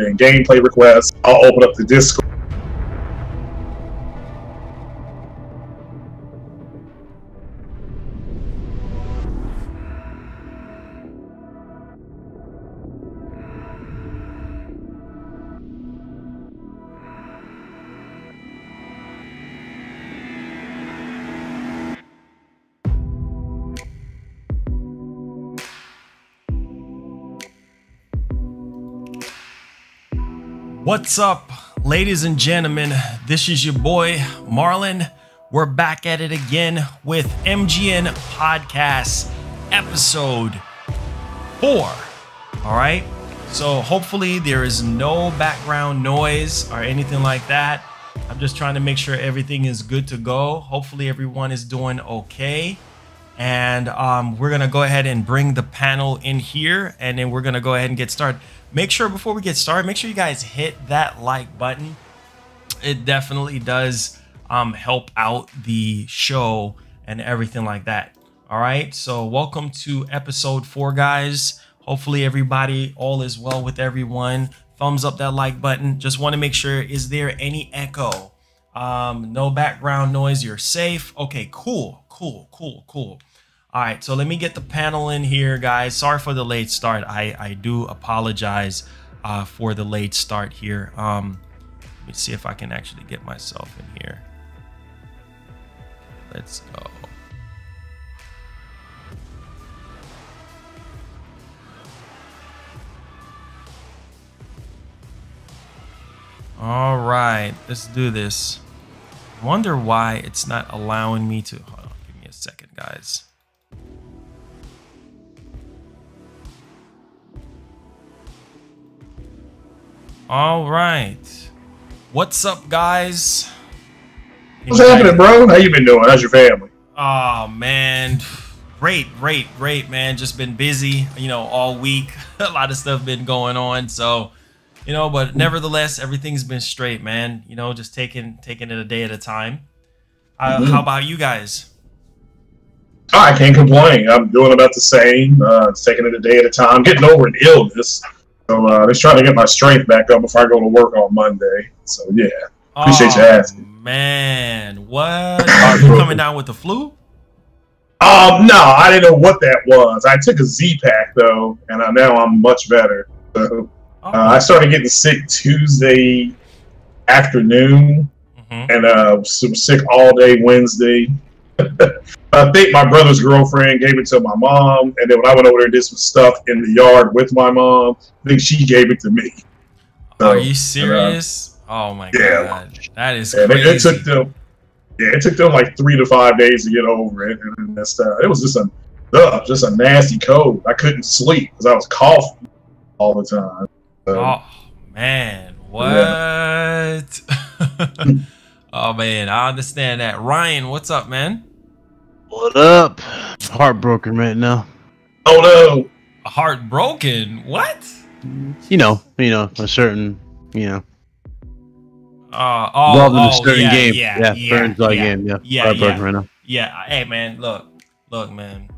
in gameplay requests. I'll open up the Discord. What's up, ladies and gentlemen? This is your boy Marlon. We're back at it again with MGN Podcast episode 4. All right, so hopefully there is no background noise or anything like that. I'm just trying to make sure everything is good to go. Hopefully everyone is doing okay. And we're gonna go ahead and bring the panel in here, and then we're gonna go ahead and get started. Make sure before we get started, make sure you guys hit that like button. It definitely does help out the show and everything like that. All right, so welcome to episode 4, guys. Hopefully everybody, all is well with everyone. Thumbs up that like button. Just want to make sure, is there any echo? No background noise, you're safe. Okay, cool. All right, so let me get the panel in here, guys. Sorry for the late start. I do apologize for the late start here. Let me see if I can actually get myself in here. Let's go. All right, let's do this. Wonder why it's not allowing me to. Hold on, give me a second, guys. All right, what's up, guys? What's happening, bro? How you been doing? How's your family? Oh man, great, man. Just been busy, all week. A lot of stuff been going on, so but nevertheless, everything's been straight, man. Just taking it a day at a time. How about you guys? I can't complain. I'm doing about the same. Taking it a day at a time. Getting over an illness. So just trying to get my strength back up before I go to work on Monday. So yeah, appreciate you asking. Man, what? Are you coming down with the flu? No, I didn't know what that was. I took a Z-Pack though, and now I'm much better. So I started getting sick Tuesday afternoon, and was sick all day Wednesday. I think my brother's girlfriend gave it to my mom, and then when I went over there and did some stuff in the yard with my mom, I think she gave it to me. So, are you serious? Oh my god, that is crazy. It took them like 3 to 5 days to get over it, and it was just a nasty cold. I couldn't sleep because I was coughing all the time. So, oh man, what? Yeah. Oh man, I understand that. Ryan, what's up, man? What up? Heartbroken right now. Oh no. Heartbroken? What? You know, a certain, involved in a certain game. Heartbroken right now. Yeah. Hey man, look, man.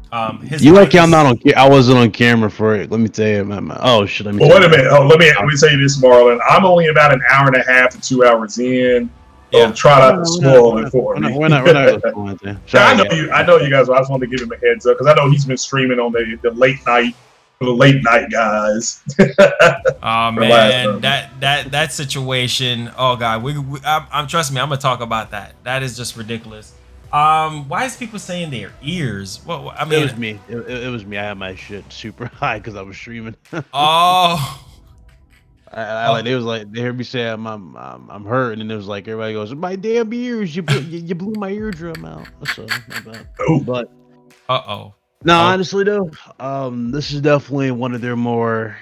You lucky I'm not on. I wasn't on camera for it. Let me tell you, oh shit. Let me. Well, wait a minute. Oh, let me tell you this, Marlon. I'm only about an hour and a half to 2 hours in. So try not to spoil it for me. We're not I know you guys. I just wanted to give him a heads up because I know he's been streaming on the late night guys. Oh man, that situation. Oh god, I'm trust me. I'm gonna talk about that. That is just ridiculous. Why is people saying their ears? Well, I mean, it was me. It was me. I had my shit super high because I was streaming. Oh. It was like they heard me say I'm hurt, and then it was like everybody goes, "My damn ears! You blew my eardrum out." So, but honestly though, this is definitely one of their more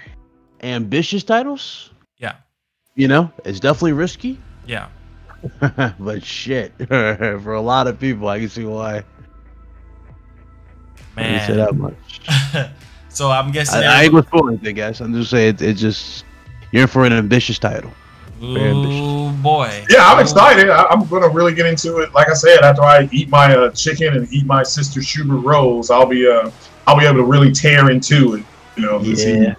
ambitious titles. Yeah, it's definitely risky. Yeah, but shit, for a lot of people, I can see why. Man, I say that much. So I'm guessing I ain't gonna spoil anything, guys. I'm just saying it's just. You're in for an ambitious title. Ooh, boy. Yeah, I'm excited. I'm going to really get into it. Like I said, after I eat my chicken and eat my Sister Schubert rolls, I'll be able to really tear into it. This evening.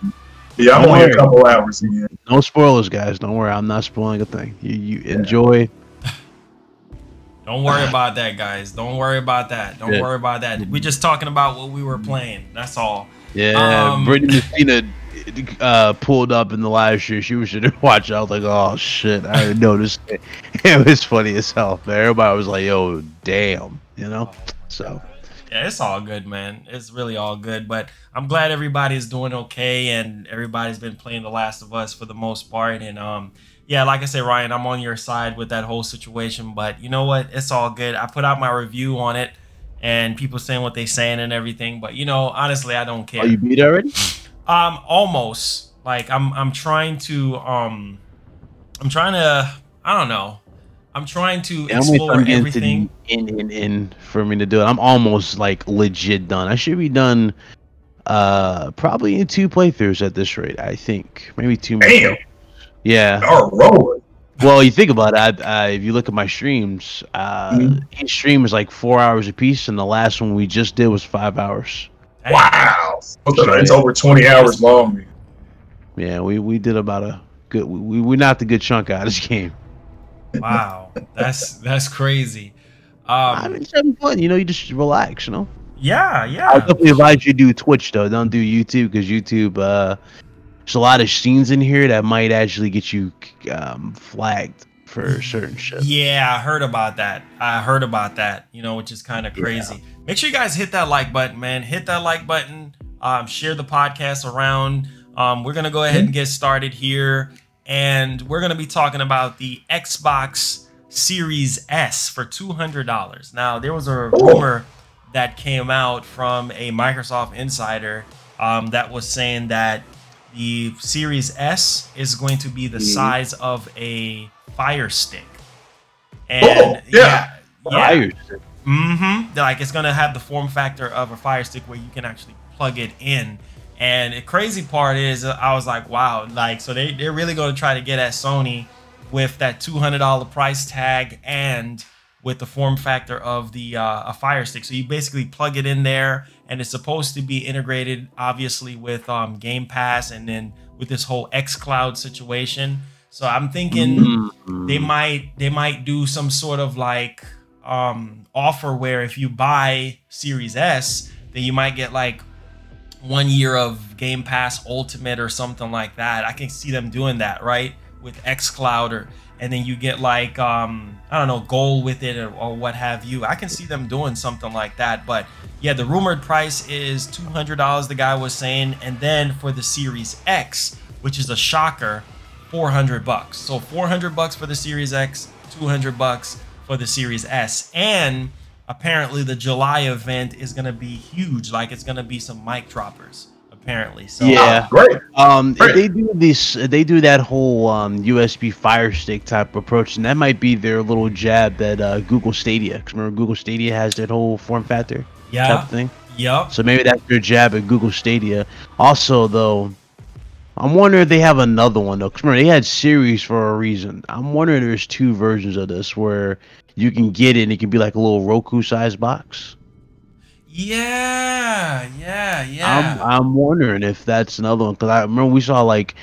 Yeah, I'm only a couple hours in. No spoilers, guys. Don't worry. I'm not spoiling a thing. You enjoy. Don't worry about that, guys. Don't worry about that. Don't worry about that. We're just talking about what we were playing. That's all. Yeah, Brittany Messina pulled up in the live stream. She was to watch. I was like, oh shit, I didn't notice. It was funny as hell. Man. Everybody was like, yo, damn, you know. So yeah, it's all good, man. It's really all good. But I'm glad everybody's doing okay and everybody's been playing The Last of Us for the most part. And yeah, like I said, Ryan, I'm on your side with that whole situation. But you know what? It's all good. I put out my review on it, and people saying what they saying and everything. But you know, honestly, I don't care. Oh, you beat it already? Almost. Like I'm trying to I don't know. I'm trying to explore everything. In for me to do it. I'm almost like legit done. I should be done probably in 2 playthroughs at this rate. I think maybe 2 more. Damn. Yeah. Oh, rolling. Well, you think about it. If you look at my streams, each stream is like 4 hours a piece, and the last one we just did was 5 hours. Wow. It's over 20 hours long. Yeah, we did about a good. We knocked a good chunk out of this game. Wow, that's crazy. I mean, it's having fun. You know, you just relax. You know. Yeah. I definitely advise you to do Twitch though. Don't do YouTube because YouTube. There's a lot of scenes in here that might actually get you flagged for certain shit. Yeah, I heard about that. You know, which is kind of crazy. Yeah. Make sure you guys hit that like button, man. Hit that like button. Share the podcast around. We're gonna go ahead and get started here, and we're gonna be talking about the Xbox Series S for $200. Now, there was a rumor that came out from a Microsoft insider that was saying that the Series S is going to be the size of a Fire Stick. And Fire Stick. Like it's gonna have the form factor of a Fire Stick where you can actually plug it in. And the crazy part is, I was like, wow, like so they're really gonna try to get at Sony with that $200 price tag and with the form factor of the a Fire Stick. So you basically plug it in there, and it's supposed to be integrated, obviously, with Game Pass, and then with this whole xCloud situation. So I'm thinking they might do some sort of like offer where if you buy Series S, then you might get like 1 year of Game Pass Ultimate or something like that. I can see them doing that, right, with xCloud, and then you get like I don't know, gold with it or what have you. I can see them doing something like that. But yeah, the rumored price is $200, the guy was saying, and then for the Series X, which is a shocker, $400. So $400 for the Series X, $200 for the Series S. And apparently the July event is going to be huge. Like it's going to be some mic droppers, apparently. So yeah, great. They do this. They do that whole USB Fire Stick type approach, and that might be their little jab at Google Stadia. Because remember, Google Stadia has that whole form factor type thing. Yep. So maybe that's their jab at Google Stadia. Also, though, I'm wondering if they have another one though. Because remember, they had Series for a reason. I'm wondering if there's 2 versions of this where you can get it and it can be like a little Roku-sized box. Yeah. I'm wondering if that's another one, because I remember we saw like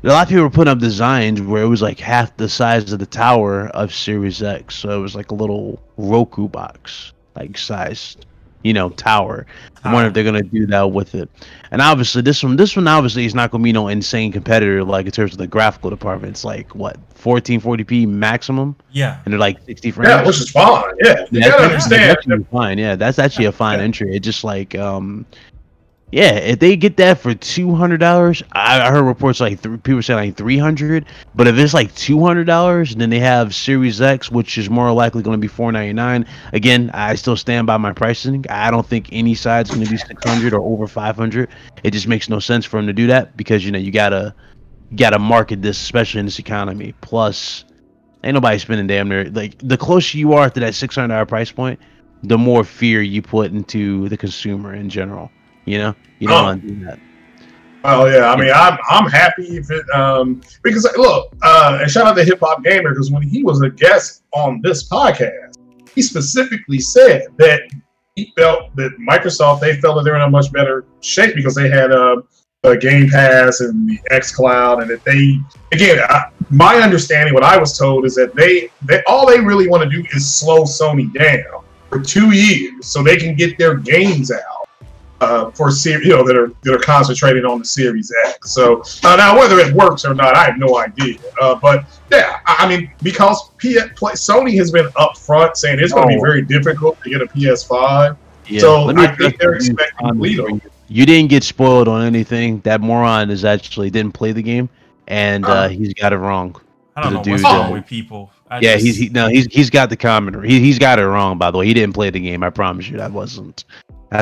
a lot of people were putting up designs where it was like half the size of the tower of Series X, so it was like a little Roku box like sized, you know, tower. I wonder if they're gonna do that with it. And obviously this one obviously is not gonna be no insane competitor like in terms of the graphical department. It's like what, 1440p maximum? Yeah. And they're like 60 frames. Yeah, which is fine. Yeah, you gotta understand. That's fine. Yeah, that's actually a fine entry. It just like yeah, if they get that for $200, I heard reports like people saying like $300. But if it's like $200, and then they have Series X, which is more likely going to be $499. Again, I still stand by my pricing. I don't think any side's going to be $600 or over $500. It just makes no sense for them to do that because you know you gotta market this, especially in this economy. Plus, ain't nobody spending damn near like the closer you are to that $600 price point, the more fear you put into the consumer in general. You know, you don't want to do that. Oh yeah, I mean, I'm happy if it because look, and shout out to Hip Hop Gamer because when he was a guest on this podcast, he specifically said that he felt that Microsoft they felt that they're in a much better shape because they had Game Pass and the xCloud, and that they, again, my understanding, what I was told, is that they all they really want to do is slow Sony down for 2 years so they can get their games out for that are concentrated on the Series X. So now whether it works or not, I have no idea. But yeah, I mean, because Sony has been upfront saying it's going to be very difficult to get a PS5. Yeah. So I think they're expecting bleed over. You didn't get spoiled on anything. That moron is actually didn't play the game, and he's got it wrong. I don't know what's wrong with people. He's got the comment. He's got it wrong. By the way, he didn't play the game. I promise you, that's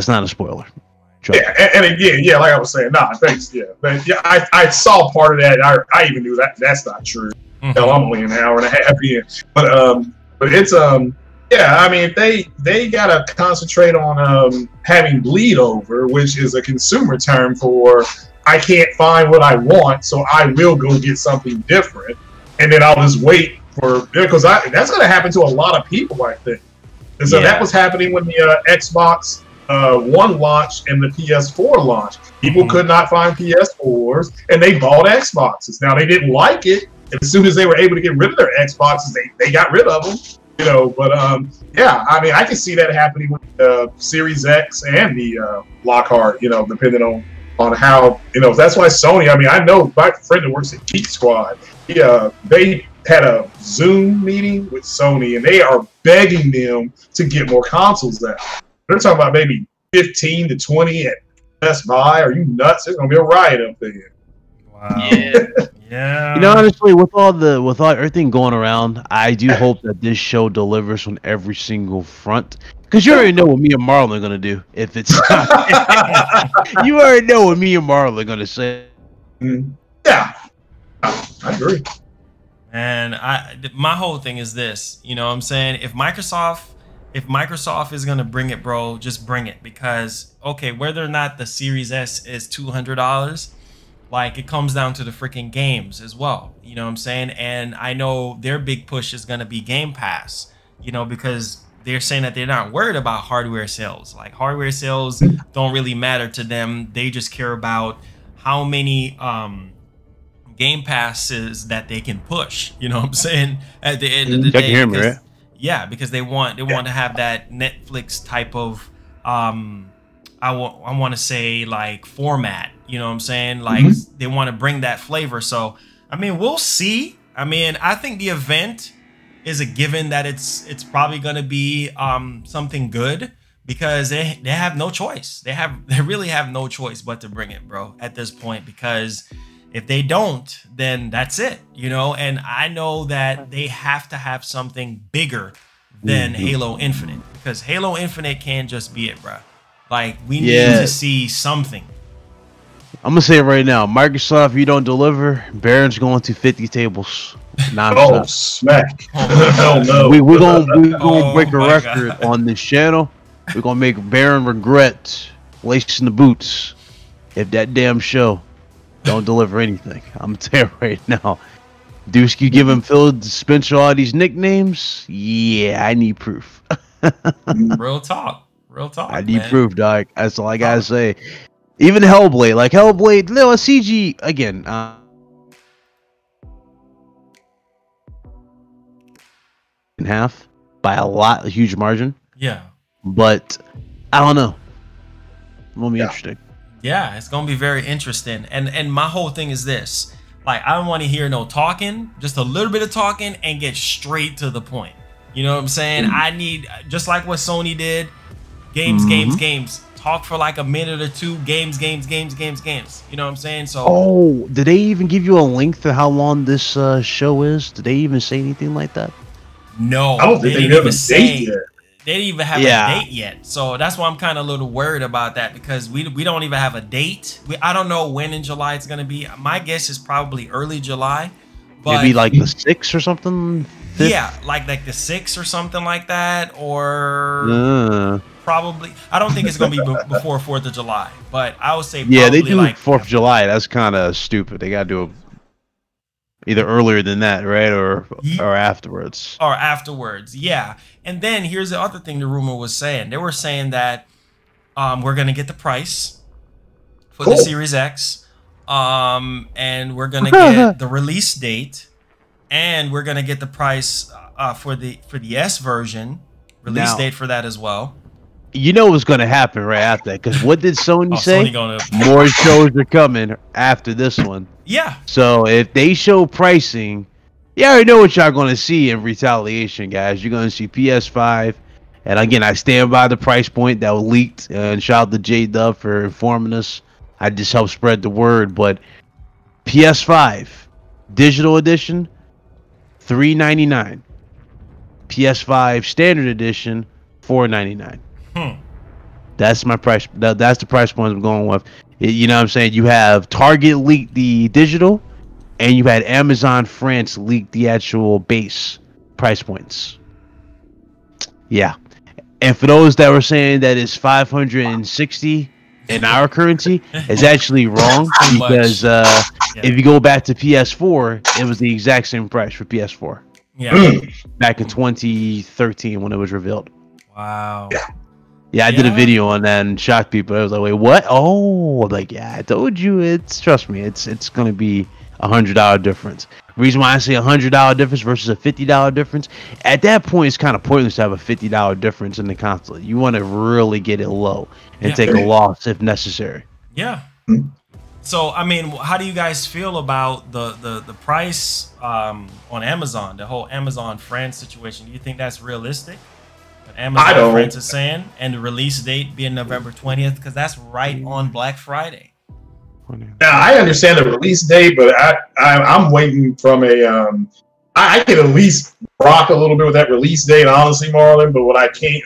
not a spoiler. Yeah, and again, yeah, like I was saying, thanks. Yeah, but yeah, I saw part of that. I even knew that's not true. Hell, I'm only an hour and a half in, but it's yeah, I mean, they gotta concentrate on having bleed over, which is a consumer term for I can't find what I want, so I will go get something different, and then I'll just wait for, because that's gonna happen to a lot of people, I think. And so that was happening when the Xbox One launched and the PS4 launched. People could not find PS4s, and they bought Xboxes. Now they didn't like it, and as soon as they were able to get rid of their Xboxes, they got rid of them. But yeah, I mean, I can see that happening with the Series X and the Lockhart, depending on how, that's why Sony, I mean, I know my friend that works at Geek Squad, they had a Zoom meeting with Sony, and they are begging them to get more consoles out. They're talking about maybe 15 to 20 at Best Buy. Are you nuts? There's going to be a riot up there. Wow. Yeah. Honestly, with all everything going around, I do hope that this show delivers on every single front. Because you already know what me and Marlon are gonna do if it's not. You already know what me and Marlon are gonna say. Yeah, I agree. And my whole thing is this. You know what I'm saying? If Microsoft is gonna bring it, bro, just bring it. Because okay, whether or not the Series S is $200. Like, it comes down to the freaking games as well. You know what I'm saying? And I know their big push is going to be Game Pass, because they're saying that they're not worried about hardware sales. Like, hardware sales don't really matter to them. They just care about how many Game Passes that they can push. You know what I'm saying? At the end of the day. You can hear me, right? Yeah, because they want to have that Netflix type of I want to say like format, you know what I'm saying? Like they want to bring that flavor. So, I mean, we'll see. I mean, I think the event is a given that it's probably going to be something good because they have no choice. They really have no choice but to bring it, bro, at this point, because if they don't, then that's it, and I know that they have to have something bigger than Halo Infinite, because Halo Infinite can't just be it, bro. Like, we need to see something. I'm gonna say it right now. Microsoft, you don't deliver, Baron's going to 50 tables. Oh, smack. Hell no. We're gonna break a record on this channel. We're gonna make Baron regret lacing the boots if that damn show don't deliver anything. I'm gonna tell you right now. Dusky giving Phil Spencer all these nicknames. Yeah, I need proof. Real talk. Real talk. I need proof, dog. That's all I gotta say. Even Hellblade, no, a CG again. In half by a huge margin. Yeah. But I don't know. It won't be interesting. Yeah, it's gonna be very interesting. And my whole thing is this: like, I don't want to hear no talking, just a little bit of talking, and get straight to the point. You know what I'm saying? I need, just like what Sony did. Games. Talk for like a minute or two. Games. You know what I'm saying? So. Did they even give you a link to how long this show is? Did they even say anything like that? No. I don't think they have a date yet. They didn't even have a date yet. So that's why I'm kind of a little worried about that, because we don't even have a date. I don't know when in July it's gonna be. My guess is probably early July. But maybe like the 6th or something. 5th? Yeah, like the 6th or something like that, or. Probably, I don't think it's gonna be before 4th of July, but I would say probably they do like 4th of July. That's kind of stupid. They gotta do it either earlier than that, right, or afterwards. Or afterwards, yeah. And then here's the other thing the rumor was saying. They were saying that we're gonna get the price for the Series X. And we're gonna get the release date, and we're gonna get the price for the S version release date for that as well. You know what's gonna happen right after that? Because what did Sony say? Sony More shows are coming after this one. Yeah. So if they show pricing, you already know what y'all gonna see in retaliation, guys. You're gonna see PS5, and again, I stand by the price point that was leaked. And shout out to J Dub for informing us. I just helped spread the word. But PS5 digital edition, $399. PS5 standard edition, $499. That's my price. That's the price point I'm going with. You know what I'm saying? You have Target leaked the digital, and you had Amazon France leak the actual base price points. Yeah. And for those that were saying that it's 560 in our currency, it's actually wrong because if you go back to PS4, it was the exact same price for PS4. Yeah. Back in 2013 when it was revealed. Wow. Yeah, I did a video on that and shocked people. I was like, wait, what? Oh, like, yeah, I told you. Trust me, it's going to be $100 difference. The reason why I say $100 difference versus a $50 difference, at that point, it's kind of pointless to have a $50 difference in the console. You want to really get it low and take a loss if necessary. Yeah. So, I mean, how do you guys feel about the price on Amazon, the whole Amazon France situation? Do you think that's realistic? Amazon France is saying, and the release date being November 20th, because that's right on Black Friday. Now I understand the release date, but I'm waiting from I can at least rock a little bit with that release date, honestly, Marlon. But what I can't,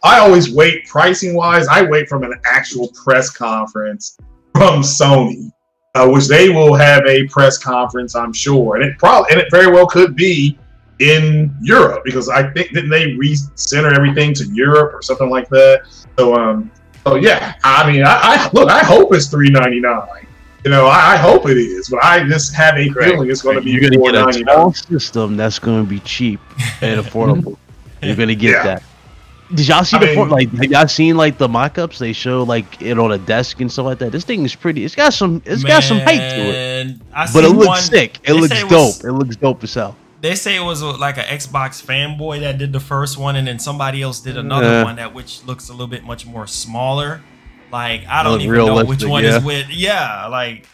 I always wait pricing wise. I wait from an actual press conference from Sony, which they will have a press conference, I'm sure, and it very well could be in Europe, because I think didn't they recenter everything to Europe or something like that. So yeah, I mean, I hope it's $399. You know, I hope it is, but I just have a feeling it's going to be $499. Get a small system that's going to be cheap and affordable. You're going to get that. Did y'all see have y'all seen like the mock-ups? They show like it on a desk and stuff like that. This thing is pretty. It's got some height to it. But it looks sick. It looks dope. It looks dope as hell. They say it was like an Xbox fanboy that did the first one, and then somebody else did another one which looks a little bit much more smaller. Like, I don't even know which one is with. Yeah, like.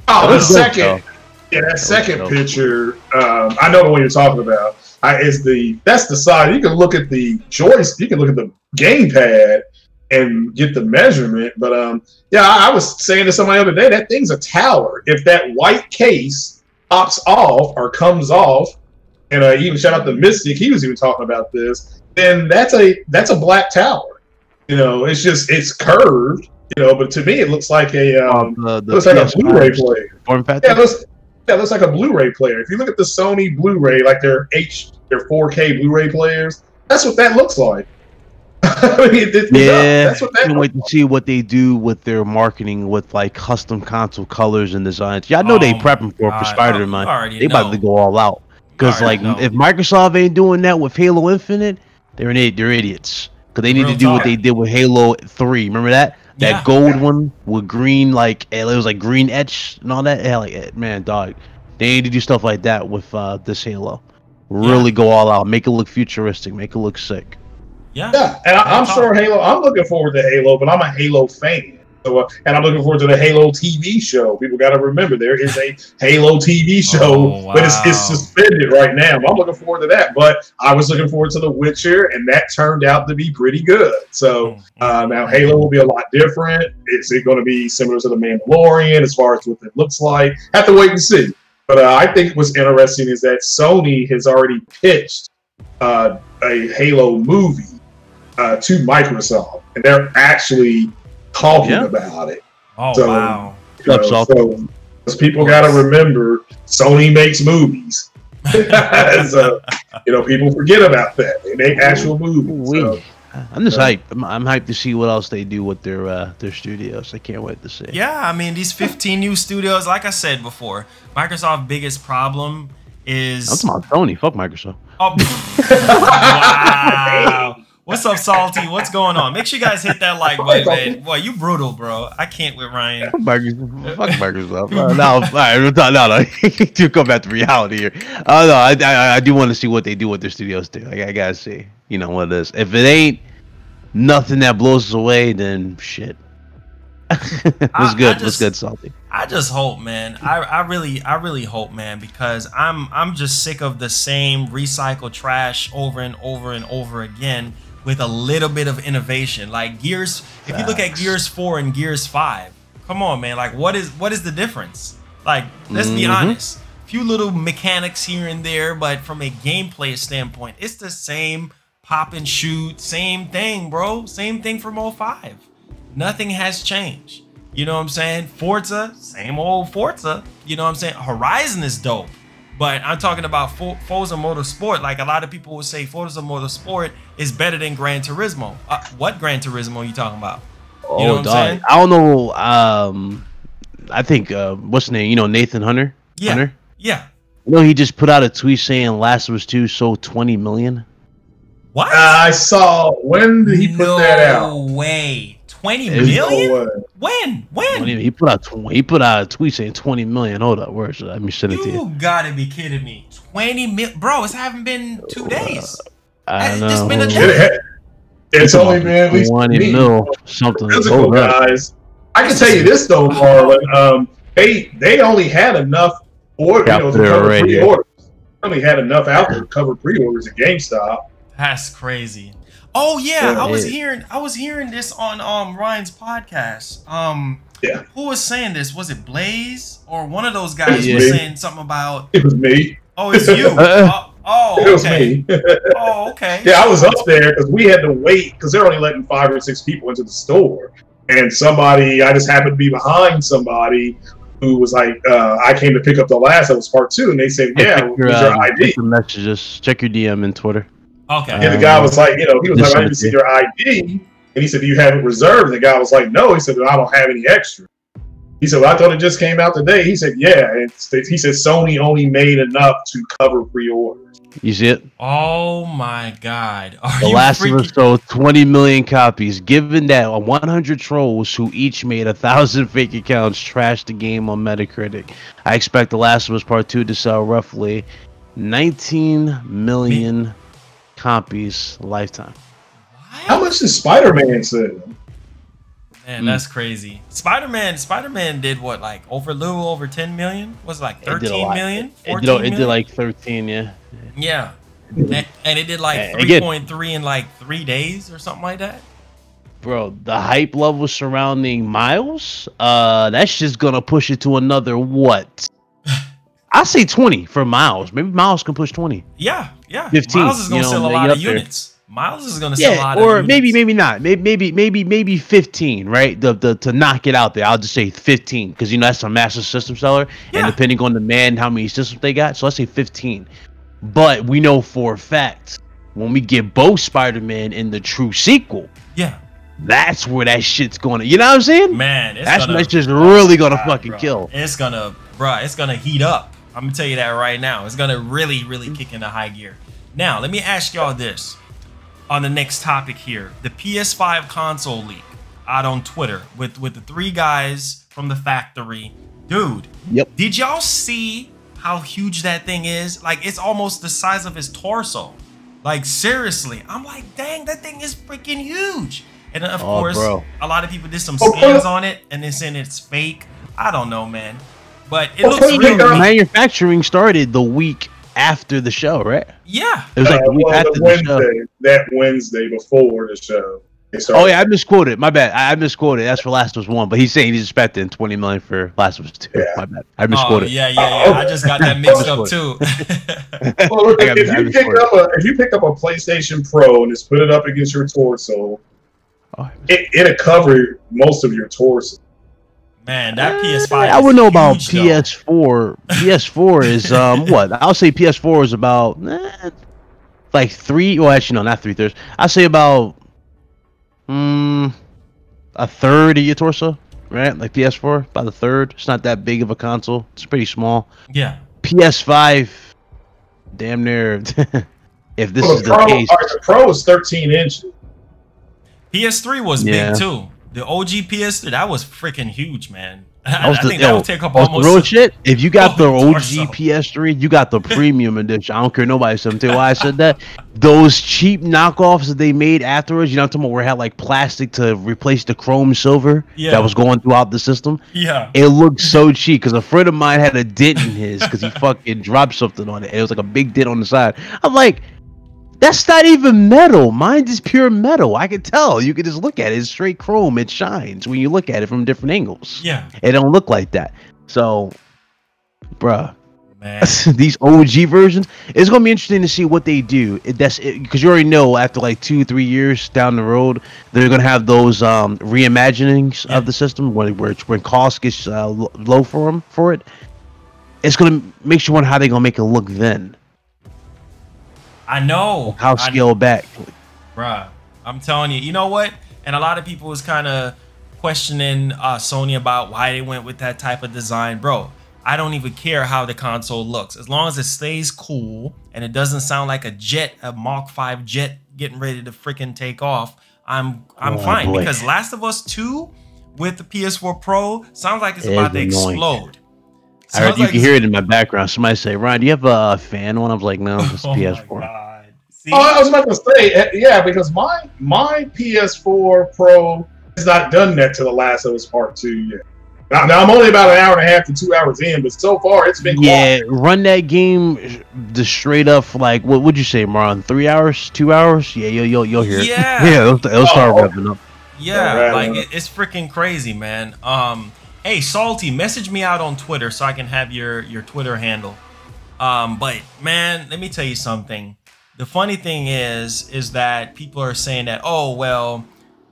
Oh, the second. Yeah, that second picture. I know the one you're talking about. That's the side. You can look at the joystick. You can look at the gamepad and get the measurement. But yeah, I was saying to somebody the other day, that thing's a tower. If that white case pops off or comes off, and even shout out to Mystic, he was even talking about this, then that's a black tower. You know, it's curved, you know, but to me it looks like looks like a Blu-ray player. It looks like a Blu-ray player. If you look at the Sony Blu-ray, like their 4K Blu-ray players, that's what that looks like. I mean, that's what that. I can't wait to see what they do with their marketing with like custom console colors and designs. Yeah, I know they prepping for Spiderman. They about to go all out because like if Microsoft ain't doing that with Halo Infinite, they're idiots. Because they need to do what they did with Halo 3. Remember that? That gold one with green, like it was like green etch and all that. Yeah, like man, dog. They need to do stuff like that with this Halo. Really go all out. Make it look futuristic. Make it look sick. Yeah, and I'm sure Halo. I'm looking forward to Halo, but I'm a Halo fan. So, and I'm looking forward to the Halo TV show. People got to remember there is a Halo TV show, but it's suspended right now. I'm looking forward to that. But I was looking forward to The Witcher, and that turned out to be pretty good. So now Halo will be a lot different. Is it going to be similar to The Mandalorian as far as what it looks like? Have to wait and see. But I think what's interesting is that Sony has already pitched a Halo movie to Microsoft, and they're actually talking about it. Wow. So people got to remember, Sony makes movies. So, people forget about that. They make actual movies. So, I'm just hyped. I'm hyped to see what else they do with their studios. I can't wait to see. Yeah, I mean, these 15 new studios, like I said before, Microsoft's biggest problem is... I'm talking about Sony. Fuck Microsoft. Oh, wow. What's up, Salty? What's going on? Make sure you guys hit that like button, man. Boy, you brutal, bro. I can't with Ryan. Fuck Microsoft. No. To come back to reality here. No, I do want to see what they do with their studios too. Like, I gotta see, what it is. If it ain't nothing that blows us away, then shit. What's good, Salty? I just hope, man. I really hope, man, because I'm just sick of the same recycled trash over and over and over again with a little bit of innovation. Like Gears, if you look at Gears 4 and Gears 5, come on, man. Like what is the difference? Like, let's be honest. Few little mechanics here and there, but from a gameplay standpoint, it's the same pop and shoot, same thing, bro. Same thing from 05. Nothing has changed. You know what I'm saying? Forza, same old Forza. You know what I'm saying? Horizon is dope. But I'm talking about Forza Motorsport. Like, a lot of people will say Forza Motorsport is better than Gran Turismo. What Gran Turismo are you talking about? You know what I'm saying? I don't know. I think, what's his name? Nathan Hunter? Yeah. Hunter? Yeah. He just put out a tweet saying Last of Us 2 sold 20 million. What? I saw. When did he put that out? No way. 20 million? When? He put out a tweet saying 20 million. Hold up, where should I? Let me send it to you. You gotta be kidding me. 20 million, bro. It haven't been 2 days. I know. It's just been a day. It's only been at least 20 mil something. Physical guys. I can tell you this though, Marlon. They only had enough to cover pre-orders. Only had enough out there to cover pre-orders at GameStop. That's crazy. Oh yeah, I was hearing this on Ryan's podcast. Yeah. Who was saying this? Was it Blaze or one of those guys was saying something about? It was me. Oh, it's you. Okay. It was me. Oh, okay. Yeah, I was up there because we had to wait because they're only letting 5 or 6 people into the store, and I just happened to be behind somebody who was like, I came to pick up the last. That was part 2, and they said, yeah, here's your ID. Check the messages. Check your DM and Twitter. Okay. And the guy was like, he was like, I need to see your ID. And he said, do you have it reserved? And the guy was like, no. He said, I don't have any extra. He said, well, I thought it just came out today. He said, yeah. He said, Sony only made enough to cover pre-orders. You see it? Oh, my God. The Last of Us sold 20 million copies. Given that 100 trolls who each made 1,000 fake accounts trashed the game on Metacritic, I expect The Last of Us Part 2 to sell roughly 19 million copies lifetime. How much did Spiderman sell? Man, that's crazy. Spiderman did what, like a little over 10 million? Was it like 13 million? 14 million? It did like 13, yeah. Yeah. And it did like 3.3 in like 3 days or something like that. Bro, the hype level surrounding Miles, that's just gonna push it to another what? I say 20 for Miles. Maybe Miles can push 20. Yeah. 15. Miles is gonna sell a lot of units. Miles is gonna sell a lot of units. Or maybe not. Maybe 15, right? To knock it out there. I'll just say 15 because that's a massive system seller, and depending on demand, how many systems they got. So let's say 15. But we know for a fact when we get both Spider-Man in the true sequel, that's where that shit's gonna. You know what I'm saying? Man, that's just really gonna fucking kill. It's gonna heat up. I'm gonna tell you that right now. It's gonna really kick into high gear. Now, let me ask y'all this on the next topic here. The PS5 console leak out on Twitter with the 3 guys from the factory. Dude, did y'all see how huge that thing is? Like, it's almost the size of his torso. Like, seriously. I'm like, dang, that thing is freaking huge. And of course, a lot of people did some scans on it and they're saying it's fake. I don't know, man. But it looks real. Manufacturing started the week after the show, right? Yeah. It was like the week after the show. That Wednesday before the show. Oh yeah, I misquoted. My bad. I misquoted. That's for Last of Us 1, but he's saying he's expecting 20 million for Last of Us 2. Yeah. My bad. I misquoted. Yeah. I just got that mixed up too. Well, look, if you pick up a PlayStation Pro and just put it up against your torso, it'll cover most of your torso. Man, that PS5. I would know about PS4. PS4 is what? I'll say PS4 is about like 3. Well, actually, no, not 3/3. I'll say about a third of your torso, right? Like PS4, about a third. It's not that big of a console. It's pretty small. Yeah. PS5, damn near If this is the case, the Pro is 13 inches. PS3 was big too. The OG PS3, that was freaking huge, man. I think that would take up almost real shit. If you got the OG PS3, you got the premium edition. I don't care nobody said why I said that. Those cheap knockoffs that they made afterwards, you know what I'm talking about, where it had like plastic to replace the chrome silver that was going throughout the system. Yeah. It looked so cheap because a friend of mine had a dent in his because he fucking dropped something on it. It was like a big dent on the side. I'm like, that's not even metal. Mine is pure metal. I can tell. You can just look at it. It's straight chrome. It shines when you look at it from different angles. Yeah. It don't look like that. So, bruh, man, these OG versions, it's going to be interesting to see what they do. Because you already know after like 2-3 years down the road, they're going to have those reimaginings of the system when cost gets low for it. It's going to make you wonder how they're going to make it look then. I know how scaled back, bruh. I'm telling you, you know what? And a lot of people was kind of questioning Sony about why they went with that type of design, bro. I don't even care how the console looks, as long as it stays cool and it doesn't sound like a Mach 5 jet getting ready to freaking take off. I'm fine, boy. Because Last of Us 2 with the PS4 Pro sounds like it's about to explode. I heard you can hear it in my background. Somebody say, "Ryan, do you have a fan on?" I was like, "No, it's PS4." I was about to say, yeah, because my PS4 Pro has not done that to The Last of Us Part 2 yet. Now I'm only about an hour and a half to 2 hours in, but so far it's been quiet. Run that game just straight up like what would you say, Marlon? 3 hours, 2 hours? Yeah, you'll hear it. Yeah, it'll start revving up. Yeah, like it's freaking crazy, man. Hey, Salty, message me out on Twitter so I can have your Twitter handle. But man, let me tell you something. The funny thing is that people are saying that, oh, well,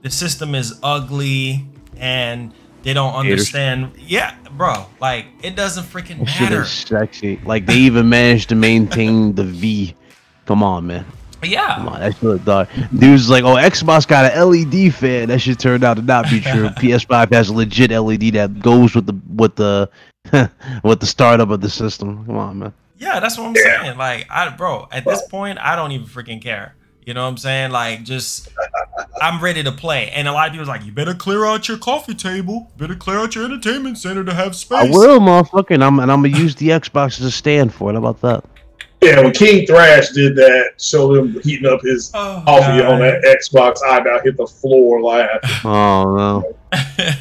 the system is ugly and they don't understand. Yeah, bro, like it doesn't freaking matter. Shit is sexy. Like they even managed to maintain the V. Come on, man. Yeah. Come on, that shit dark. Dude's like, oh, Xbox got an LED fan. That shit turned out to not be true. PS5 has a legit LED that goes with the startup of the system. Come on, man. Yeah, that's what I'm saying. Like, bro, at this point, I don't even freaking care. You know what I'm saying? Like, just, I'm ready to play. And a lot of people's like, you better clear out your coffee table. Better clear out your entertainment center to have space. I will, motherfucker. And I'm gonna use the Xbox as a stand for it. How about that? Yeah, when King Thrash did that, showed him heating up his coffee on that Xbox, I about hit the floor laughing. Oh, no.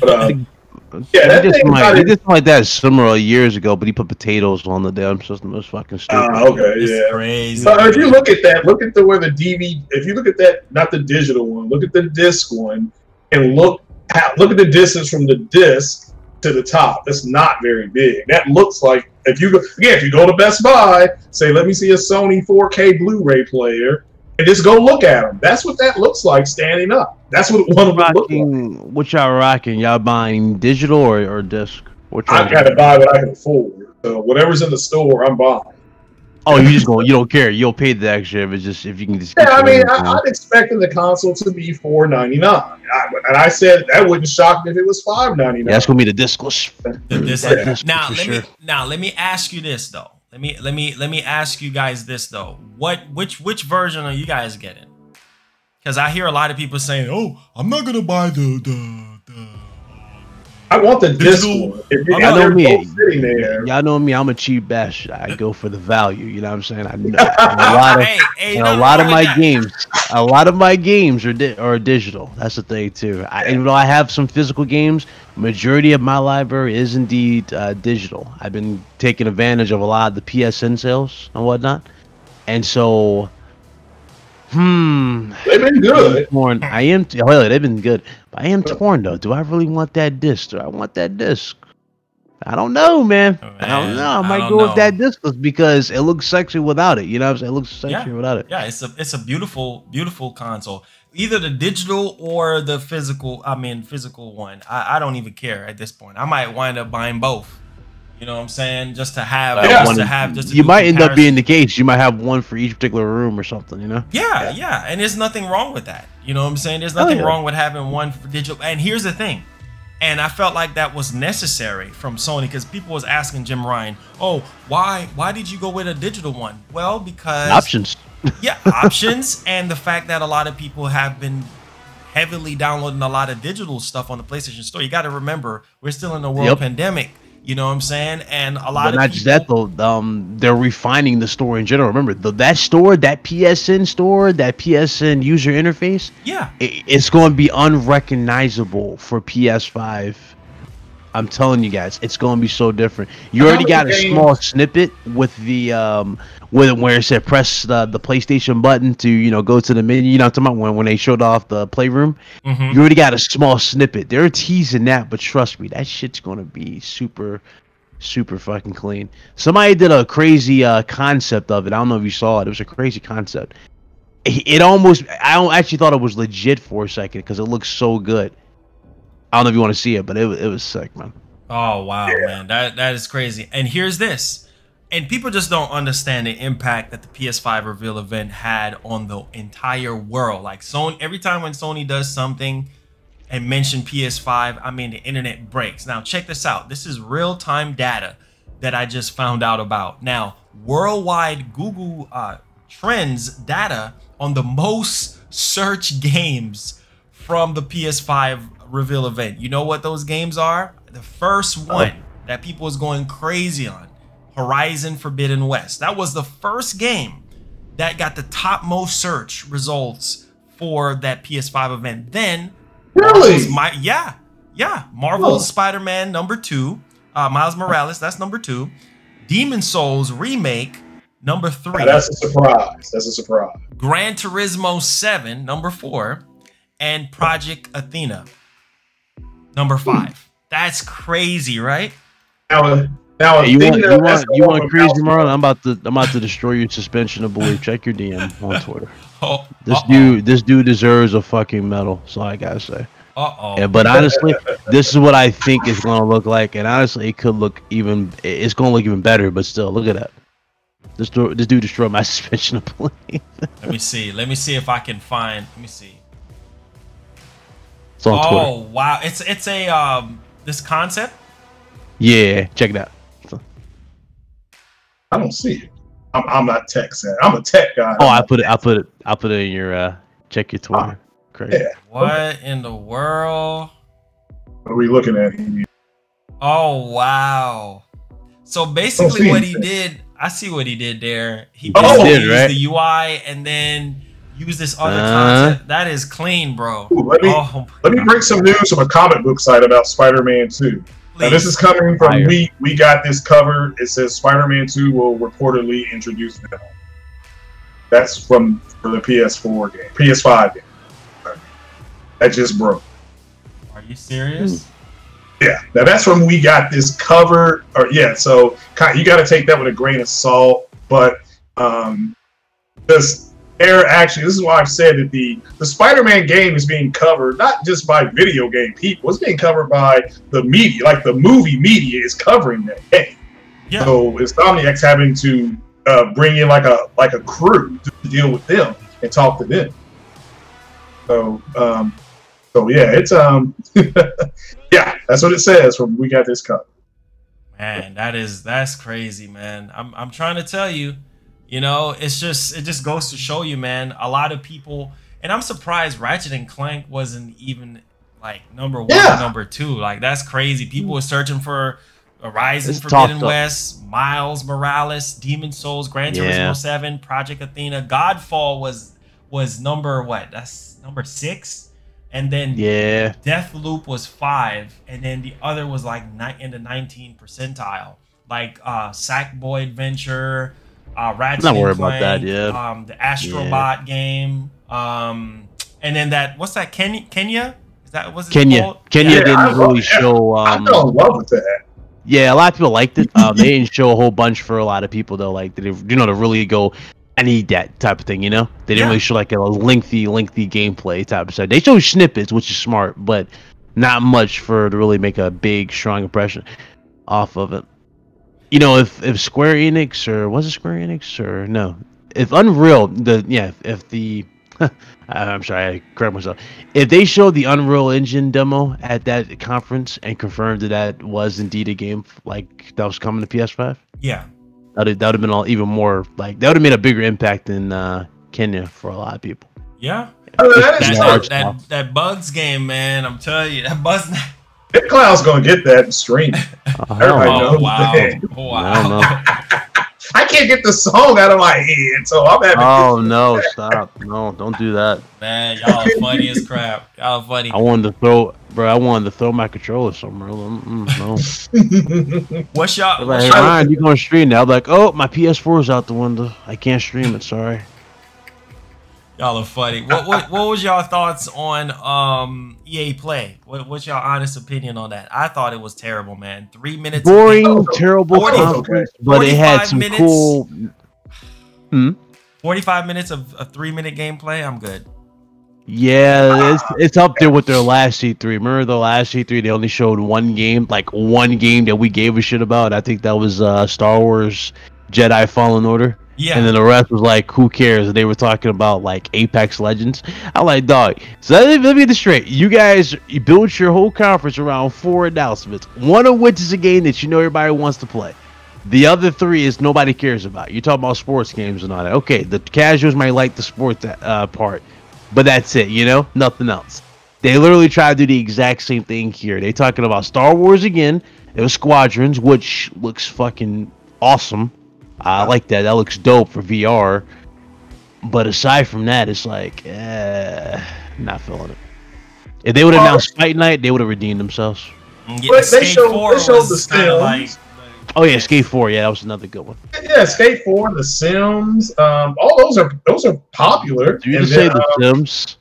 But, yeah, he did something like that similar years ago, but he put potatoes on the damn system. It was fucking stupid. Okay, yeah, crazy. So if you look at that, look at where the DVD. If you look at that, not the digital one, look at the disc one, and look at the distance from the disc to the top. That's not very big. That looks like if you go to Best Buy, say, let me see a Sony 4K Blu-ray player, and just go look at them. That's what that looks like standing up. That's what one of them looks like. What y'all rocking? Y'all buying digital or disc? I gotta buy what I can afford. So whatever's in the store, I'm buying. Oh, you don't care. You'll pay the extra if you can just. Yeah, I mean, I'd expected the console to be $4.99, and I said that wouldn't shock me if it was $5.99. Yeah, that's gonna be the discless. Now let me ask you this though. Let me ask you guys this though. Which version are you guys getting? Because I hear a lot of people saying, "Oh, I'm not gonna buy the." I want the disc one. Y'all know me. Y'all know me. I'm a cheap bash. I go for the value. You know what I'm saying? I know a lot of my games are digital. That's the thing too. Even though I have some physical games, majority of my library is indeed digital. I've been taking advantage of a lot of the PSN sales and whatnot, and so. They've been good. They've been good. But I am torn though. Do I really want that disc? Do I want that disc? I don't know, man. I don't know. I might go with that disc because it looks sexy without it. You know what I'm saying? It looks sexy without it. Yeah, it's a beautiful console. Either the digital or the physical. I mean, physical one. I don't even care at this point. I might wind up buying both. You know what I'm saying? Just to have, you might end up being the case. You might have one for each particular room or something, you know? Yeah. And there's nothing wrong with that. You know what I'm saying? There's nothing wrong with having one for digital. And here's the thing. And I felt like that was necessary from Sony because people was asking Jim Ryan, oh, why did you go with a digital one? Well, because options. Yeah, options, and the fact that a lot of people have been heavily downloading a lot of digital stuff on the PlayStation Store. You got to remember, we're still in a world pandemic. You know what I'm saying? And a lot of not just that though. They're refining the store in general. Remember, that store, that PSN store, that PSN user interface. Yeah, it's going to be unrecognizable for PS5. I'm telling you guys, it's going to be so different. You already got a small snippet with the where it said press the PlayStation button to go to the menu. You know what I'm talking about when they showed off the playroom. You already got a small snippet. They're teasing that, but trust me, that shit's going to be super fucking clean. Somebody did a crazy concept of it. I don't know if you saw it. It was a crazy concept. It almost, I actually thought it was legit for a second because it looks so good. I don't know if you want to see it, but it was sick, man. Oh wow, man, that is crazy. And here's this, and people just don't understand the impact that the PS5 reveal event had on the entire world. Like Sony, every time when Sony does something and mention PS5, I mean the internet breaks. Now check this out. This is real-time data that I just found out about. Now worldwide Google Trends data on the most searched games from the PS5 reveal event. You know what those games are? The first one that people was going crazy on, Horizon Forbidden West. That was the first game that got the top most search results for that PS5 event. Then really, Marvel's Spider-Man #2, Miles Morales, that's #2. Demon Souls remake #3. That's a surprise. Gran Turismo 7 #4, and Project Athena #5. That's crazy, right? Now you want crazy, Marlon? I'm about to destroy your suspension of belief. Check your DM on Twitter. This dude deserves a fucking medal. That's all I gotta say. Yeah, but honestly, this is what I think it's gonna look like, and honestly, it could look even. It's gonna look even better. But still, look at that. This dude destroyed my suspension of belief. Let me see. Let me see if I can find. Let me see. It's on Twitter. Oh wow! It's a this concept. Yeah, check it out. I don't see it. I'm not tech savvy. I'm a tech guy. Oh, I put it in your check your Twitter. Crazy. Yeah. What in the world? What are we looking at here? Oh wow! So basically, what he did, I see what he did there. He used the UI and then use this other concept. That is clean, bro. Ooh, let me break some news from a comic book site about Spider-Man 2. Now, this is coming from we got this covered. It says Spider-Man 2 will reportedly introduce them. That's for the PS4 game, PS5 game. That just broke. Are you serious? Yeah. Now that's from we got this covered. So you got to take that with a grain of salt. But this is why I've said that the Spider-Man game is being covered not just by video game people. It's being covered by the media, like the movie media is covering that game. Yeah. So Insomniac's having to bring in like a crew to deal with them and talk to them. So yeah, it's yeah, that's what it says from we got this covered. Man, that's crazy, man. I'm trying to tell you. You know, it just goes to show you, man, a lot of people, and I'm surprised Ratchet and Clank wasn't even like #1 or #2. Like, that's crazy. People were searching for Horizon Forbidden West, Miles Morales, Demon Souls, Gran Turismo 7, Project Athena. Godfall was number what? That's #6. And then Deathloop was 5, and then the other was like in the 19th percentile. Like Sackboy Adventure, Ratchet I'm not worried and Clank, about that, yeah. The Astrobot game, and then what's that? Kenya? Is that what's it called? Kenya didn't really show. I fell in love with that. Yeah, a lot of people liked it. They didn't show a whole bunch for a lot of people though. Like, to really go, I need that type of thing. You know, they didn't really show like a lengthy gameplay type of stuff. They showed snippets, which is smart, but not much to really make a big, strong impression off of it. You know, if Square Enix, or was it Square Enix, or no, if Unreal, if the I'm sorry, I correct myself. If they showed the Unreal Engine demo at that conference and confirmed that was indeed a game like that was coming to PS5, That would have been even more like that would have made a bigger impact in Kenya for a lot of people. Yeah. That That Bugs game, man. I'm telling you, that Bugs. BitCloud's gonna get that and stream. Everybody knows that. Wow. I can't get the song out of my head, so I'm having. Oh no! Stop! No, don't do that. Man, y'all are funny as crap. Y'all are funny. I wanted to throw my controller somewhere. No. What's y'all? Like, hey, Ryan, you gonna stream now? I'm like, oh, my PS4 is out the window. I can't stream it. Sorry. Y'all are funny. What was y'all thoughts on EA Play? What's y'all honest opinion on that? I thought it was terrible, man. 3 minutes. Boring, terrible conference, but it had some cool. 45 minutes of a 3-minute gameplay. I'm good. Yeah, it's up there with their last E3. Remember the last E3? They only showed one game that we gave a shit about. I think that was Star Wars Jedi Fallen Order. Yeah. And then the rest was like, who cares? And they were talking about like Apex Legends. I'm like, dog. So let me get this straight. You guys, you built your whole conference around 4 announcements. One of which is a game that you know everybody wants to play. The other 3 is nobody cares about. You're talking about sports games and all that. Okay, the casuals might like the sports part, but that's it. You know, nothing else. They literally try to do the exact same thing here. They talking about Star Wars again. It was Squadrons, which looks fucking awesome. I like that. That looks dope for VR. But aside from that, it's like, not feeling it. If they would have announced Fight Night, they would have redeemed themselves. But they showed the Sims. Oh yeah, Skate 4. Yeah, that was another good one. Yeah, Skate 4, The Sims. All those are popular. Did you just say The Sims?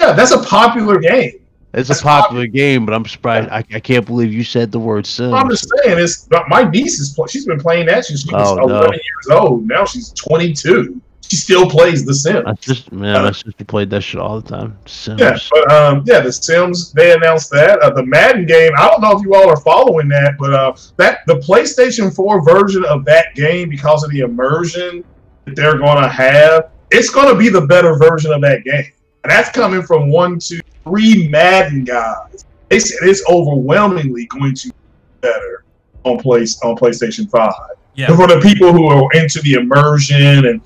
Yeah, that's a popular game. It's a popular game, but I'm surprised. I can't believe you said the word Sims. I'm just saying, my niece she's been playing that since she was 11 years old. Now she's 22. She still plays The Sims. My sister played that shit all the time. Sims. Yeah, but The Sims. They announced that the Madden game. I don't know if you all are following that, but the PlayStation 4 version of that game, because of the immersion that they're gonna have, it's gonna be the better version of that game. And that's coming from 1, 2, 3 Madden guys. They said it's overwhelmingly going to be better on PlayStation 5. Yeah. And for the people who are into the immersion and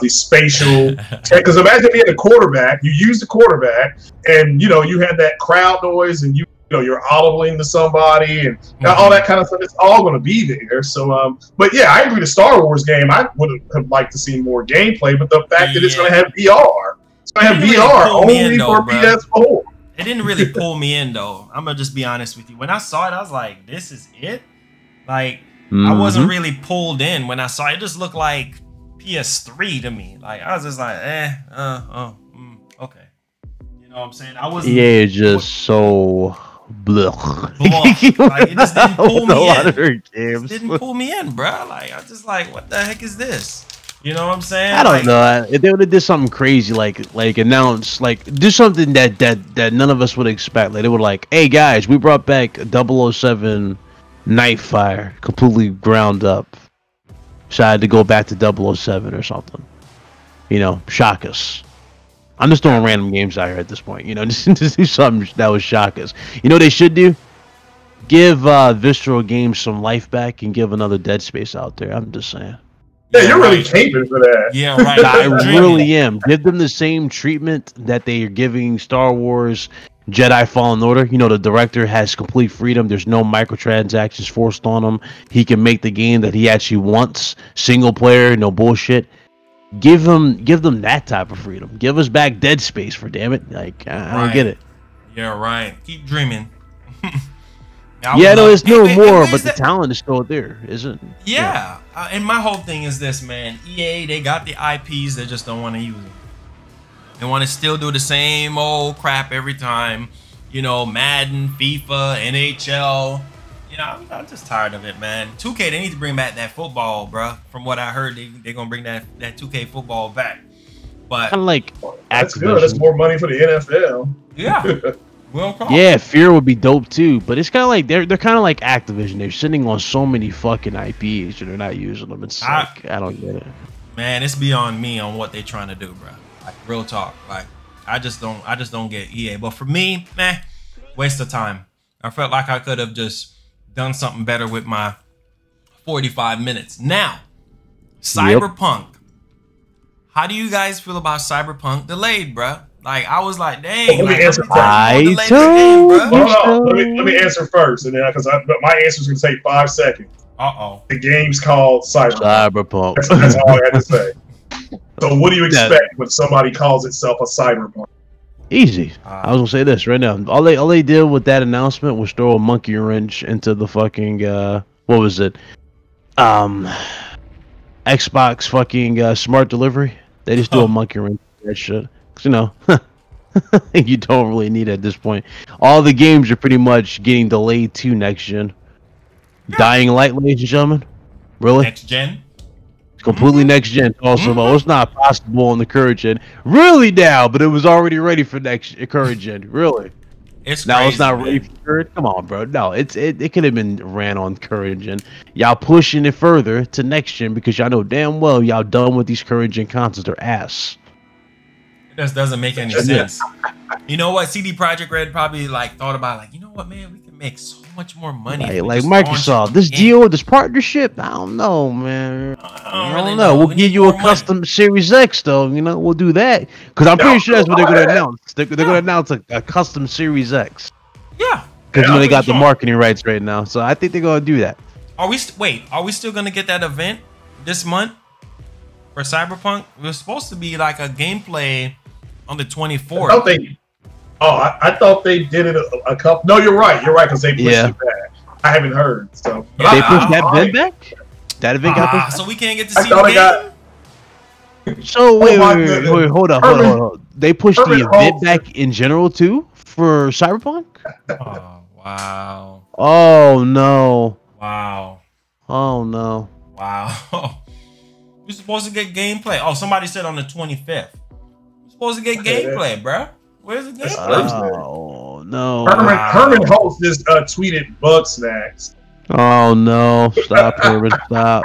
the spatial, because imagine being a quarterback. You use the quarterback, and you had that crowd noise, and you're audibling to somebody, and all that kind of stuff. It's all going to be there. So, but yeah, I agree. The Star Wars game, I would have liked to see more gameplay, but the fact that it's going to have VR. I have VR only for PS4. It didn't really pull me in though. I'm gonna just be honest with you. When I saw it, I was like, "This is it." Like I wasn't really pulled in when I saw it. It just looked like PS3 to me. Like I was just like, okay. You know what I'm saying? I wasn't. Yeah, it's just so blech. Like it just didn't pull me in. A lot of her games. It didn't pull me in, bro. Like I was just like, what the heck is this? You know what I'm saying? I don't know. If they would have did something crazy, like announce, do something that none of us would expect. Like they would hey guys, we brought back 007 Nightfire, completely ground up. Decided to go back to 007 or something. Shock us. I'm just throwing random games out here at this point. Just do something that would shock us. You know what they should do? Give Visceral Games some life back and give another Dead Space out there. I'm just saying. Yeah, you're really caping for that. Yeah, right. I really am. Give them the same treatment that they are giving Star Wars Jedi Fallen Order. The director has complete freedom. There's no microtransactions forced on him. He can make the game that he actually wants. Single player, no bullshit. Give them that type of freedom. Give us back Dead Space, for damn it. I don't get it. Yeah, right. Keep dreaming. There's no more, but the talent is still there, isn't it? Yeah. And my whole thing is this, man. EA, they got the IPs, they just don't want to use them. They want to still do the same old crap every time. Madden, FIFA, NHL. I'm just tired of it, man. 2K, they need to bring back that football, bro. From what I heard, they're going to bring that 2K football back. But kind of like that's good. That's more money for the NFL. Yeah. Yeah, Fear would be dope too, but it's kind of like they're kind of like Activision. They're sitting on so many fucking IPs and they're not using them. It's I don't get it. Man, it's beyond me on what they're trying to do, bro. Like real talk. Like I just don't get EA. But for me, waste of time. I felt like I could have just done something better with my 45 minutes. Now, Cyberpunk. How do you guys feel about Cyberpunk delayed, bruh? Like, I was like, dang. Let me answer first. Let me answer first, and then because my answer is going to take 5 seconds. The game's called Cyberpunk. That's all I had to say. So, what do you expect when somebody calls itself a Cyberpunk? Easy. I was gonna say this right now. All they did with that announcement was throw a monkey wrench into the fucking what was it? Xbox fucking smart delivery. They just threw a monkey wrench into that shit. 'Cause, you know, you don't really need it at this point. All the games are pretty much getting delayed to next gen. Dying Light, ladies and gentlemen. Really? Next gen? Completely next gen. Also, it's not possible on the current gen. Really now, but it was already ready for next current gen. Really. It's now crazy, it's not ready for current. Come on, bro. No, it could have been ran on current gen. Y'all pushing it further to next gen because y'all know damn well y'all done with these current gen consoles. They're ass. It just doesn't make any sense. You know what? CD Projekt Red probably like thought about like, you know what, man, we can make so much more money. Like Microsoft, this deal, this partnership. I don't know, man. I don't know. We'll give you a custom Series X, though. You know, we'll do that because I'm pretty sure that's what they're going to announce. They're going to announce a custom Series X. Yeah, because you know they got the marketing rights right now, so I think they're going to do that. Are we still going to get that event this month for Cyberpunk? It was supposed to be like a gameplay on the 24th. I thought they did it a couple. No, you're right. You're right because they pushed it back. I haven't heard. So they pushed that event back. That event got pushed. So we can't get to see the game. So wait, hold on. They pushed the event back in general too for Cyberpunk. Oh wow. Oh no. Wow. Oh no. Wow. We're supposed to get gameplay. Oh, somebody said on the 25th. We're supposed to get gameplay, bro. Where's the gameplay? Oh no. Herman hosts this tweeted bug snacks. Oh no. Stop, Herman. Stop.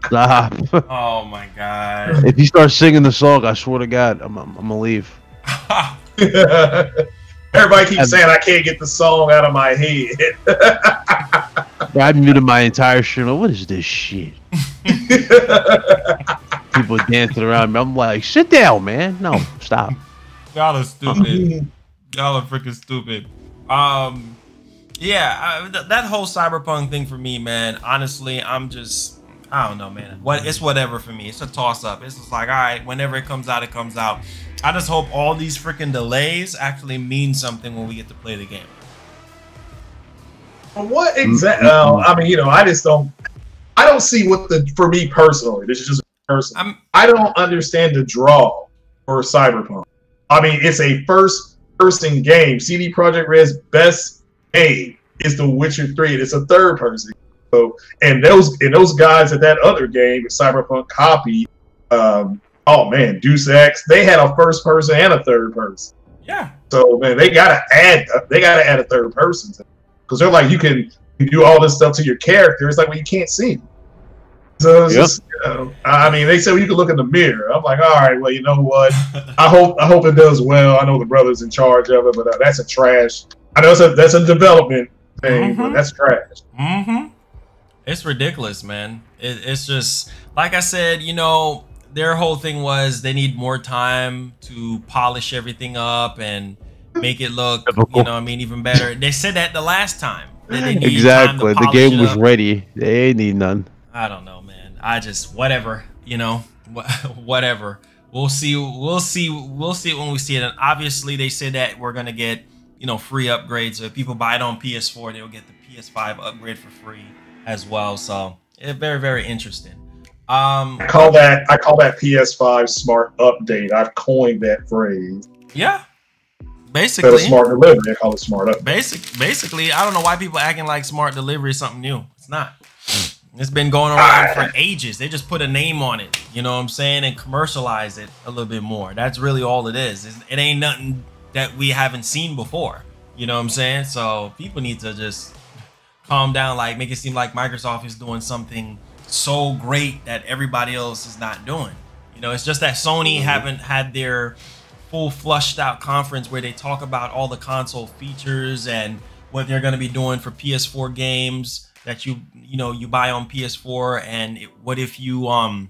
Stop. Oh my god. If you start singing the song, I swear to God, I'm gonna leave. Everybody keeps saying I can't get the song out of my head. I muted my entire channel. What is this shit? People dancing around me. I'm like, sit down, man. No, stop. Y'all are stupid. Y'all are freaking stupid. Yeah, that whole Cyberpunk thing for me, man. Honestly, I don't know, man. It's whatever for me. It's a toss up. It's just like, all right, whenever it comes out, it comes out. I just hope all these freaking delays actually mean something when we get to play the game. What exactly? I mean, you know, I don't see for me personally, this is just personal. I don't understand the draw for Cyberpunk. I mean, it's a first-person game. CD Projekt Red's best game is The Witcher 3. It's a third-person. So, and those guys at that other game, Cyberpunk copy, oh man, Deus Ex, they had a first-person and a third-person. Yeah. So man, they gotta add a third person because they're like you can do all this stuff to your character. It's like well, you can't see them. So it's just, you know, I mean, they said well, you can look in the mirror. I'm like, all right, well, you know what? I hope it does well. I know the brother's in charge of it, but that's a trash. I know that's a development thing, but that's trash. It's ridiculous, man. It's just like I said, you know, their whole thing was they need more time to polish everything up and make it look, you know, I mean, even better. They said that the last time. Exactly. The game was ready. They ain't need none. I don't know, man. I just whatever, you know, whatever. We'll see when we see it. And obviously, they said that we're gonna get, you know, free upgrades. So if people buy it on PS4, they'll get the PS5 upgrade for free as well. So it's very, very interesting. I call that PS5 smart update. I've coined that phrase. Yeah. Basically, smart delivery. I call it smart update. Basically, I don't know why people acting like smart delivery is something new. It's not. It's been going around for ages. They just put a name on it, you know what I'm saying, and commercialize it a little bit more. That's really all it is. It ain't nothing that we haven't seen before, you know what I'm saying? So people need to just calm down, like make it seem like Microsoft is doing something so great that everybody else is not doing. You know, it's just that Sony haven't had their full flushed out conference where they talk about all the console features and what they're going to be doing for PS4 games that you buy on PS4, and what if you want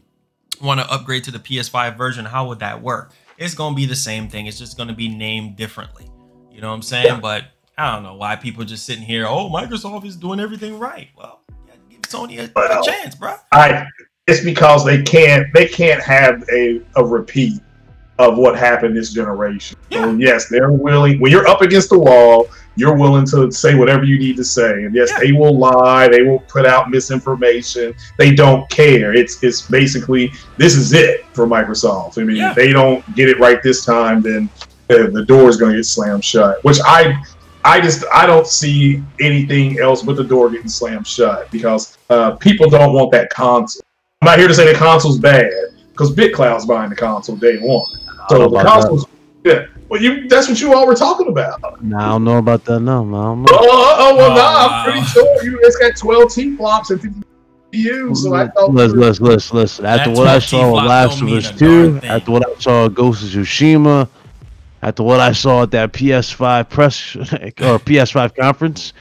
to upgrade to the PS5 version? How would that work? It's gonna be the same thing. It's just gonna be named differently. You know what I'm saying? Yeah. But I don't know why people just sitting here. Oh, Microsoft is doing everything right. Well, give Sony a chance, bro. It's because they can't have a repeat of what happened this generation. Yeah. So yes, they're willing. When you're up against the wall, you're willing to say whatever you need to say. And yes, they will lie. They will put out misinformation. They don't care. It's basically, this is it for Microsoft. I mean, if they don't get it right this time, then the door is going to get slammed shut. Which I don't see anything else but the door getting slammed shut, because people don't want that console. I'm not here to say the console's bad, because BitCloud's buying the console day one. So the console's well, that's what you all were talking about. No, I don't know about that. No, I don't know. I'm pretty sure it's got 12 T-flops and 50 GPUs. So I thought. Listen. After what I saw with Last of Us 2, after what I saw at Ghost of Tsushima, after what I saw at that PS5 press or PS5 conference,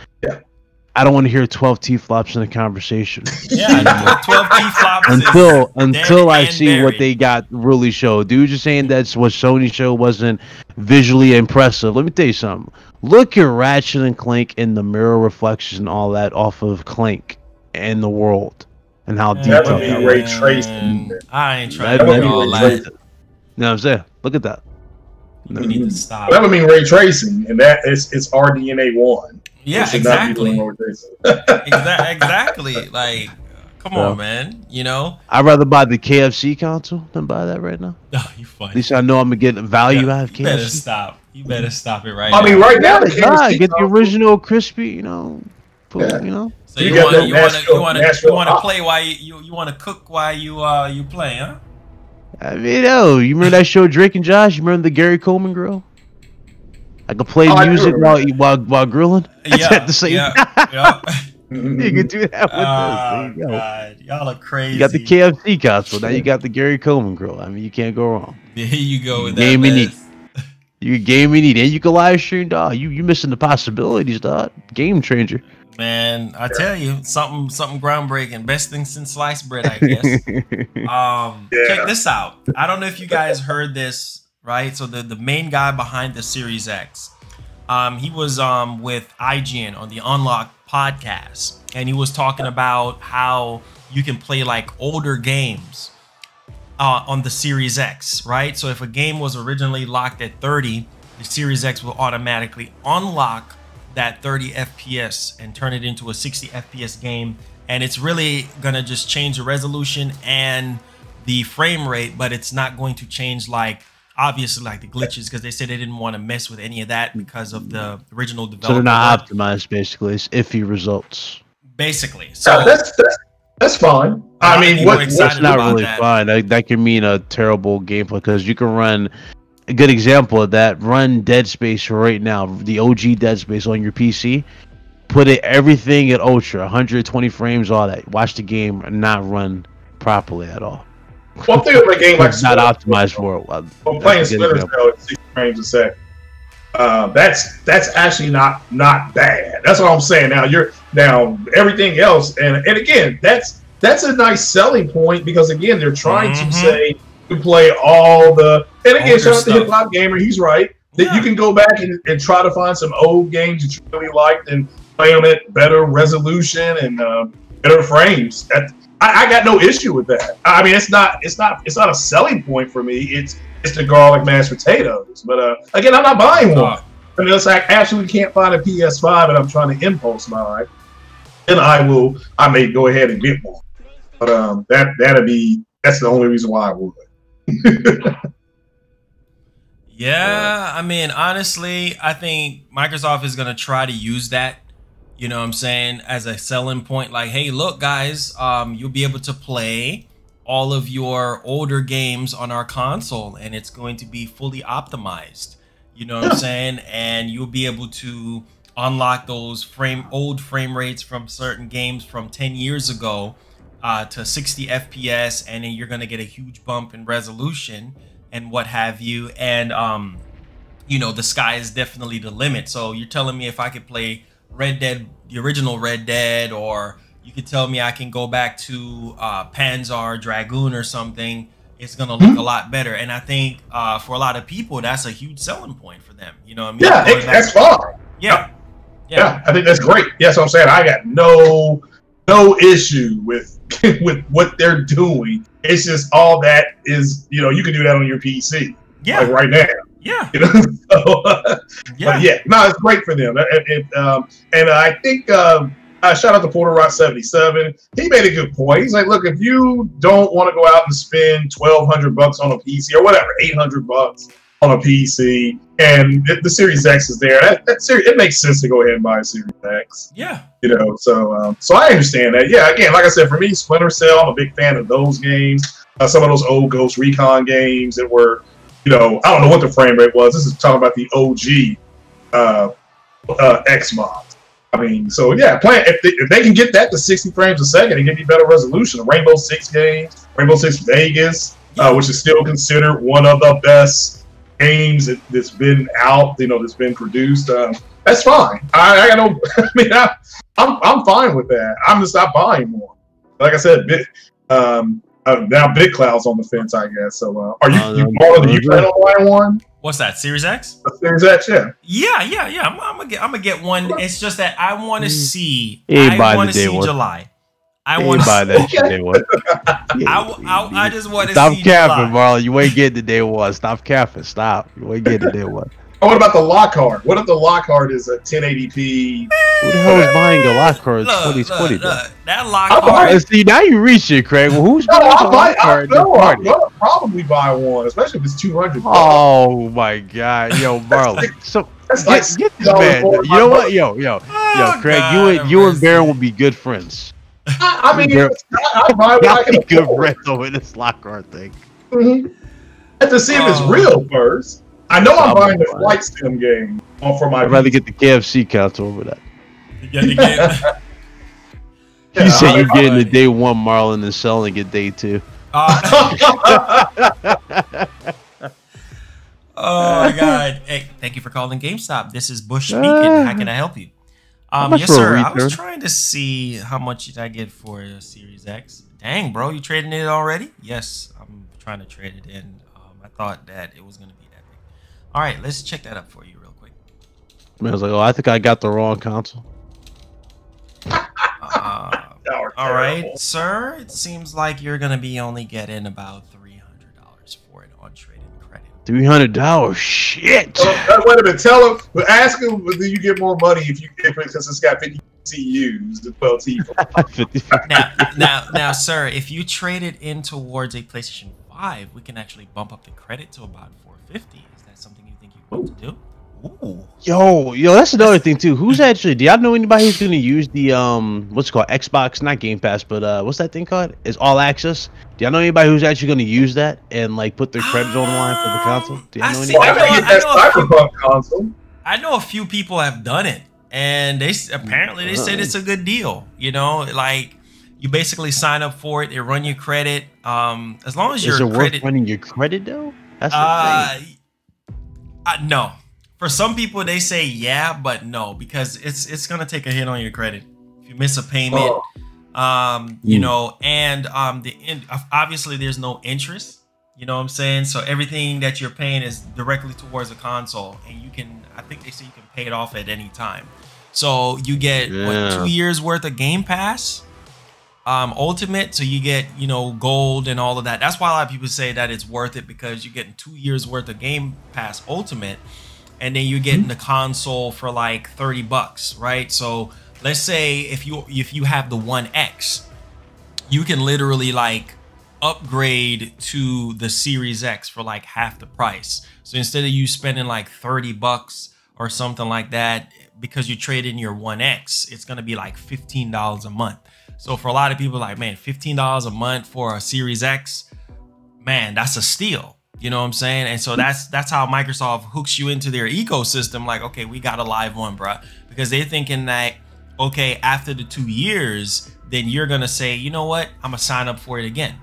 I don't want to hear 12 T-flops in a conversation. Yeah, 12 T-flops until I see what they got really showed. Dude, you're saying that's what Sony show wasn't visually impressive. Let me tell you something. Look at Ratchet and Clank in the mirror reflections and all that off of Clank and the world and how detailed that would be ray tracing. I ain't trying to do all that. You know what I'm saying? Look at that. We need to stop. That would mean ray tracing, and that it's RDNA 1. Yeah, exactly. Exactly. Like, come on, man. You know, I'd rather buy the KFC console than buy that right now. Oh, you funny. At least I know I'm gonna get value out of KFC. You better stop it right now. I mean, right now, get the original crispy. You know, food, you know. So you want to play while you want to cook while you play, huh? I mean, you remember that show Drake and Josh? You remember the Gary Coleman grill? I could play music while grilling. Yeah, You can do that with this. God, y'all are crazy. You got the KFC console. Now you got the Gary Coleman grill. I mean, you can't go wrong. Here you go with game that. And eat. You game and eat, and you can live stream, dog. You missing the possibilities, dog. Game changer. Man, I tell you, something groundbreaking. Best thing since sliced bread, I guess. Check this out. I don't know if you guys heard this. Right, so the main guy behind the Series X, he was with IGN on the Unlock podcast, and he was talking about how you can play like older games on the Series X, right? So if a game was originally locked at 30, the Series X will automatically unlock that 30 FPS and turn it into a 60 FPS game, and it's really gonna just change the resolution and the frame rate, but it's not going to change obviously like the glitches, because they said they didn't want to mess with any of that because of the original development. So they're not optimized, basically. It's iffy results. Basically. So that's fine. I mean, what's not really fine. That can mean a terrible gameplay, because you can run a good example of that. Run Dead Space right now, the OG Dead Space on your PC. Put everything at ultra, 120 frames, all that. Watch the game not run properly at all. One thing about a game like it's not optimized for it. I'm playing Splinter Cell at 60 frames a second. That's actually not bad. That's what I'm saying. Now everything else, and again, that's a nice selling point, because again, they're trying to say you play all the, and again, shout out to Hip Hop Gamer, he's right. That you can go back and try to find some old games that you really liked and play them at better resolution and better frames. I got no issue with that. I mean, it's not a selling point for me. It's the garlic mashed potatoes. But again, I'm not buying one. I mean, I actually can't find a PS5 and I'm trying to impulse buy. Then I may go ahead and get one. But that's the only reason why I would. Yeah, I mean, honestly, I think Microsoft is gonna try to use that. You know what I'm saying? As a selling point, like, hey, look, guys, you'll be able to play all of your older games on our console, and it's going to be fully optimized. You know what I'm saying? And you'll be able to unlock those old frame rates from certain games from 10 years ago to 60 FPS, and then you're going to get a huge bump in resolution and what have you. And, you know, the sky is definitely the limit. So you're telling me if I could play the original Red Dead, or you could tell me I can go back to Panzer Dragoon or something. It's gonna look a lot better, and I think for a lot of people that's a huge selling point for them. You know what I mean? Yeah, that's fine. Yeah. Yeah, I think that's great. That's what I'm saying. I got no issue with with what they're doing. It's just all that is, you know, you can do that on your PC. Yeah. Like right now. Yeah. You know? So, but yeah, no, it's great for them. And I think shout out to Porter Rock 77. He made a good point. He's like, look, if you don't want to go out and spend $1,200 on a PC or whatever, $800 on a PC, and the Series X is there, it makes sense to go ahead and buy a Series X. Yeah. You know, so I understand that. Yeah, again, like I said, for me, Splinter Cell, I'm a big fan of those games. Some of those old Ghost Recon games that were, you know, I don't know what the frame rate was. This is talking about the OG Xbox. I mean, so yeah, if they can get that to 60 frames a second and give you better resolution, Rainbow Six games, Rainbow Six Vegas, which is still considered one of the best games that's been out, you know, that's been produced. That's fine. I got no. I mean, I'm fine with that. I'm just not buying more. Like I said, now Big Cloud's on the fence, I guess. So, are you plan on buying one? What's that? Series X? Series X, yeah. Yeah. I'm gonna get one. It's just that I want to see. I want to see July. I want to buy that shit day one. I just want to see. Stop capping, Marlon. You ain't getting the day one. Stop capping. Stop. You ain't getting the day one. Oh, what about the Lockhart? What if the Lockhart is a 1080p? Who the hell is buying a Lockhart in 2020? That Lockhart. See, now you reach it, Craig. Well, who's buying a Lockhart? I'm gonna probably buy one, especially if it's $200. Oh my God, yo, Marlon. So get this man. You know what, yo, Craig, God, you and Baron will be good friends. I mean, I buy what I can good friends over this Lockhart thing. I have to see if it's real first. I know I'm buying the Flight Sim game for my. I'd rather get the KFC console over that. You get the game. You said you're getting the day one, Marlon, and selling it day two. Oh my God! Hey, thank you for calling GameStop. This is Bush speaking. How can I help you? Yes, sir. I was trying to see how much did I get for a Series X. Dang, bro, you trading it already? Yes, I'm trying to trade it in. I thought that it was gonna be that big. All right, let's check that up for you real quick. Man, I was like, oh, I think I got the wrong console. All right, sir. It seems like you're gonna be only getting about $300 for it on trade-in credit. $300? Shit. Wait a minute. Tell him. Ask him whether you get more money if because it's got 50 CUs, the 12 T. now, sir, if you trade it in towards a PlayStation 5, we can actually bump up the credit to about $450. Is that something you think you want to do? Ooh. Yo, that's another thing too. Who's actually? Do y'all know anybody who's gonna use the what's it called, Xbox, not Game Pass, but what's that thing called? It's All Access. Do y'all know anybody who's actually gonna use that and like put their credits on the line for the console? Do y'all know anybody? I get that Cyberpunk console. I know a few people have done it, and they apparently said it's a good deal. You know, like you basically sign up for it, they run your credit. As long as your credit, worth running your credit though? That's the thing. No. For some people, they say yeah, but no, because it's gonna take a hit on your credit if you miss a payment. You know, and obviously there's no interest. You know what I'm saying? So everything that you're paying is directly towards a console, and you can. I think they say you can pay it off at any time. So you get what, 2 years worth of Game Pass, Ultimate. So you get, you know, gold and all of that. That's why a lot of people say that it's worth it, because you're getting 2 years worth of Game Pass Ultimate. And then you're getting the console for like $30, right? So let's say if you have the One X, you can literally like upgrade to the Series X for like half the price. So instead of you spending like $30 or something like that, because you trade in your One X, it's gonna be like $15 a month. So for a lot of people, like, man, $15 a month for a Series X, man, that's a steal. You know what I'm saying? And so that's how Microsoft hooks you into their ecosystem. Like, okay, we got a live one, bro. Because they're thinking that, okay, after the 2 years, then you're going to say, you know what? I'm going to sign up for it again.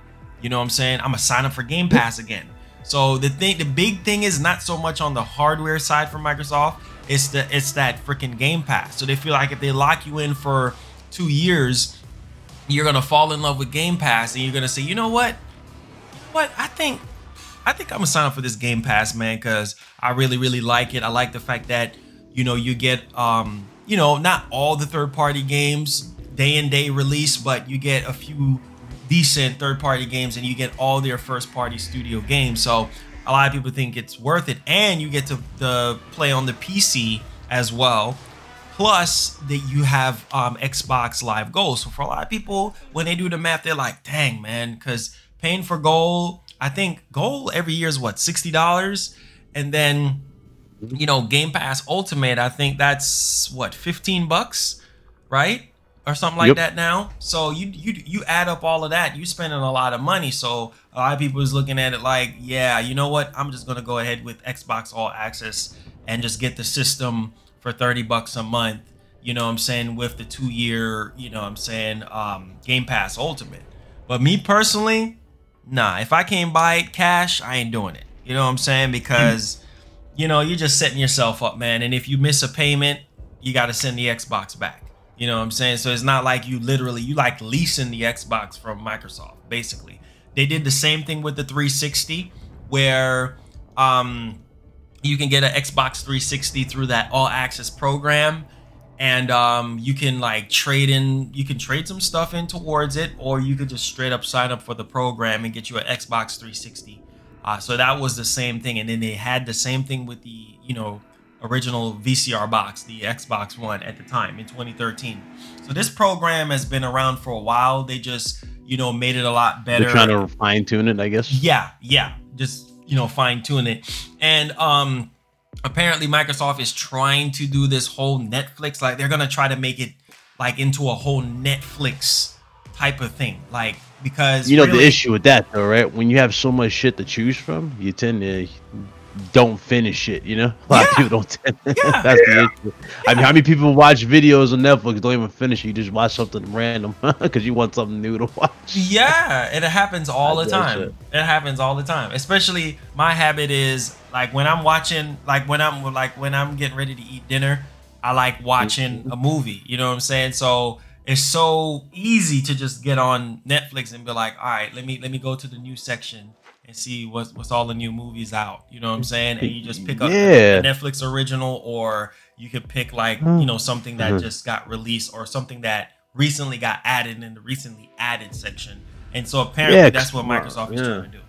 You know what I'm saying? I'm going to sign up for Game Pass again. So the big thing is not so much on the hardware side for Microsoft. It's that freaking Game Pass. So they feel like if they lock you in for 2 years, you're gonna fall in love with Game Pass, and you're gonna say, you know what? I think I'm gonna sign up for this Game Pass, man, because I really like it. I like the fact that, you know, you get you know, not all the third-party games day and day release, but you get a few decent third-party games, and you get all their first-party studio games. So a lot of people think it's worth it, and you get to play on the PC as well. Plus, that you have Xbox Live Gold. So for a lot of people, when they do the math, they're like, dang, man, because paying for Gold, I think Gold every year is what, $60? And then, you know, Game Pass Ultimate, I think that's what, $15, right? Or something like that now. So you add up all of that, you're spending a lot of money. So a lot of people is looking at it like, yeah, you know what? I'm just gonna go ahead with Xbox All Access and just get the system for $30 a month. You know what I'm saying? With the 2-year, you know what I'm saying, Game Pass Ultimate. But me personally, nah. If I can't buy it cash, I ain't doing it. You know what I'm saying? Because you know, you're just setting yourself up, man. And if you miss a payment, you got to send the Xbox back. You know what I'm saying? So it's not like you like leasing the Xbox from Microsoft, basically. They did the same thing with the 360, where you can get an Xbox 360 through that All Access program, and you can like trade some stuff in towards it, or you could just straight up sign up for the program and get you an Xbox 360. So that was the same thing. And then they had the same thing with the, you know, original VCR box, the Xbox One at the time in 2013. So this program has been around for a while. They just, you know, made it a lot better. They're trying to fine tune it, I guess. Yeah, just, you know, fine tune it. And apparently Microsoft is trying to do this whole Netflix, like they're gonna try to make it like into a whole Netflix type of thing, like, because you know really, the issue with that though, right? When you have so much shit to choose from, you tend to don't finish it, you know? A lot of people don't tend to. That's the issue. I mean, how many people watch videos on Netflix, don't even finish it, you just watch something random because you want something new to watch? Yeah, it happens all the time. It happens all the time. Especially my habit is like when I'm watching, like when I'm getting ready to eat dinner, I like watching a movie, you know what I'm saying? So it's so easy to just get on Netflix and be like, all right, let me go to the new section and see what's all the new movies out. You know what I'm saying? And you just pick up a Netflix original, or you could pick like, you know, something that just got released, or something that recently got added in the recently added section. And so apparently that's what Microsoft is trying to do.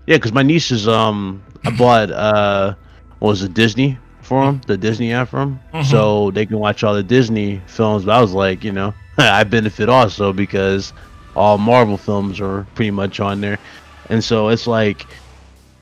Yeah, because my niece is I bought what was it, Disney for them, the Disney app for them, so they can watch all the Disney films. But I was like, you know, I benefit also because all Marvel films are pretty much on there. And so it's like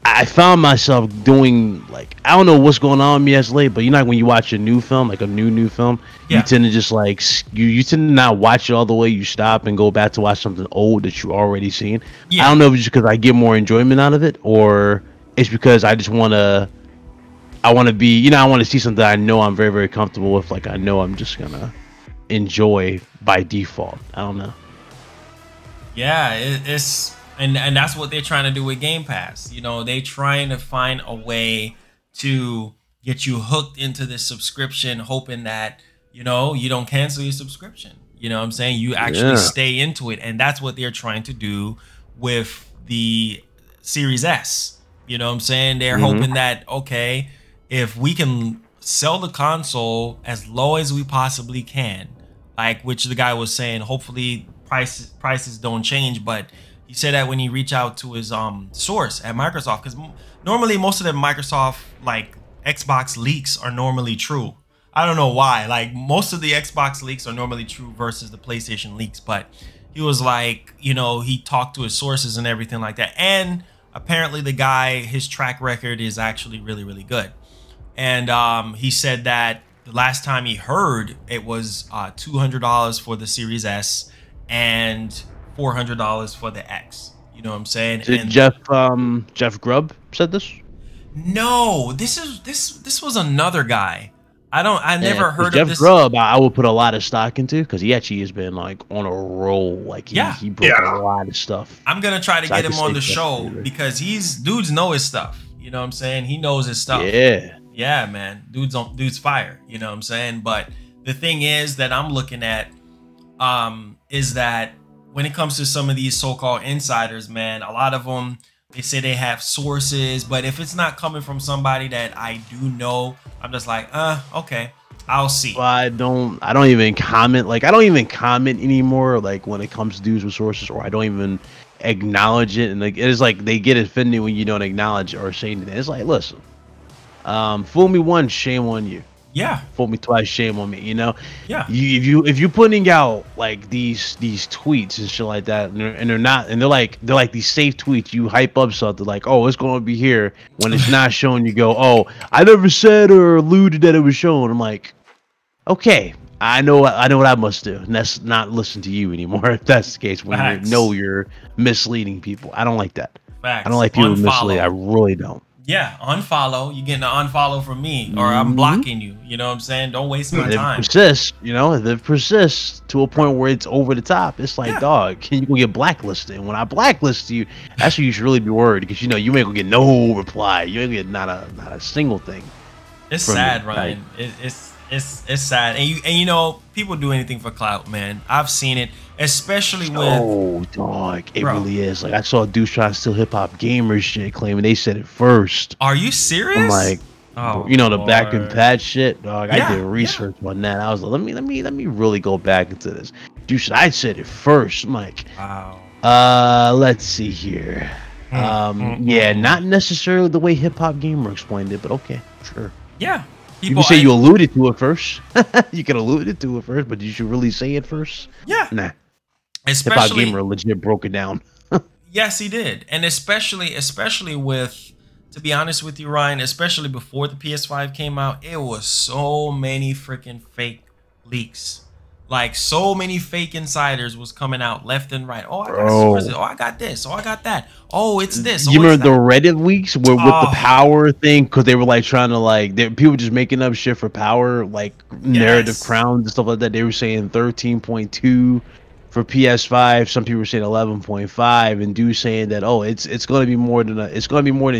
I found myself doing, like, I don't know what's going on with me as late, but you know, like when you watch a new film, like a new film, you tend to just like you tend to not watch it all the way. You stop and go back to watch something old that you already seen. I don't know if it's just because I get more enjoyment out of it, or it's because I just want to be, you know, I want to see something I know I'm very comfortable with, like I know I'm just gonna enjoy by default. I don't know. Yeah, it's and that's what they're trying to do with Game Pass. You know, they trying to find a way to get you hooked into this subscription, hoping that, you know, you don't cancel your subscription. You know what I'm saying? You actually stay into it. And that's what they're trying to do with the Series S. You know what I'm saying? They're hoping that, okay, if we can sell the console as low as we possibly can, like, which the guy was saying, hopefully prices don't change, but he said that when he reached out to his source at Microsoft, because normally most of the Microsoft like Xbox leaks are normally true. I don't know why. Like most of the Xbox leaks are normally true versus the PlayStation leaks. But he was like, you know, he talked to his sources and everything like that. And apparently the guy, his track record is actually really good. And he said that the last time he heard, it was $200 for the Series S and $400 for the X. You know what I'm saying? Did Jeff Grubb said this? No, this was another guy. I never heard of this. Jeff Grubb, I would put a lot of stock into, because he actually has been like on a roll. Like he broke a lot of stuff. I'm gonna try to get him on the show because dudes know his stuff. You know what I'm saying? He knows his stuff. Yeah, man. Dude's fire. You know what I'm saying? But the thing is that I'm looking at is that when it comes to some of these so-called insiders, man, a lot of them, they say they have sources, but if it's not coming from somebody that I do know, I'm just like, okay, I'll see. Well, I don't even comment. Like, I don't even comment anymore. Like, when it comes to dudes with sources, or I don't even acknowledge it. And like, it is like they get offended when you don't acknowledge it or say anything. It's like, listen, fool me once, shame on you. Yeah. Fool me twice, shame on me. You know. Yeah. If you're putting out like these tweets and shit like that, and they're like these safe tweets. You hype up something like, oh, it's going to be here, when it's not shown. You go, oh, I never said or alluded that it was shown. I'm like, okay, I know what I must do, and that's not listen to you anymore. If that's the case, when you know you're misleading people, I don't like that. Facts. I don't like people mislead. I really don't. Yeah, unfollow. You're getting an unfollow from me, or I'm blocking you. You know what I'm saying? Don't waste my time. If it persists, you know, if it persists to a point where it's over the top, it's like, dog, can you go get blacklisted? And when I blacklist you, that's when you should really be worried, because you know you ain't gonna get no reply. You ain't gonna get not a single thing. It's sad, Ryan. It's sad, and you know, people do anything for clout, man. I've seen it, especially with. Oh, dog, it really is. Like, I saw a dude trying to steal hip hop gamers shit, claiming they said it first. Are you serious? I'm like, oh, you know, the back and pad shit, dog. Yeah, I did research on that. I was like, let me really go back into this. Dude, I said it first. I'm like, wow. Let's see here. Yeah, not necessarily the way Hip Hop Gamer explained it, but okay, sure. Yeah. You can say you alluded to it first. You can allude to it first, but you should really say it first. Yeah. Nah. Especially, Hip Hop Gamer legit broke it down. Yes, he did. And especially with, to be honest with you, Ryan, especially before the PS5 came out, it was so many freaking fake leaks. Like, so many fake insiders was coming out left and right. Oh, I got sources. Oh, I got this. Oh, I got that. Oh, it's this. You remember the Reddit leaks with the power thing? Because they were like trying to like, people just making up shit for power, like narrative crowns and stuff like that. They were saying 13.2 for PS5. Some people were saying 11.5, and dude saying that, oh, it's going to be more than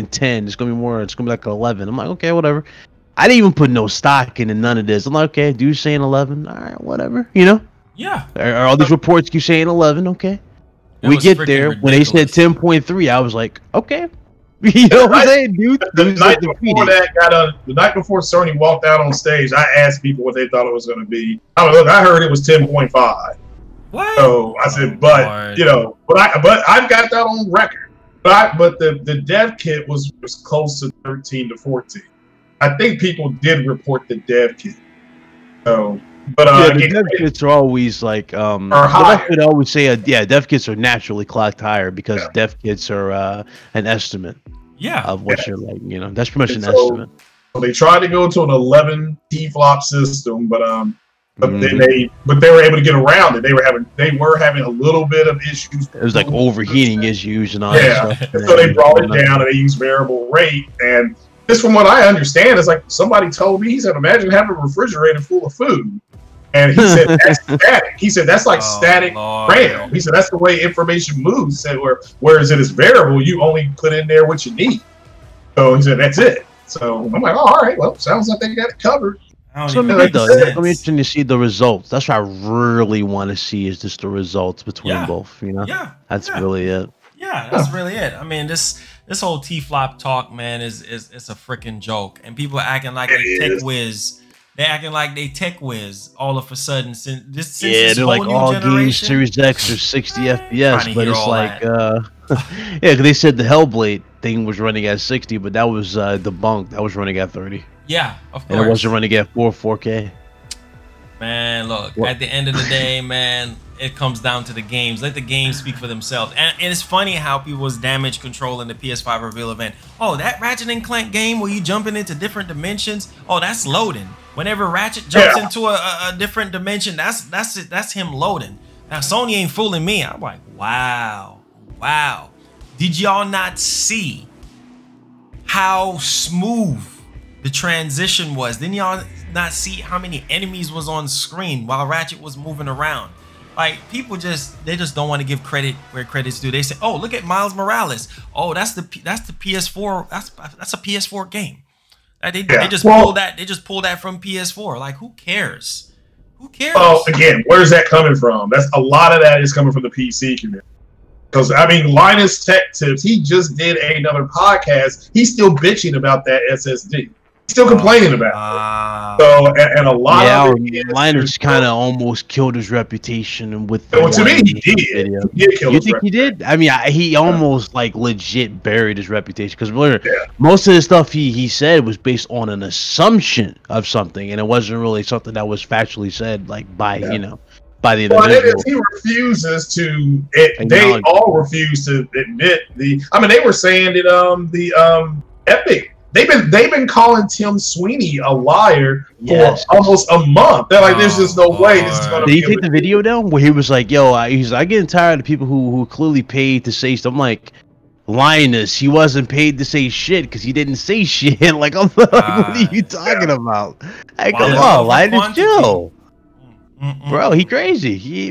10. It's going to be like 11. I'm like, okay, whatever. I didn't even put no stock into none of this. I'm like, okay, dude saying 11. All right, whatever, you know? Yeah. Are all these reports keep saying 11? Okay. We get there. Ridiculous. When they said 10.3, I was like, okay. You know what I'm saying, dude? The night before Sony walked out on stage, I asked people what they thought it was going to be. I heard it was 10.5. What? So I said, you know, but I've got that on record. But the dev kit was close to 13 to 14. I think people did report the dev kit. So, but the dev kits are always like I would always say dev kits are naturally clocked higher because dev kits are an estimate. Yeah. Of what you're like, you know, that's pretty much an estimate. So they tried to go to an 11 Teraflop system, but they were able to get around it. They were having a little bit of issues. It was like overheating issues and all that stuff. So they brought it down and they used variable rate. And just from what I understand, it's like somebody told me, he said, imagine having a refrigerator full of food. And he said, that's static. He said, that's like static RAM. He said, that's the way information moves. He said, whereas it is variable, you only put in there what you need. So he said, that's it. So I'm like, oh, all right, well, sounds like they got it covered. So I'm interested to see the results. That's what I really want to see, is just the results between both. You know, that's really it. Yeah, that's really it. I mean, this whole Teraflop talk, man, is a freaking joke, and people acting like they tech whiz. They acting like they tech whiz all of a sudden. Since they're like all games Series X or 60 FPS, but it's like yeah, they said the Hellblade thing was running at 60, but that was debunked. That was running at 30. Yeah, of course. And it wasn't running at 4K. Man, look, at the end of the day, man, it comes down to the games. Let the games speak for themselves. And it's funny how people was damage control in the PS5 reveal event. Oh, that Ratchet and Clank game where you jumping into different dimensions. Oh, that's loading. Whenever Ratchet jumps into a different dimension, that's it. That's him loading. Now Sony ain't fooling me. I'm like, wow. Did y'all not see how smooth the transition was? Didn't y'all not see how many enemies was on screen while Ratchet was moving around? Like, people just don't want to give credit where credit's due. They say, "Oh, look at Miles Morales. Oh, that's the PS4. That's a PS4 game. They just pulled that. They just pulled that from PS4. Like, who cares? Who cares? Oh, again, where's that coming from? That's a lot of that is coming from the PC community. Because I mean, Linus Tech Tips, he just did another podcast. He's still bitching about that SSD. Still complaining about it. So, and a lot of it Linus kind of almost killed his reputation with. Well, to me, he did. Video. He did kill you think he did? I mean, he almost like legit buried his reputation because most of the stuff he said was based on an assumption of something, and it wasn't really something that was factually said, like by by the individual. He refuses to. They all refuse to admit the. I mean, they were saying that Epic. They've been calling Tim Sweeney a liar for almost a month. They're like, there's just no way this is gonna. Did you take the video down where he was like, "Yo, I getting tired of people who clearly paid to say stuff." I'm like, Linus, he wasn't paid to say shit because he didn't say shit. Like, I'm like, what are you talking about? Hey, come on, Linus, chill. Bro, he crazy. He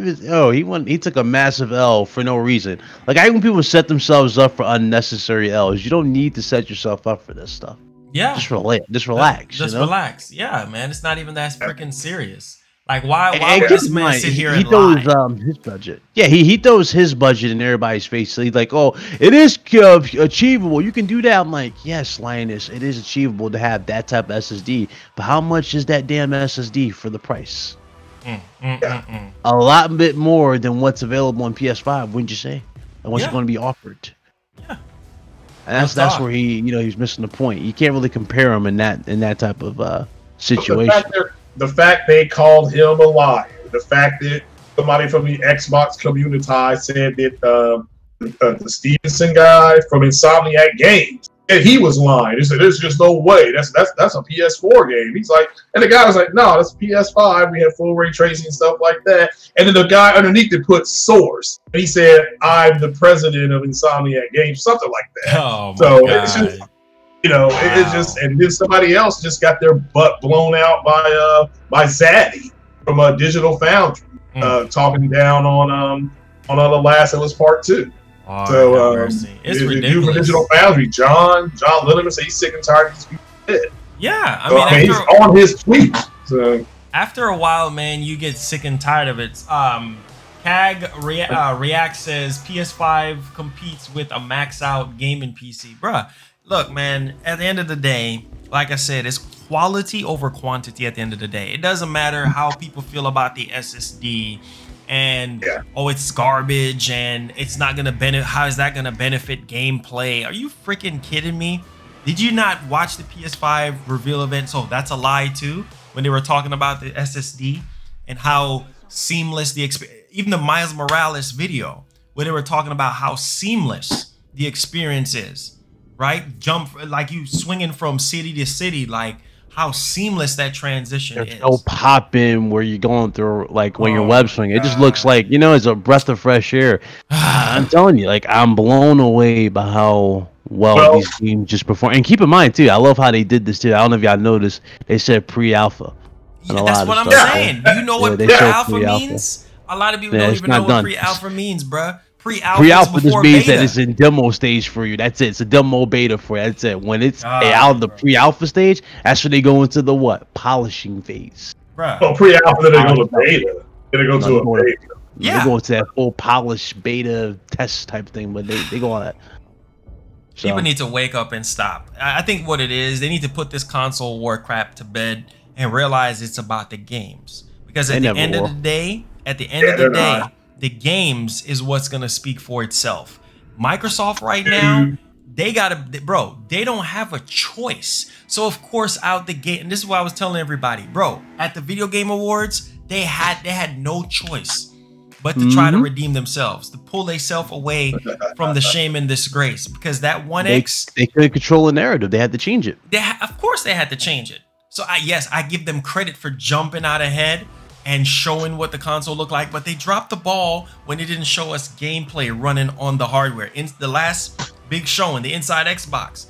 took a massive L for no reason. Like, I think when people set themselves up for unnecessary L's, you don't need to set yourself up for this stuff. Yeah, just relax. Just relax. Yeah, man, it's not even that freaking serious. Like, why would this man sit here and lie? He throws his budget. Yeah, he throws his budget in everybody's face. So he's like, "Oh, it is achievable. You can do that." I'm like, "Yes, Linus, it is achievable to have that type of SSD. But how much is that damn SSD for the price?" A lot bit more than what's available on PS5, wouldn't you say? And what's going to be offered. Yeah, and that's where he's missing the point. You can't really compare him in that type of situation. The fact they called him a liar, the fact that somebody from the Xbox community said that the Stevenson guy from Insomniac Games, and he was lying. He said, "There's just no way. That's a PS4 game." He's like, and the guy was like, "No, that's PS5. We have full ray tracing and stuff like that." And then the guy underneath it put source, and he said, "I'm the president of Insomniac Games," something like that. Oh, so it's just, it's just, and then somebody else just got their butt blown out by Zaddy from a Digital Foundry, talking down on The Last of Us Part 2. Oh, so it's ridiculous. The dude from Digital Foundry, John Linneman, said he's sick and tired of these people dead. Yeah, I mean, he's on his tweet. So after a while, man, you get sick and tired of it. React says PS5 competes with a max out gaming PC. Bruh, look, man, at the end of the day, like I said, it's quality over quantity at the end of the day. It doesn't matter how people feel about the SSD and it's garbage and it's not gonna benefit. How is that gonna benefit gameplay? Are you freaking kidding me? Did you not watch the PS5 reveal event? So that's a lie too, when they were talking about the SSD and how seamless the experience, even the Miles Morales video where they were talking about how seamless the experience is, right? Jump, like you swinging from city to city, like how seamless that transition is. There's no pop-in where you're going through, like when you're web swinging. It just looks like, it's a breath of fresh air. I'm telling you, like, I'm blown away by how well these games just perform. And keep in mind, too, I love how they did this, too. I don't know if y'all noticed. They said pre-alpha. Yeah, that's what I'm saying. Do you know what pre-alpha means? A lot of people don't even know what pre-alpha means, bruh. Pre-alpha just means that it's in demo stage for you. That's it. It's a demo beta for you. That's it. When it's out of the pre-alpha stage, that's when they go into the polishing phase. Bruh. Well, pre-alpha, then they go to beta. Then they go to a beta. Yeah. They go into that full polished beta test type thing, but they go on that. So. People need to wake up and stop. I think what it is, they need to put this console war crap to bed and realize it's about the games. Because at the end of the day, the games is what's gonna speak for itself. Microsoft right now, they don't have a choice. So of course out the gate, and this is what I was telling everybody, bro, at the Video Game Awards, they had no choice but to try to redeem themselves, to pull themselves away from the shame and disgrace, because that 1X, they couldn't control the narrative. They had to change it. Of course they had to change it. So I give them credit for jumping out ahead and showing what the console looked like, but they dropped the ball when they didn't show us gameplay running on the hardware. In the last big showing, the Inside Xbox,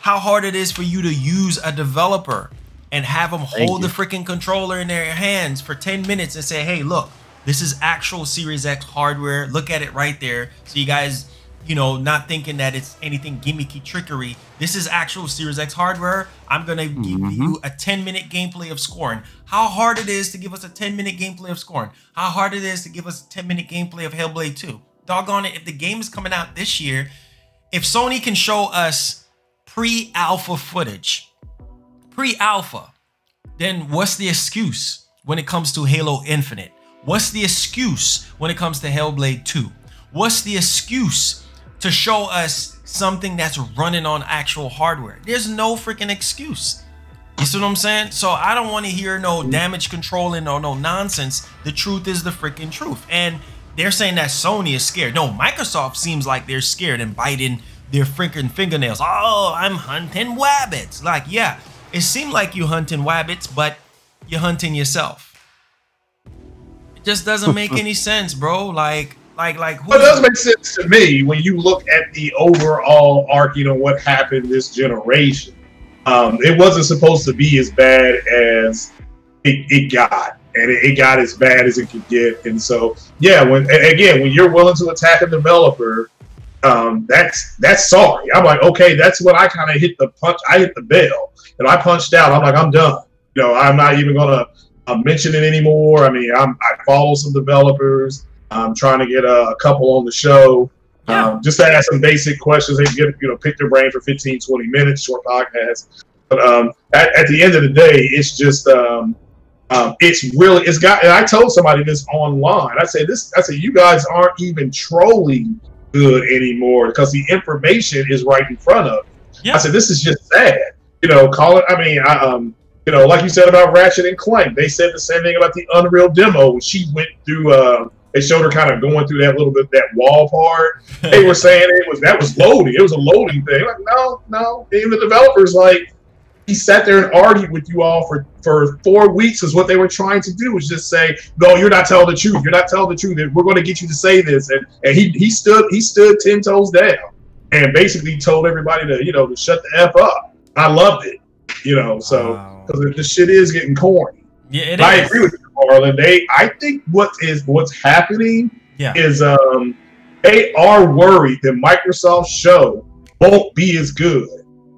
how hard it is for you to use a developer and have them hold the freaking controller in their hands for 10 minutes and say, "Hey, look, this is actual Series X hardware. Look at it right there, so you guys you know, not thinking that it's anything gimmicky trickery. This is actual Series X hardware. I'm gonna give you a 10-minute gameplay of scoring. How hard it is to give us a 10-minute gameplay of scoring. How hard it is to give us a 10-minute gameplay of Hellblade 2. Doggone it, if the game is coming out this year, if Sony can show us pre-alpha footage, pre-alpha, then what's the excuse when it comes to Halo Infinite? What's the excuse when it comes to Hellblade 2? What's the excuse to show us something that's running on actual hardware? There's no freaking excuse. You see what I'm saying? So I don't want to hear no damage controlling or no nonsense. The truth is the freaking truth. And they're saying that Sony is scared. No, Microsoft seems like they're scared and biting their freaking fingernails. Oh, I'm hunting wabbits. Like, yeah, it seemed like you hunting wabbits, but you're hunting yourself. It just doesn't make any sense, bro. Like but it does make sense to me when you look at the overall arc, you know, what happened this generation. It wasn't supposed to be as bad as it got, and it got as bad as it could get. And so, yeah, when you're willing to attack a developer, that's sorry. I'm like, okay, that's what I kind of hit the punch. I hit the bell, and I punched out. I'm like, I'm done. You know, I'm not even gonna mention it anymore. I mean, I follow some developers. I'm trying to get a couple on the show, just to ask some basic questions. They get, you know, pick their brain for 15, 20 minutes, short podcast. But at the end of the day, it's just it's got. And I told somebody this online. I said you guys aren't even trolling good anymore because the information is right in front of you. Yeah. I said this is just sad. You know, call it. I mean, you know, like you said about Ratchet and Clank, they said the same thing about the Unreal demo when she went through. They showed her kind of going through that little bit, that wall part. They were saying that was loading. It was a loading thing. Like, no. Even the developers, like, he sat there and argued with you all for 4 weeks. Is what they were trying to do, was just say, no, you're not telling the truth. You're not telling the truth. We're going to get you to say this. And he stood 10 toes down and basically told everybody to, you know, to shut the F up. I loved it, you know. So because the shit is getting corny. Yeah, it is. I agree with you, Marlon. I think what's happening is they are worried that Microsoft's show won't be as good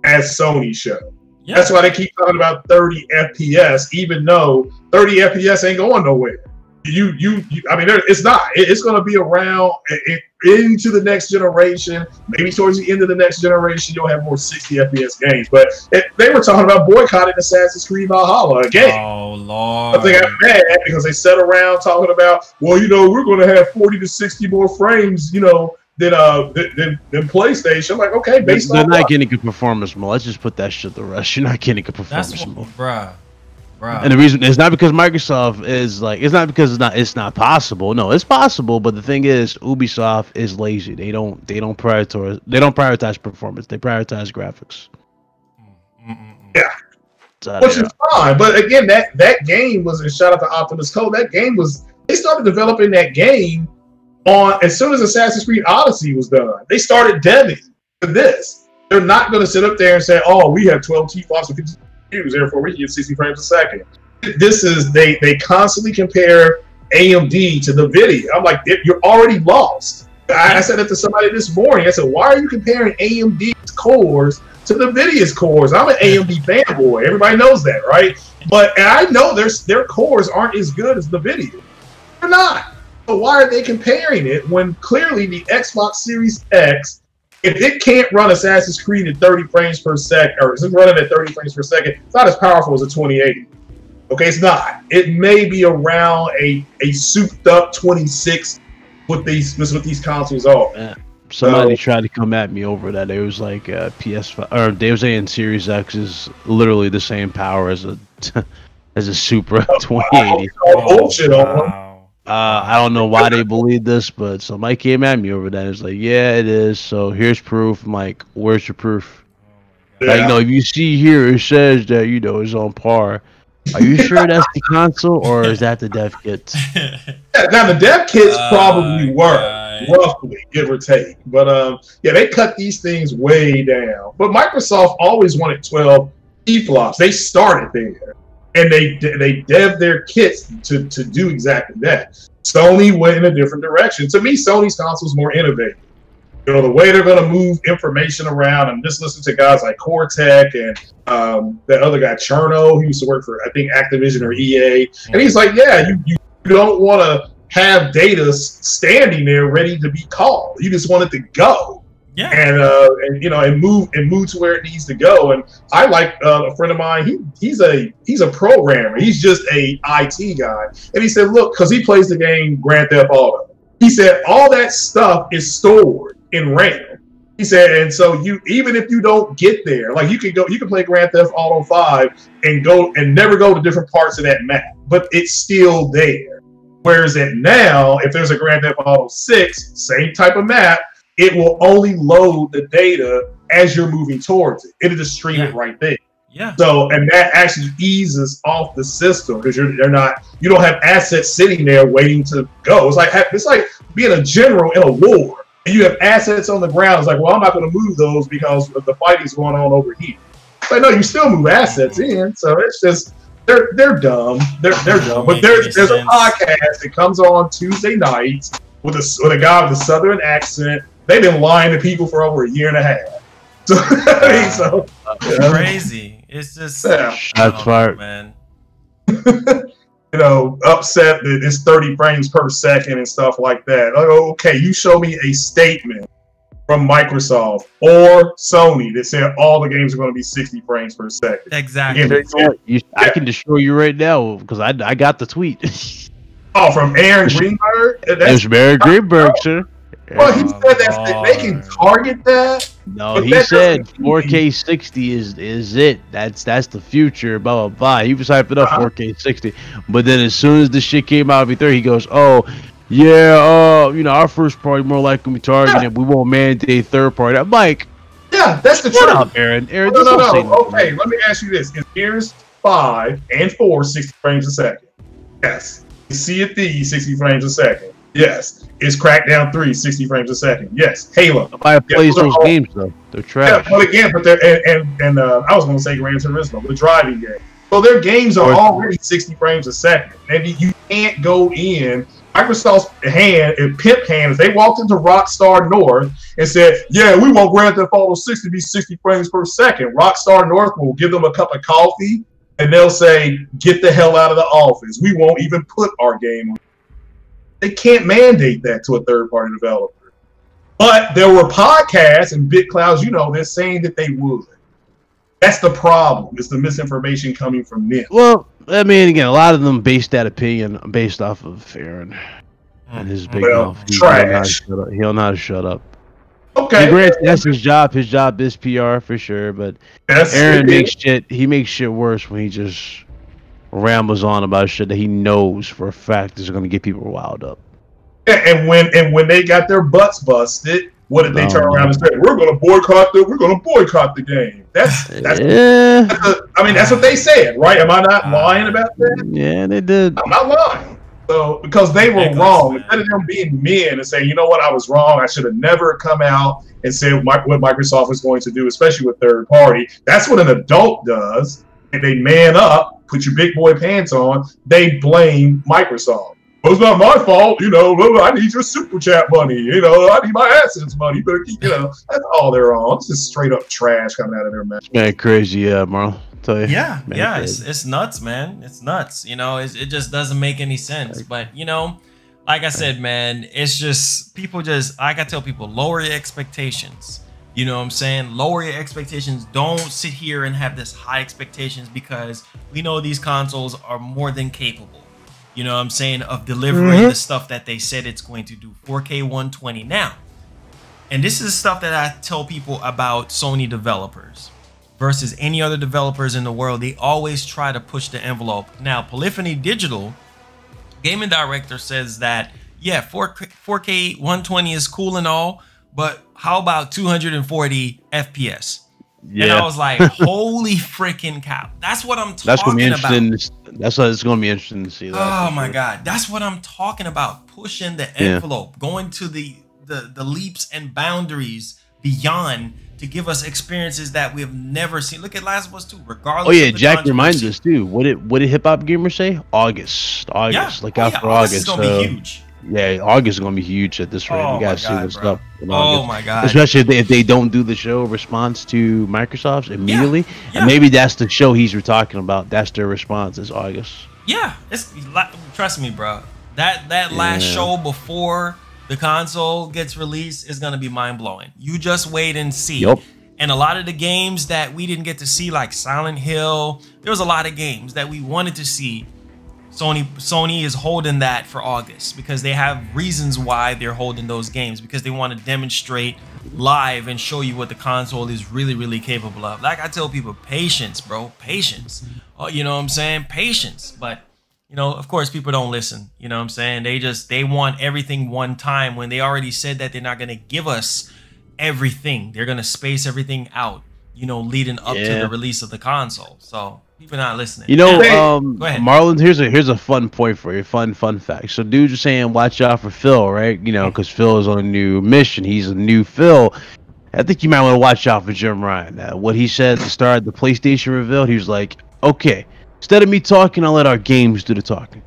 as Sony's show. Yeah. That's why they keep talking about 30 FPS, even though 30 FPS ain't going nowhere. I mean, it's not. It's going to be around into the next generation. Maybe towards the end of the next generation, you'll have more 60 FPS games. But they were talking about boycotting Assassin's Creed Valhalla again. Oh, Lord. But they got mad because they sat around talking about, well, you know, we're going to have 40 to 60 more frames, you know, than PlayStation. I'm like, okay, based on they're not getting good performance mode. Let's just put that shit to rest. You're not getting good performance mode, bruh. And the reason it's not because Microsoft is like, it's not because it's not possible. No, it's possible, but the thing is, Ubisoft is lazy. They don't prioritize performance. They prioritize graphics. Yeah, which is fine. But again, that game was a shout out to Optimus Code. That game was, they started developing that game on as soon as Assassin's Creed Odyssey was done. They started deving for this. They're not going to sit up there and say, oh, we have 12 T-flops and 50 views, therefore we can get 60 frames a second. This is, they constantly compare AMD to the video. I'm like, you're already lost. I said that to somebody this morning. I said, why are you comparing AMD's cores to the NVIDIA's cores? I'm an AMD fanboy. Everybody knows that, right? But and I know their cores aren't as good as the NVIDIA. They're not. So why are they comparing it when clearly the Xbox Series X, if it can't run Assassin's Creed at 30 frames per second, or is it running at 30 frames per second, it's not as powerful as a 2080. Okay, it's not. It may be around a souped up 26 what these consoles are. Man, somebody tried to come at me over that. It was like PS5, or they were saying Series X is literally the same power as a Supra 2080. Bullshit on them. I don't know why they believe this, but somebody came at me over that. It's like, yeah, it is. So here's proof. I'm like, where's your proof? Yeah. Like, if you see here, it says that, it's on par. Are you sure that's the console, or is that the dev kits? Now, the dev kits probably were, roughly, give or take. But, they cut these things way down. But Microsoft always wanted 12 T-flops. They started there. And they dev their kits to do exactly that. Sony went in a different direction. To me, Sony's console is more innovative. You know, the way they're going to move information around. I'm just listening to guys like Cortec and that other guy, Cherno. He used to work for, I think, Activision or EA. And he's like, yeah, you don't want to have data standing there ready to be called. You just want it to go. Yeah. And you know, and move to where it needs to go. And I like a friend of mine. He's a programmer. He's just a IT guy. And he said, look, because he plays the game Grand Theft Auto. He said all that stuff is stored in RAM. He said, and so you, even if you don't get there, like you can play Grand Theft Auto 5 and never go to different parts of that map, but it's still there. Whereas now, if there's a Grand Theft Auto 6, same type of map, it will only load the data as you're moving towards it. It'll just stream it right there. Yeah. So, and that actually eases off the system because you don't have assets sitting there waiting to go. It's like being a general in a war. And you have assets on the ground. It's like, well, I'm not going to move those because of the fighting's going on over here. It's like, no, you still move assets in. So it's just they're dumb. They're dumb. But there's a podcast that comes on Tuesday nights with a guy with a Southern accent. They've been lying to people for over a year and a half. So, crazy. It's just that's fire, man. You know, upset that it's 30 frames per second and stuff like that. Like, okay, you show me a statement from Microsoft or Sony that said all the games are going to be 60 frames per second. Exactly. I can destroy you right now because I got the tweet. Oh, from Aaron Greenberg? That's from Aaron Greenberg, sir. Well, he said that they can target that. No, he said 4K 60 is it. That's the future. Blah blah blah. He was hyping up 4K 60, but then as soon as the shit came out of E3, he goes, "Oh, yeah, you know, our first party more likely to be targeted. We won't mandate third party." I'm like, yeah, that's the truth. Up, Aaron. No. Okay, let me ask you this: is Gears 5 and 4 60 frames a second? Yes. Is Sea of Thieves 60 frames a second? Yes. Is Crackdown 3 60 frames a second? Yes. Halo. Nobody plays those games though. They're trash. Yeah, but they're and I was going to say Gran Turismo, the driving game. So their games are already 60 frames a second, and you can't go in. Microsoft's pimp hand, if they walked into Rockstar North and said, "Yeah, we want Grand Theft Auto 6 to be 60 frames per second," Rockstar North will give them a cup of coffee and they'll say, "Get the hell out of the office. We won't even put our game on." They can't mandate that to a third-party developer. But there were podcasts and big clouds, you know, they're saying that they would. That's the problem. It's the misinformation coming from them. Well, I mean, again, a lot of them based that opinion based off of Aaron and his big mouth. Trash. He don't know how to shut up. Okay. Granted, that's his job. His job is PR for sure, but Aaron makes shit worse when he just rambles on about shit that he knows for a fact is going to get people riled up. Yeah, and when they got their butts busted, what did they turn around and say? We're going to boycott the game. That's I mean, that's what they said, right? Am I not lying about that? Yeah, they did. I'm not lying. So because they were wrong, instead of them being men and saying, you know what, I was wrong. I should have never come out and said what Microsoft was going to do, especially with third party. That's what an adult does. If they man up, put your big boy pants on, they blame Microsoft. Well, it's not my fault, you know. I need your super chat money, you know. I need my AdSense money. You better keep, you know. That's all they're on. It's just straight up trash coming out of their mouth. Man, crazy, Marl. Tell you. Yeah, it's nuts, man. It's nuts. You know, it just doesn't make any sense. But you know, like I said, man, it's just people just like I tell people, lower your expectations. You know what I'm saying? Lower your expectations. Don't sit here and have this high expectations because we know these consoles are more than capable. You know what I'm saying? Of delivering the stuff that they said it's going to do. 4K 120 now. And this is stuff that I tell people about Sony developers versus any other developers in the world. They always try to push the envelope. Now, Polyphony Digital, gaming director, says that, yeah, 4K 120 is cool and all, but how about 240 FPS? Yeah. And I was like, holy freaking cow. That's what I'm talking about. That's what it's going to be interesting to see. Oh my God. That's what I'm talking about. Pushing the envelope, going to the leaps and boundaries beyond to give us experiences that we have never seen. Look at Last of Us 2, regardless. Oh yeah, Jack reminds us too. What did Hip Hop Gamer say? August. Yeah. Look out for August. It's going to be huge. Yeah, August is gonna be huge at this rate. Oh We gotta see what's up in August. Oh my god! Especially if they don't do the show response to Microsoft's immediately, Yeah. and maybe that's the show he's talking about. That's their response is August. Yeah, trust me, bro. That last show before the console gets released is gonna be mind blowing. You just wait and see. Yep. And a lot of the games that we didn't get to see, like Silent Hill, there was a lot of games that we wanted to see. Sony is holding that for August because they have reasons why they're holding those games, because they want to demonstrate live and show you what the console is really capable of. Like I tell people, patience, bro, patience. Oh, you know what I'm saying? Patience. But you know, of course, people don't listen. You know what I'm saying? They want everything one time when they already said that they're not going to give us everything. They're going to space everything out, you know, leading up to the release of the console. So people not listening. You know, go ahead. Marlon, here's a fun point for you. Fun fact. So dudes are saying watch out for Phil, right? You know, because Phil is on a new mission. He's a new Phil. I think you might want to watch out for Jim Ryan. What he said at the start of the PlayStation reveal, he was like, okay, instead of me talking, I'll let our games do the talking.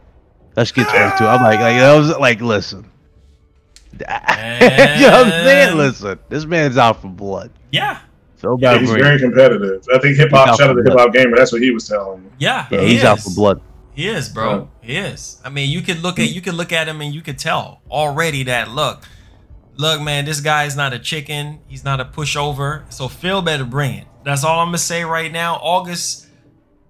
Let's get back to it. I'm like I was like, listen. You know what I'm saying? Listen, this man's out for blood. Yeah. He's very competitive. I think Hip Hop, shout out to Hip Hop Gamer. That's what he was telling me. Yeah, he's out for blood. He is, bro. He is. I mean, you could look at him and you could tell already that look, man, this guy is not a chicken. He's not a pushover. So Phil better bring it. That's all I'm gonna say right now. August.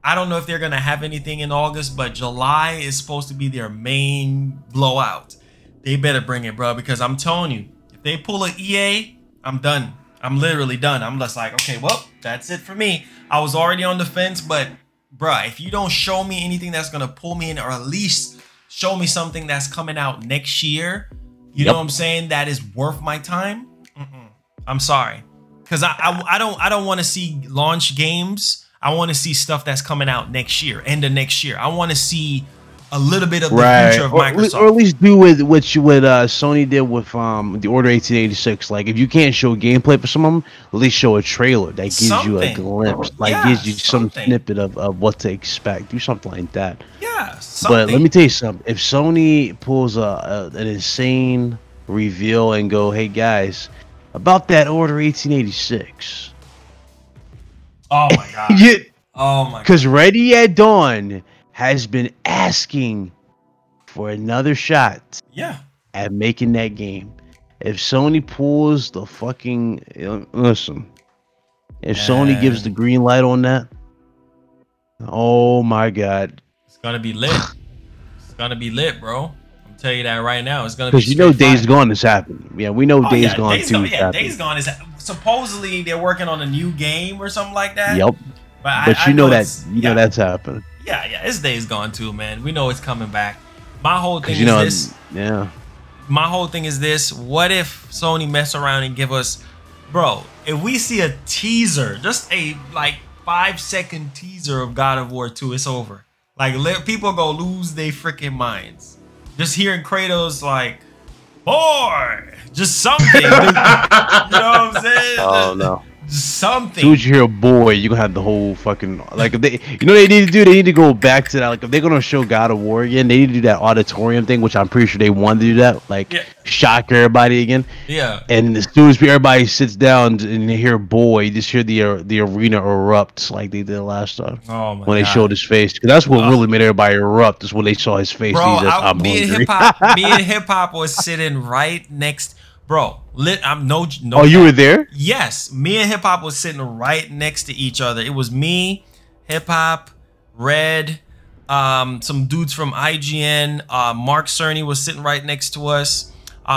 I don't know if they're gonna have anything in August, but July is supposed to be their main blowout. They better bring it, bro, because I'm telling you, if they pull an EA, I'm done. I'm literally done. I'm just like, okay, well, that's it for me. I was already on the fence, but bruh, if you don't show me anything that's gonna pull me in, or at least show me something that's coming out next year, you know what I'm saying, that is worth my time, I'm sorry, because I don't want to see launch games. I want to see stuff that's coming out next year, end of next year. I want to see a little bit of the future of Microsoft, or at least do with what Sony did with the Order 1886. Like, if you can't show gameplay for some of them, at least show a trailer that gives you a glimpse, like gives you some snippet of what to expect. Do something like that. Yeah, but let me tell you something. If Sony pulls an insane reveal and go, "Hey guys, about that Order 1886." Oh my god. Oh my god. Because Ready at Dawn has been asking for another shot at making that game. If Sony pulls the fucking listen, if Sony gives the green light on that, oh my god, it's gonna be lit. It's gonna be lit, bro. I'm telling you that right now. It's gonna be, because you know Days Gone is happening. Yeah, we know Days Gone too. Days Gone is supposedly they're working on a new game or something like that. Yep. But you know that's happening. Yeah, it's Days Gone too, man. We know it's coming back. My whole thing is this. Yeah. My whole thing is this. What if Sony mess around and give us, bro, if we see a teaser, just a like 5-second teaser of God of War 2, it's over. Like, let people go lose their freaking minds. Just hearing Kratos like, boy, just something. You know what I'm saying? Oh no. Something. As soon as you hear a boy, you gonna have the whole fucking, like, if they, you know what they need to do? They need to go back to that. Like, if they're gonna show God of War again, they need to do that auditorium thing, which I'm pretty sure they wanted to do that. Like, shock everybody again. Yeah. And as soon as everybody sits down and they hear boy, you just hear the arena erupt like they did last time. Oh my when they God. showed his face, because that's what really made everybody erupt. Is when they saw his face. Bro, me and hip hop was sitting right next. Bro, I'm no. Oh, you were there? Yes, me and Hip Hop was sitting right next to each other. It was me, Hip Hop, Red, some dudes from IGN. Mark Cerny was sitting right next to us.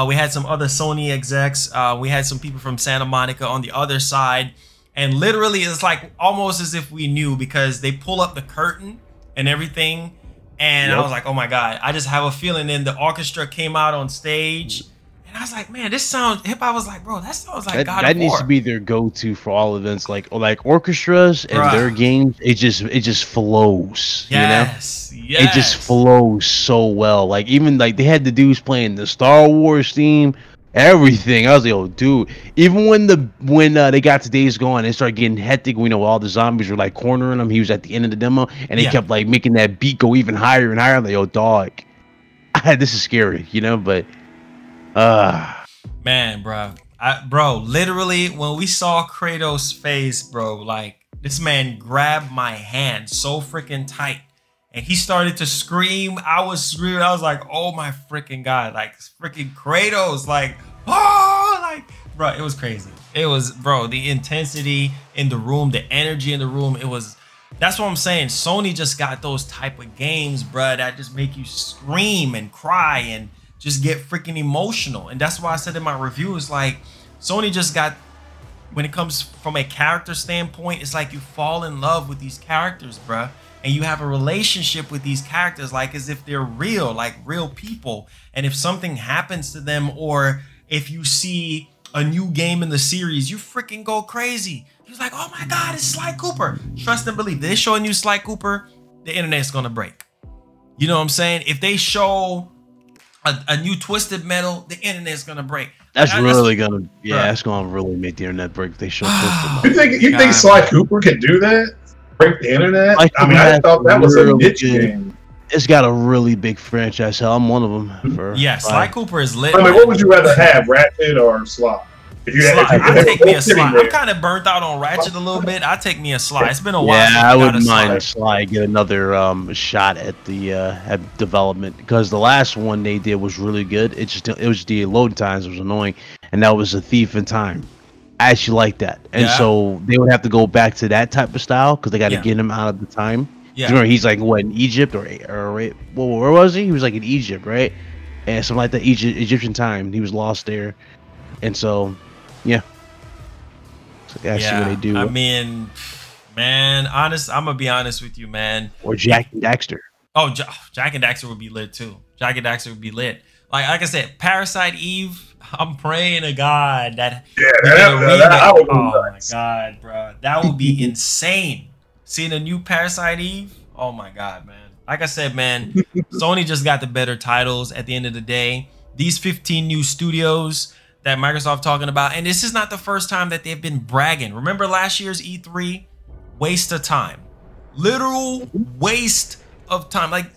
We had some other Sony execs. We had some people from Santa Monica on the other side, and literally it's like almost as if we knew, because they pull up the curtain and everything, and I was like, oh my God, I just have a feeling. Then the orchestra came out on stage. And I was like, man, this sounds hip. I was like, bro, that sounds like God of War. That needs to be their go-to for all events, like orchestras and their games. It just flows. Yes, you know? It just flows so well. Like, even like they had the dudes playing the Star Wars theme, everything. I was like, oh, dude. Even when they got to Days Gone, it started getting hectic. We know all the zombies were like cornering him. He was at the end of the demo, and they kept like making that beat go even higher and higher. I'm like, yo, dog. this is scary, you know. But man, bro, literally when we saw Kratos' face, bro, like this man grabbed my hand so freaking tight and he started to scream. I was screaming. I was like, oh my freaking God, like freaking Kratos, like, oh, like, bro, it was crazy. It was, bro, the intensity in the room, the energy in the room. It was, that's what I'm saying. Sony just got those type of games, bro, that just make you scream and cry and just get freaking emotional. And that's why I said in my review, it's like Sony just got, when it comes from a character standpoint, it's like you fall in love with these characters, bruh. And you have a relationship with these characters like as if they're real, like real people. And if something happens to them, or if you see a new game in the series, you freaking go crazy. He's like, oh my God, it's Sly Cooper. Trust and believe. If they show a new Sly Cooper, the internet's gonna break. You know what I'm saying? If they show a new Twisted Metal, the internet's gonna break. That's really gonna, yeah, that's gonna really make the internet break if they show Twisted Metal. You think Sly Cooper can do that? Break the internet? I mean, I thought that was a niche game. It's got a really big franchise. Hell, I'm one of them. Yeah, Sly Cooper is lit. I mean, what would you rather have, Ratchet or Sly? I take me a Sly. I'm kind of burnt out on Ratchet a little bit. I take me a Sly. It's been a while. Yeah, I wouldn't mind Sly get another shot at the at development, because the last one they did was really good. It was the load times was annoying, and that was A Thief in Time. I actually like that, and so they would have to go back to that type of style because they got to get him out of the time. Yeah, remember he's like what, in Egypt or well, where was he? He was like in Egypt, right? And something like that, Egyptian time. He was lost there, and so yeah. So that's what they do. I mean, man, I'm gonna be honest with you, man. Or Jack and Daxter. Oh, Jack and Daxter would be lit too. Jack and Daxter would be lit. Like I said, Parasite Eve. I'm praying to God that that would be my God, bro, that would be insane. Seeing a new Parasite Eve. Oh my God, man. Like I said, man, Sony just got the better titles at the end of the day. These 15 new studios that Microsoft talking about, and this is not the first time that they've been bragging. Remember last year's E3? Waste of time. Literal waste of time. Like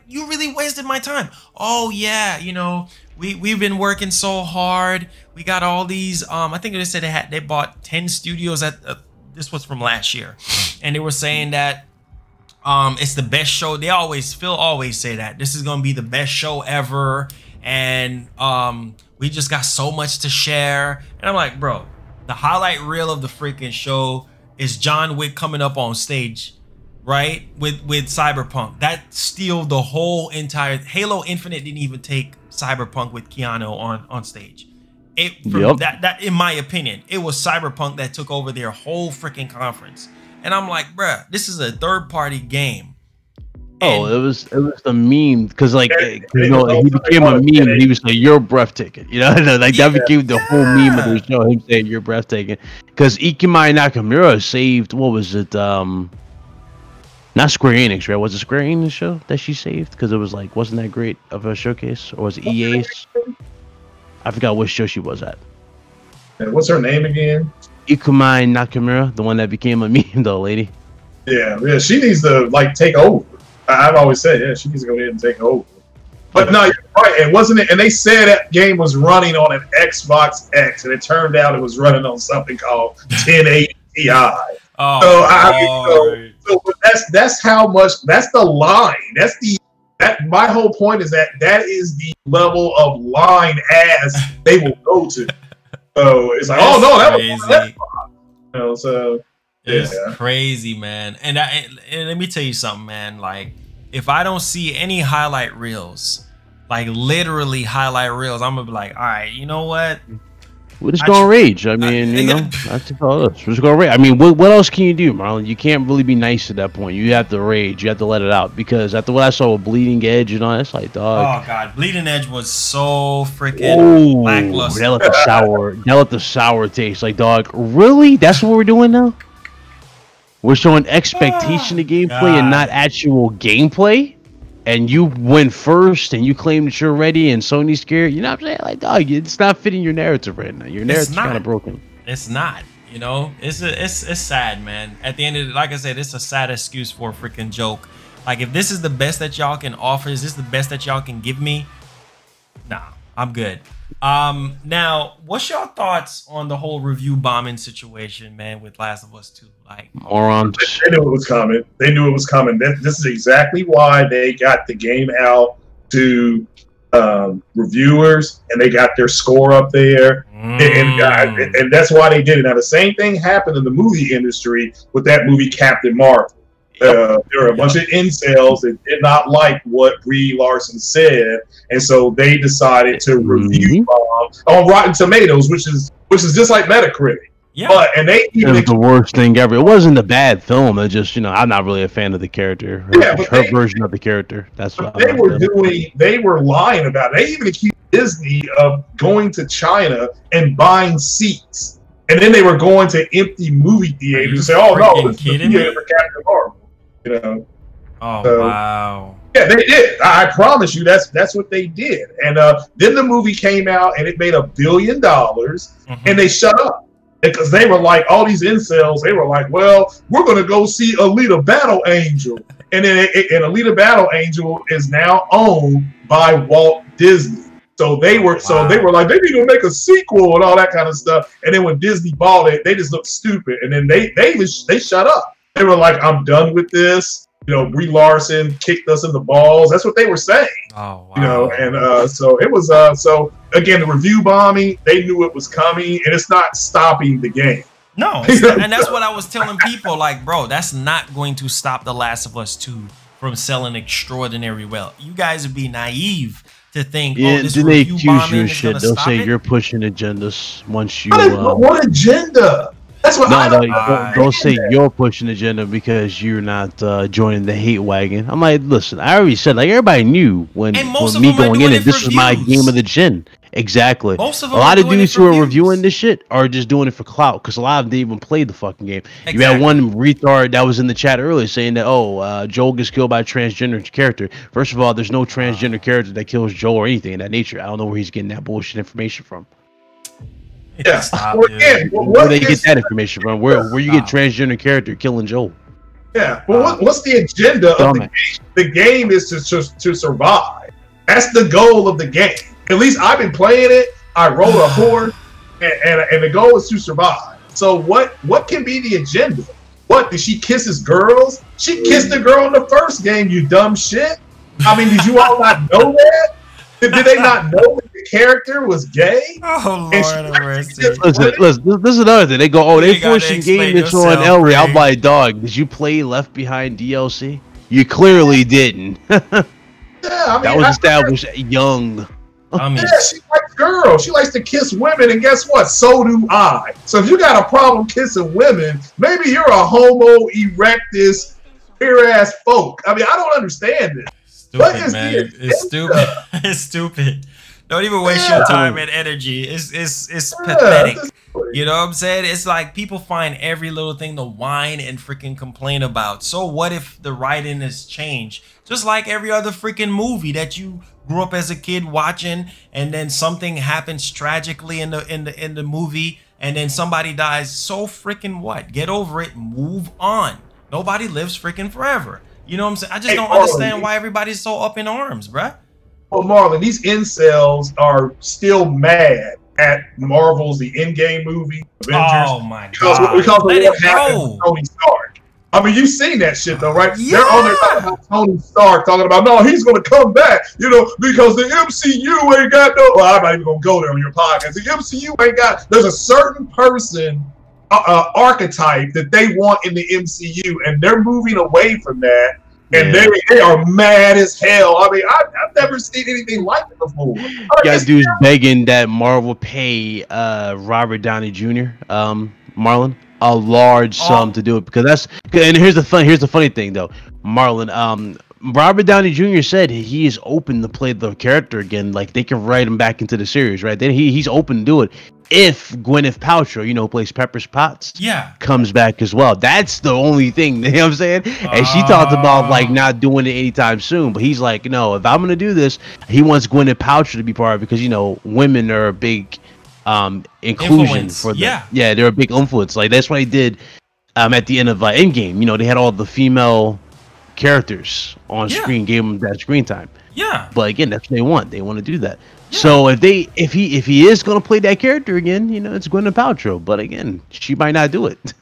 you really wasted my time. Oh yeah, you know, we've been working so hard. We got all these I think they said they bought 10 studios at this was from last year, and they were saying that it's the best show. Phil always say that this is gonna be the best show ever, and we just got so much to share. And I'm like, bro, the highlight reel of the freaking show is John Wick coming up on stage, right, with Cyberpunk. That steal the whole entire Halo Infinite. Didn't even take Cyberpunk with Keanu on stage. That in my opinion, it was Cyberpunk that took over their whole freaking conference. And I'm like, bruh, this is a third-party game. Oh, it was the meme, because like he became a meme. And he was like, "You're breathtaking," you know, like that became the whole meme of the show. Him saying, "You're breathtaking," because Ikimai Nakamura saved, what was it? Not Square Enix, right? Was it Square Enix show that she saved? Because it was like, wasn't that great of a showcase, or was it EA's? I forgot which show she was at. And what's her name again? Ikimai Nakamura, the one that became a meme, though, lady. Yeah, she needs to like take over. I've always said, yeah, she needs to go ahead and take over. But no, you're right. It wasn't it, and they said that game was running on an Xbox X, and it turned out it was running on something called 1080 Ti. Oh, so that's how much. That's the line. My whole point is that is the level of line ass they will go to. So it's like, oh no, that was crazy. You know, so it's crazy, man. And let me tell you something, man. Like, if I don't see any highlight reels, like literally highlight reels, I'm gonna be like, all right, you know what? We're just gonna rage. I mean, you know, that's all this. We're just gonna rage. I mean, what else can you do, Marlon? You can't really be nice at that point. You have to rage. You have to let it out, because after what I saw with Bleeding Edge and all, it's like, dog. Oh God, Bleeding Edge was so freaking lackluster. They let the sour taste. Like, dog, really? That's what we're doing now? We're showing expectation of gameplay and not actual gameplay. And you went first, and you claim that you're ready, and Sony's scared. You know what I'm saying? Like, dog, it's not fitting your narrative right now. Your narrative's kind of broken. It's not. You know, it's sad, man. At the end of it, like I said, it's a sad excuse for a freaking joke. Like, if this is the best that y'all can offer, is this the best that y'all can give me? Nah, I'm good. Now, what's your thoughts on the whole review bombing situation, man, with Last of Us 2? Like, morons. They knew it was coming. They knew it was coming. This is exactly why they got the game out to reviewers, and they got their score up there, and that's why they did it. Now, the same thing happened in the movie industry with that movie Captain Marvel. There were a bunch of incels that did not like what Brie Larson said, and so they decided to review on Rotten Tomatoes, which is just like Metacritic. Yeah, and they even it was the worst thing ever. It wasn't a bad film. It just, I'm not really a fan of the character. Her version of the character. That's what they were lying about it. They even accused Disney of going to China and buying seats, and then they were going to empty movie theaters and say, "Oh no, this is the theater for Captain Marvel." Oh, so, wow. Yeah, they did. I promise you, that's what they did. And then the movie came out and it made $1 billion, and they shut up because they were like, all these incels. They were like, well, we're going to go see Alita Battle Angel, and then Alita Battle Angel is now owned by Walt Disney. So they were like, they need to make a sequel and all that kind of stuff. And then when Disney bought it, they just looked stupid, and then they shut up. They were like, I'm done with this. Brie Larson kicked us in the balls. That's what they were saying. Oh, wow. And so it was, so again, the review bombing, they knew it was coming, and it's not stopping the game. No, and that's what I was telling people, like, bro, that's not going to stop The Last of Us 2 from selling extraordinary well. You guys would be naive to think, this then they accuse you of shit. They'll say it. You're pushing agendas once you... What agenda? That's what they'll say you're pushing agenda because you're not joining the hate wagon. I'm like, listen, I already said, like, everybody knew when me going in it, this was my game of the gen. Exactly. Most of them a lot of dudes who are reviewing this shit are just doing it for clout because a lot of them didn't even play the fucking game. Exactly. You had one retard that was in the chat earlier saying that, Joel gets killed by a transgender character. First of all, there's no transgender character that kills Joel or anything in that nature. I don't know where he's getting that bullshit information from. Yeah. Where they get that information from? Where you get transgender character killing Joel? Yeah. Well, what's the agenda of the game? The game is to survive. That's the goal of the game. At least I've been playing it. I rode a horse, and the goal is to survive. So what can be the agenda? What, did she kiss his girls? She kissed a girl in the first game, you dumb shit. I mean, did you all not know that? Did they not know that the character was gay? Oh, Lord. Listen, this is another thing. They go, they forcing game that's on Ellie. I'm like, dog, did you play Left Behind DLC? You clearly didn't. Yeah, I mean, that was established young. Yeah, she likes girls. She likes to kiss women, and guess what? So do I. So if you got a problem kissing women, maybe you're a homo erectus, queer-ass folk. I mean, I don't understand this. Stupid, man. It's stupid. It's stupid. Don't even waste your time and energy. It's pathetic. You know what I'm saying? It's like people find every little thing to whine and freaking complain about. So what if the writing has changed? Just like every other freaking movie that you grew up as a kid watching, and then something happens tragically in the movie, and then somebody dies. So freaking what? Get over it. Move on. Nobody lives freaking forever. You know what I'm saying? I just don't understand why everybody's so up in arms, bruh. Well, Marlon, these incels are still mad at Marvel's The Endgame movie, Avengers. Oh my God. Because of what happened to Tony Stark. I mean, you've seen that shit though, right? Yeah. They're on there talking about Tony Stark, talking about, no, he's going to come back, because the MCU ain't got no... Well, I'm not even going to go there on your podcast. The MCU ain't got... There's a certain person... archetype that they want in the MCU, and they're moving away from that, and they are mad as hell. I mean, I've never seen anything like it before. Got dudes begging that Marvel pay Robert Downey Jr. Marlon a large sum to do it, because that's... And here's the funny thing though, Marlon. Robert Downey Jr. said he is open to play the character again. Like, they can write him back into the series, right? Then he's open to do it if Gwyneth Paltrow, who plays Pepper Potts, comes back as well. That's the only thing, you know what I'm saying? And she talked about like not doing it anytime soon, but he's like, no, if I'm gonna do this, he wants Gwyneth Paltrow to be part of it, because women are a big inclusion for them. Yeah, they're a big influence. Like, that's what he did at the end of Endgame. They had all the female characters on screen, gave them that screen time. Yeah. But again, that's what they want. They want to do that. Yeah. So if he is going to play that character again, you know, it's Gwyneth Paltrow. But again, she might not do it.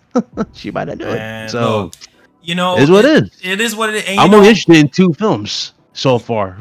She might not do it. So, look, you know, it's what it is. It is what it is. I'm only interested in 2 films so far.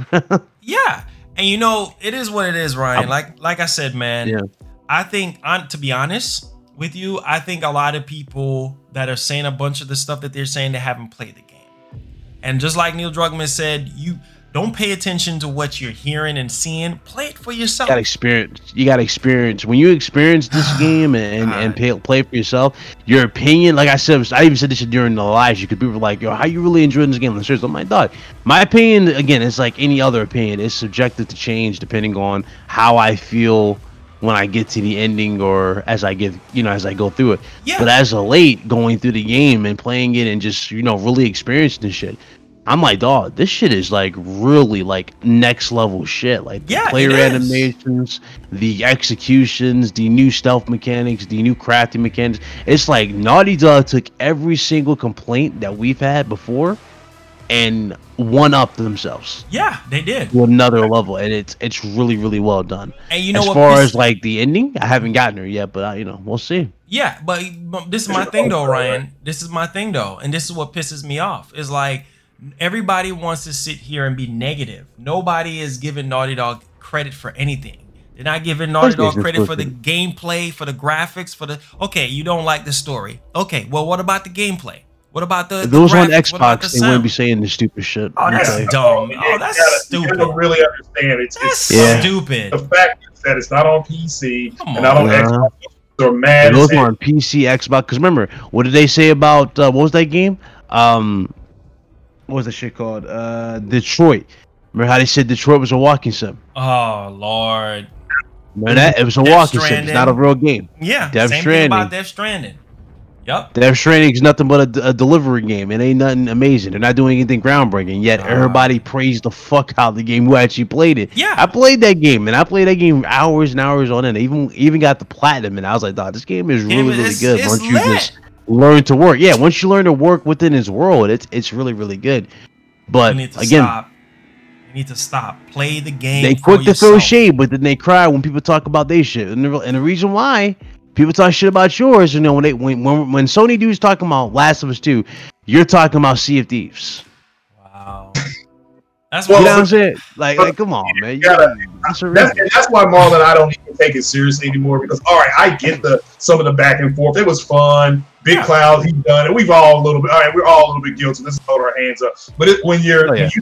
Yeah, and you know, it is what it is, Ryan. Like I said, man. Yeah. I think, to be honest with you, I think a lot of people that are saying a bunch of the stuff that they're saying, they haven't played the game. And just like Neil Druckmann said, you don't pay attention to what you're hearing and seeing. Play it for yourself. You got experience. You got experience. When you experience this game and play for yourself, your opinion, like I said, I even said this during the live, because people were like, yo, how you really enjoying this game? I'm like, dog, my opinion, again, it's like any other opinion. It's subjective to change depending on how I feel when I get to the ending or as I get, you know, as I go through it. Yeah. But as of late, going through the game and playing it and just, you know, really experiencing this shit, I'm like, dog, this shit is like really like next level shit. Like the player animations, the executions, the new stealth mechanics, the new crafting mechanics. It's like Naughty Dog took every single complaint that we've had before and one-upped themselves. Yeah, they did. To another level, and it's really, really well done. And you know, as far as like the ending, I haven't gotten her yet, but you know, we'll see. Yeah, but this is my thing though, Ryan. This is my thing though, and this is what pisses me off. Is like, everybody wants to sit here and be negative. Nobody is giving Naughty Dog credit for anything. They're not giving Naughty Dog credit for the gameplay, for the graphics, for the... Okay, you don't like the story. Okay, well, what about the gameplay? What about the those on Xbox, they wouldn't be saying this stupid shit. Oh, that's dumb. Oh, that's stupid. You don't really understand. It's stupid. The fact is that it's not on PC and not on Xbox. Or Madden. Those are on PC, Xbox. Because remember, what did they say about... what was that game? What was that shit called? Detroit. Remember how they said Detroit was a walking sim? Oh Lord. Remember that? It was a walking sim. It's not a real game. Yeah. Same thing about Death Stranding. Yep. Death Stranding is nothing but a delivery game. It ain't nothing amazing. They're not doing anything groundbreaking. Yet everybody praised the fuck out of the game who actually played it. Yeah. I played that game, and I played that game hours and hours on end. I even got the platinum, and I was like, dog, this game is really good. Once you just learn to work. Yeah, once you learn to work within his world, it's really, really good. But again, you need to stop. Play the game. They quick to throw shade, but then they cry when people talk about their shit. And the reason why people talk shit about yours, you know, when Sony dudes talking about Last of Us 2, you're talking about Sea of Thieves. Wow. That's what I'm saying. Like, come on, man. That's why Marlon, I don't even take it seriously anymore, because all right, I get some of the back and forth. It was fun. Big Cloud, he done it. We're all a little bit guilty. Let's hold our hands up. But when you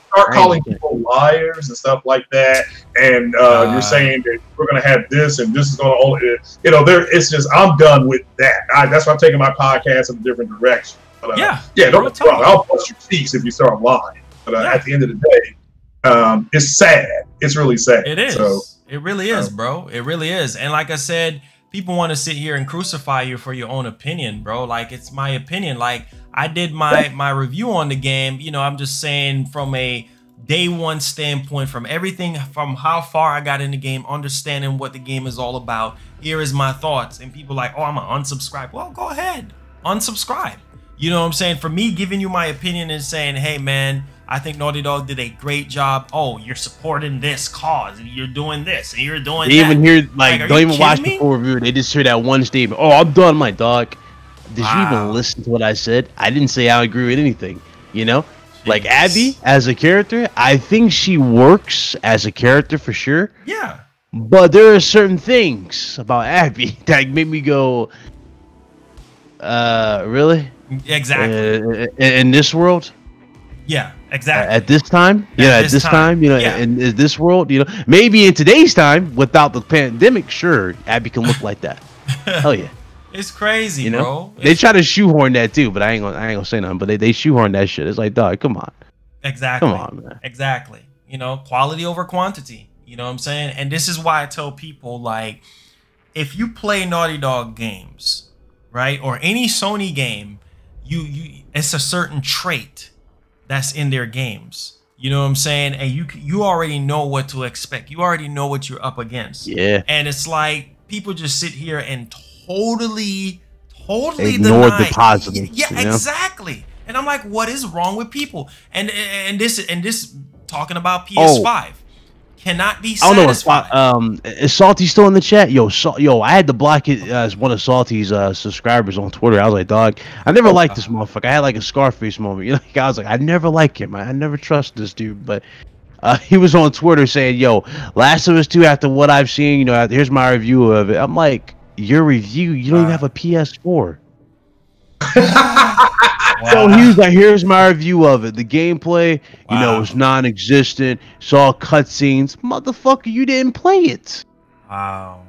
start calling people liars and stuff like that, and you're saying that we're gonna have this and this is gonna only, you know, it's just, I'm done with that. That's why I'm taking my podcast in a different direction. But, don't get me wrong. I'll bust your cheeks if you start lying. But at the end of the day, it's sad. It's really sad. It is. It really is, bro. It really is. And like I said, people want to sit here and crucify you for your own opinion, bro. Like, it's my opinion. Like, I did my review on the game. You know, I'm just saying from a day one standpoint, from everything, from how far I got in the game, understanding what the game is all about. Here is my thoughts. And people like, oh, I'm gonna unsubscribe. Well, go ahead, unsubscribe. You know what I'm saying? For me, giving you my opinion and saying, hey, man, I think Naughty Dog did a great job. Oh, you're supporting this cause, and you're doing this, and you're doing that. They even hear, like don't even watch the full review. They just hear that one statement. Oh, I'm done, my dog. Did you even listen to what I said? I didn't say I agree with anything. You know, like Abby as a character, I think she works as a character for sure. Yeah. But there are certain things about Abby that make me go, really? Exactly. In this world? Yeah, exactly. At this time? At this time, you know, in this world, you know, maybe in today's time, without the pandemic, sure, Abby can look like that. Hell yeah. It's crazy, you know? bro. They try to shoehorn that too, but I ain't gonna say nothing. But they shoehorn that shit. It's like, dog, come on. Exactly. Come on, man. Exactly. You know, quality over quantity. You know what I'm saying? And this is why I tell people, like, if you play Naughty Dog games, right, or any Sony game, it's a certain trait that's in their games. You know what I'm saying? And you already know what to expect. You already know what you're up against. Yeah. And it's like people just sit here and totally ignore the positives. Yeah, you know? exactly. And I'm like, what is wrong with people? And this talking about PS5 cannot be satisfied. I don't know. Is Salty still in the chat? Yo, I had to block it as one of Salty's subscribers on Twitter. I was like, dog, I never liked this motherfucker. I had like a Scarface moment. You know, I was like, I never like him. I never trust this dude. But he was on Twitter saying, yo, Last of Us 2, after what I've seen, you know, here's my review of it. I'm like, your review? You don't even have a PS4. Wow. So he was like, here's my review of it. The gameplay, you know, is non-existent. It's all cutscenes. Motherfucker, you didn't play it. Wow.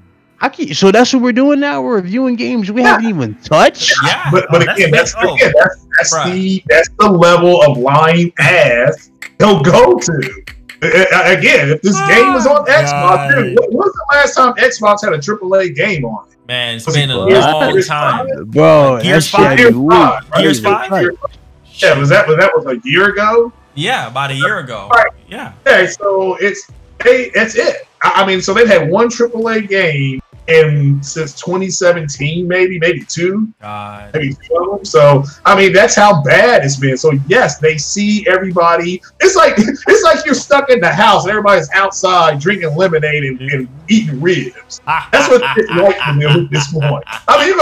So that's what we're doing now. We're reviewing games we haven't even touched. Yeah, but again, that's the level of lying ass he'll go to. Again, if this game was on Xbox, dude, when was the last time Xbox had a AAA game on it? Man, it's been a long time, bro. Gears 5. Gears 5. Yeah, was that a year ago? Yeah, about a year ago. Right. Yeah. Okay, so that's it. I mean, so they've had one AAA game since 2017, maybe two. God. Maybe two of them. So I mean, that's how bad it's been. So yes, they see everybody. It's like you're stuck in the house and everybody's outside drinking lemonade and eating ribs. That's what it's like for them at this point. I mean,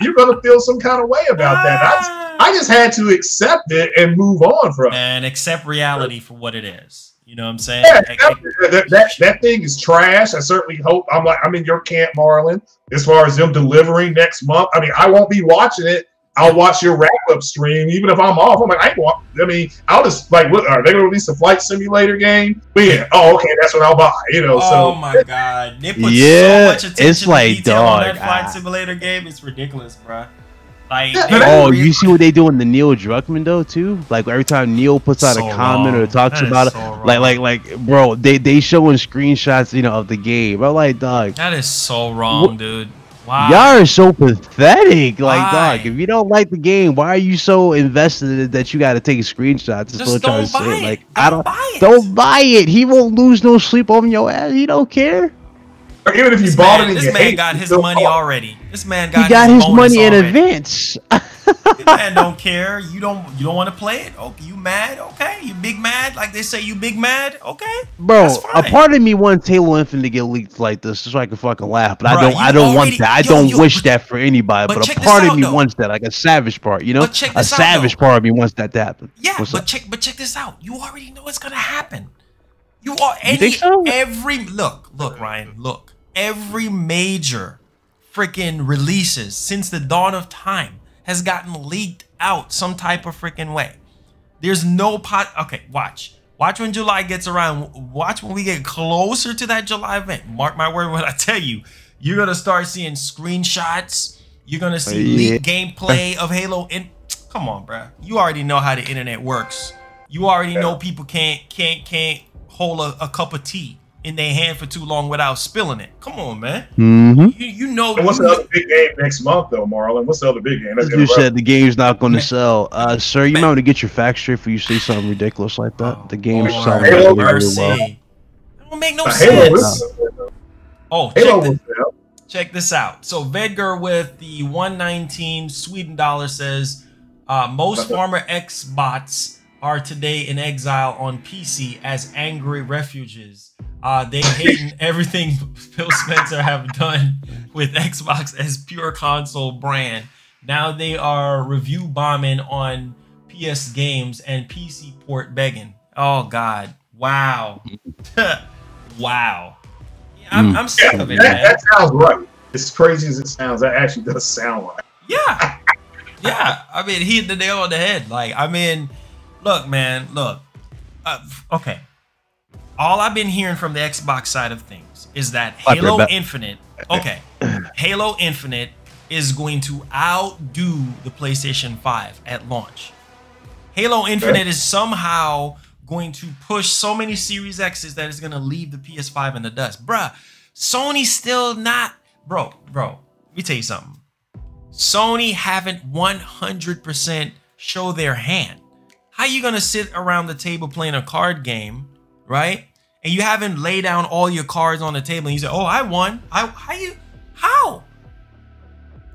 you're gonna feel some kind of way about that. I just had to accept it and move on from it. And accept reality for what it is. You know what I'm saying? Yeah, that thing is trash. I certainly hope I'm in your camp, Marlon, as far as them delivering next month. I mean, I won't be watching it. I'll watch your wrap-up stream, even if I'm off. I'm like, I'll just like, what are they gonna release a flight simulator game? Yeah. Oh, okay, that's what I'll buy. You know. Oh my god, they put so much attention it's like, to detail dog, on that flight simulator game. It's ridiculous, bro. Like, you see what they do in the Neil Druckmann though too? Like every time Neil puts out a comment or talks about it, like bro, they showing screenshots, you know, of the game. I'm like, dog, that is so wrong, dude. Wow, y'all are so pathetic. Like, dog, if you don't like the game, why are you so invested in it that you got to take screenshots? Just don't buy it. Like, don't buy it. He won't lose no sleep on your ass. He don't care. Or even if you bought it, this man got his money already. This man got his money in advance. This man don't care. You don't want to play it? Okay, you mad? Okay, you big mad? Like they say, you big mad? Okay, bro. A part of me wants Halo Infinite to get leaked like this, just so I can fucking laugh. But I don't want that. I don't wish that for anybody. But a part of me wants that, like a savage part. You know, a savage part of me wants that to happen. Yeah, but check this out. You already know it's gonna happen. You think so? Look, Ryan, look. Every major freaking releases since the dawn of time has gotten leaked out some type of freaking way. There's no okay, watch when July gets around. Watch when we get closer to that July event. Mark my word when I tell you, you're gonna start seeing screenshots. You're gonna see leaked gameplay of Halo. Come on, bro. You already know how the internet works. You already know people can't hold a cup of tea in their hand for too long without spilling it. Come on, man. You know. And what's the other big game next month, though, Marlon? What's the other big game? You said the game's not going to sell. Sir, you might want to get your facts straight before you say something ridiculous like that. The game's selling really well. That don't make no sense. Check this out. So Vedgar with the 119 Sweden dollar says, most former Xbots are today in exile on PC as angry refugees. They hating everything Phil Spencer have done with Xbox as pure console brand. Now they are review bombing on PS games and PC port begging. Oh God! Wow! Wow! I'm sick of it, man. That sounds right. As crazy as it sounds, that actually does sound right. Yeah, yeah. I mean, he hit the nail on the head. Like, I mean, look, man, look. Okay. All I've been hearing from the Xbox side of things is that Halo Infinite, Halo Infinite is going to outdo the PlayStation 5 at launch. Halo Infinite is somehow going to push so many Series X's that it's going to leave the PS5 in the dust. Bruh, Sony's still not... Bro, let me tell you something. Sony haven't 100% show their hand. How you going to sit around the table playing a card game, right? And you haven't laid down all your cards on the table and you say, oh, I won. How?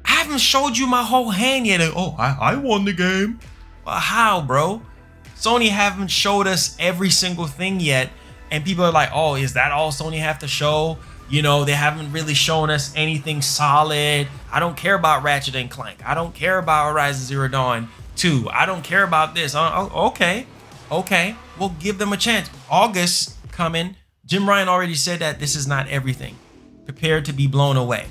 I haven't showed you my whole hand yet. Oh, I won the game. Well, how, bro? Sony haven't showed us every single thing yet. And people are like, oh, is that all Sony have to show? You know, they haven't really shown us anything solid. I don't care about Ratchet and Clank. I don't care about Horizon Zero Dawn 2. I don't care about this. Okay. We'll give them a chance. August coming. Jim Ryan already said that this is not everything. Prepare to be blown away.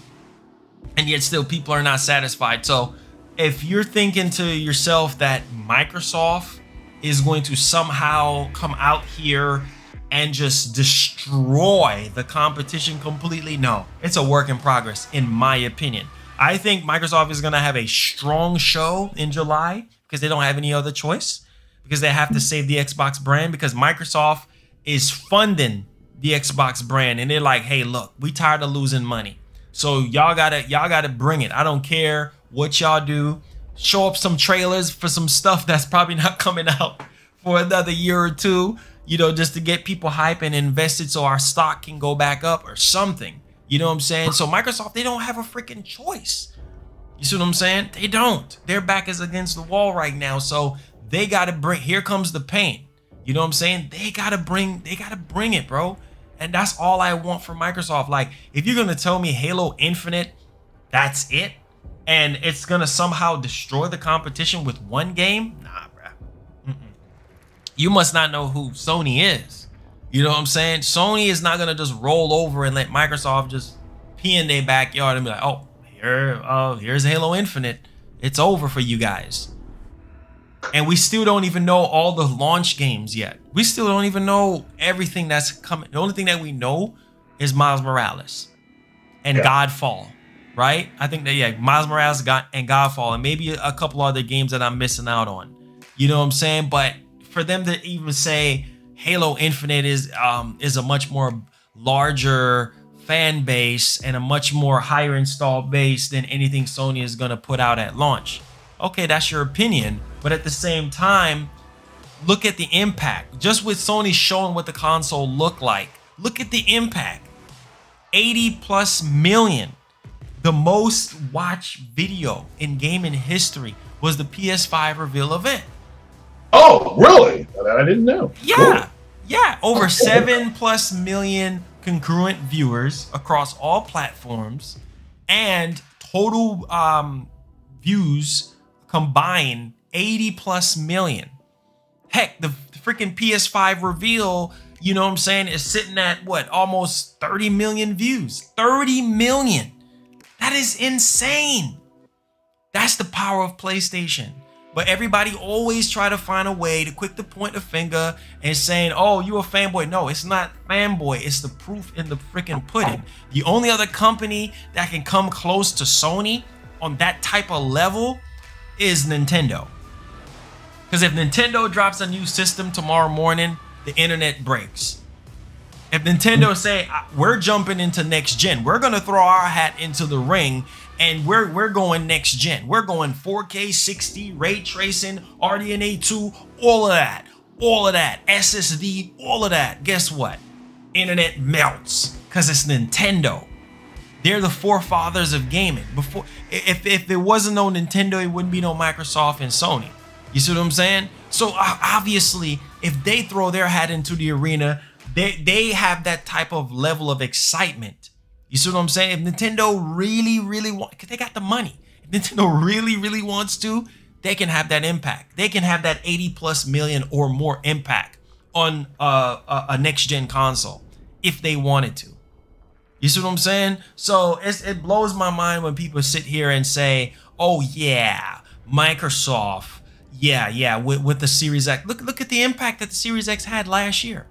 And yet still people are not satisfied. So if you're thinking to yourself that Microsoft is going to somehow come out here and just destroy the competition completely, no, it's a work in progress, in my opinion. I think Microsoft is going to have a strong show in July because they don't have any other choice, because they have to save the Xbox brand, because Microsoft is funding the Xbox brand, and they're like, hey, look, we tired of losing money. So y'all gotta bring it. I don't care what y'all do. Show up some trailers for some stuff that's probably not coming out for another year or two, you know, just to get people hype and invested so our stock can go back up or something. You know what I'm saying? So Microsoft, they don't have a freaking choice. You see what I'm saying? They don't. Their back is against the wall right now. So they gotta bring, here comes the pain. You know what I'm saying? They gotta bring it, bro. And that's all I want from Microsoft. Like, if you're gonna tell me Halo Infinite, that's it, and it's gonna somehow destroy the competition with one game, nah, bro. You must not know who Sony is. You know what I'm saying? Sony is not gonna just roll over and let Microsoft just pee in their backyard and be like, oh, here's Halo Infinite. It's over for you guys. And we still don't even know all the launch games yet. We still don't even know everything that's coming. The only thing that we know is Miles Morales and Godfall, right? I think that, yeah, Miles Morales and Godfall, and maybe a couple other games that I'm missing out on. You know what I'm saying? But for them to even say Halo Infinite is a much more larger fan base and a much more higher install base than anything Sony is going to put out at launch. Okay, that's your opinion. But at the same time, look at the impact. Just with Sony showing what the console looked like, look at the impact. 80+ million. The most watched video in gaming history was the PS5 reveal event. Oh, really? That I didn't know. Yeah. Cool. Yeah. Over 7+ million concurrent viewers across all platforms, and total views combined 80+ million. Heck, the freaking PS5 reveal, you know what I'm saying, is sitting at what, almost 30 million views. 30 million. That is insane. That's the power of PlayStation. But everybody always try to find a way to quick to point the finger and saying, oh, you a fanboy. No, it's not fanboy. It's the proof in the freaking pudding. The only other company that can come close to Sony on that type of level is Nintendo. Because if Nintendo drops a new system tomorrow morning, the internet breaks. If Nintendo say, we're jumping into next gen, we're going to throw our hat into the ring, and we're going next gen. We're going 4K 60, ray tracing, RDNA 2, all of that, SSD, all of that. Guess what? Internet melts because it's Nintendo. They're the forefathers of gaming. Before, if there wasn't no Nintendo, it wouldn't be no Microsoft and Sony. You see what I'm saying? So obviously, if they throw their hat into the arena, they have that type of level of excitement. You see what I'm saying? If Nintendo really wants, because they got the money. If Nintendo really wants to, they can have that impact. They can have that 80+ million or more impact on a next gen console if they wanted to. You see what I'm saying? So it blows my mind when people sit here and say, oh yeah, Microsoft, yeah, with the Series X. Look at the impact that the Series X had last year.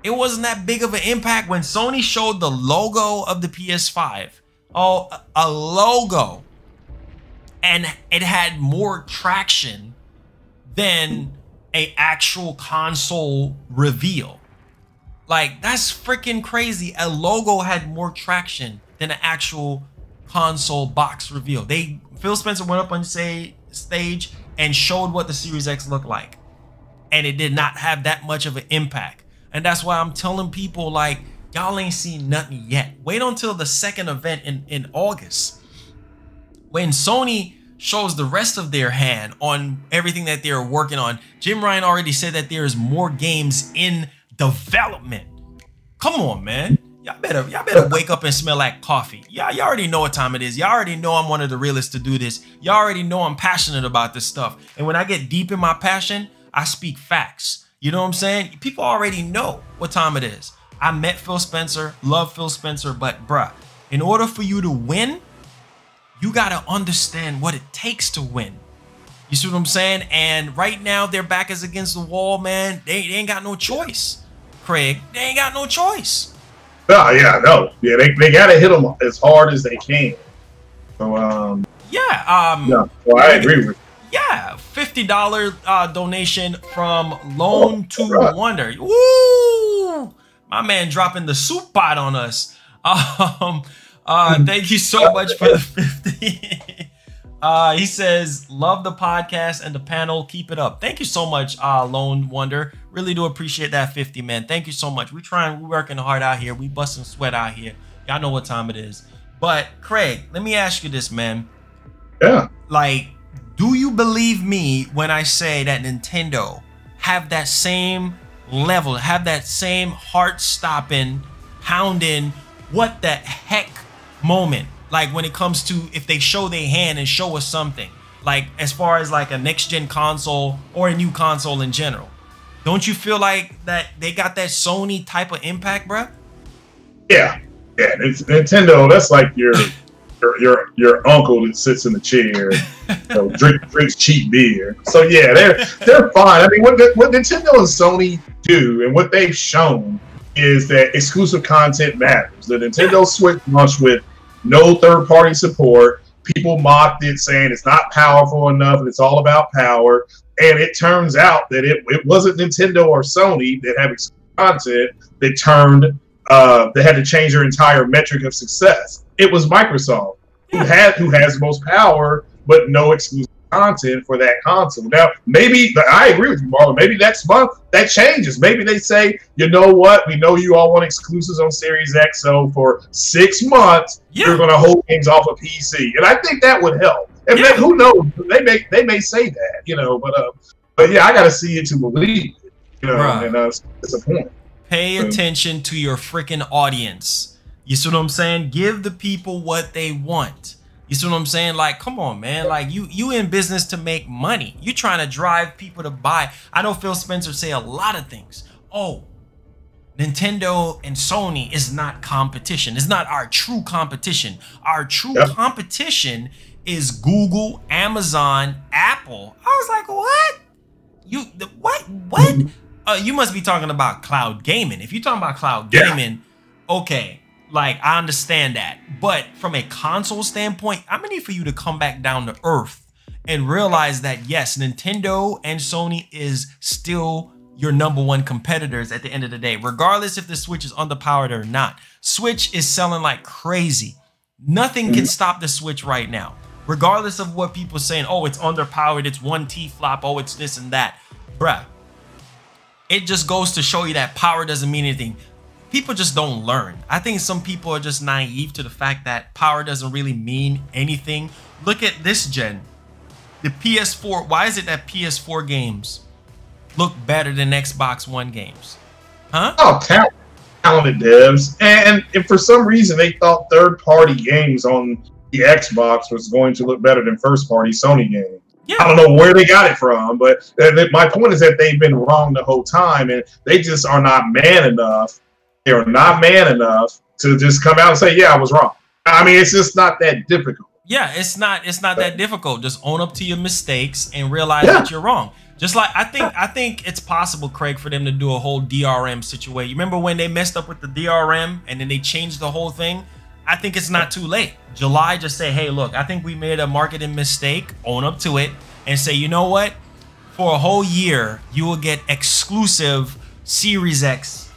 It wasn't that big of an impact when Sony showed the logo of the PS5. Oh, a logo. And it had more traction than an actual console reveal. Like, that's freaking crazy. A logo had more traction than an actual console box reveal. Phil Spencer went up on stage and showed what the Series X looked like. And it did not have that much of an impact. And that's why I'm telling people, like, y'all ain't seen nothing yet. Wait until the second event in August, when Sony shows the rest of their hand on everything that they're working on. Jim Ryan already said that there's more games in development. Come on, man. Y'all better wake up and smell like coffee. Y'all already know what time it is. Y'all already know I'm one of the realest to do this. Y'all already know I'm passionate about this stuff. And when I get deep in my passion, I speak facts. You know what I'm saying? People already know what time it is. I met Phil Spencer, love Phil Spencer, but bruh, in order for you to win, you gotta understand what it takes to win. You see what I'm saying? And right now, their back is against the wall, man. They ain't got no choice, Craig. They ain't got no choice. Oh, yeah, no. Yeah, they gotta hit them as hard as they can. So, yeah, well, I agree with you. Yeah, $50 donation from Lone to Wonder. Woo! My man dropping the soup pot on us. Thank you so much for the 50. He says, love the podcast and the panel. Keep it up. Thank you so much, Lone Wonder. Really do appreciate that 50, man. Thank you so much. We're working hard out here. We busting sweat out here. Y'all know what time it is. But Craig, let me ask you this, man. Yeah. Like, do you believe me when I say that Nintendo have that same level, have that same heart-stopping, hounding, what the heck moment? Like when it comes to if they show their hand and show us something, like as far as like a next-gen console or a new console in general. Don't you feel like that they got that Sony type of impact, bruh? Yeah. Yeah, it's Nintendo, that's like your uncle that sits in the chair, drinks cheap beer. So yeah, they're fine. I mean, what Nintendo and Sony do, and what they've shown, is that exclusive content matters. The Nintendo Switch launched with no third-party support. People mocked it, saying it's not powerful enough, and it's all about power. And it turns out that it wasn't Nintendo or Sony that have exclusive content that turned. They had to change their entire metric of success. It was Microsoft who has the most power, but no exclusive content for that console. Now, maybe I agree with you, Marlon. Maybe next month that changes. Maybe they say, you know what? We know you all want exclusives on Series X, so for 6 months you're going to hold games off of PC, and I think that would help. And then, who knows? They may say that, you know. But yeah, I got to see it to believe it, you know. Bruh. And it's a point. Pay attention to your freaking audience. You see what I'm saying? Give the people what they want. You see what I'm saying? Like, come on, man. Like, you in business to make money. You trying to drive people to buy. I know Phil Spencer say a lot of things. Oh, Nintendo and Sony is not competition. It's not our true competition. Our true competition is Google, Amazon, Apple. I was like, what? What? You must be talking about cloud gaming. If you're talking about cloud gaming, okay, like I understand that. But from a console standpoint, I'm gonna need for you to come back down to earth and realize that yes, Nintendo and Sony is still your #1 competitors at the end of the day, regardless if the Switch is underpowered or not. Switch is selling like crazy. Nothing can stop the Switch right now, regardless of what people are saying. Oh, it's underpowered. It's one T-flop. Oh, it's this and that, bruh. It just goes to show you that power doesn't mean anything. People just don't learn. I think some people are just naive to the fact that power doesn't really mean anything. Look at this gen. The PS4, why is it that PS4 games look better than Xbox One games? Huh? Oh, talented devs. And for some reason, they thought third-party games on the Xbox was going to look better than first-party Sony games. Yeah. I don't know where they got it from, but my point is that they've been wrong the whole time, and they just are not man enough. They are not man enough to just come out and say, "Yeah, I was wrong." I mean, it's just not that difficult. Yeah, it's not that difficult. Just own up to your mistakes and realize that you're wrong. Just like I think it's possible, Craig, for them to do a whole DRM situation. You remember when they messed up with the DRM and then they changed the whole thing? I think it's not too late. July, just say, hey, look, I think we made a marketing mistake. Own up to it and say, you know what? For a whole year, you will get exclusive Series X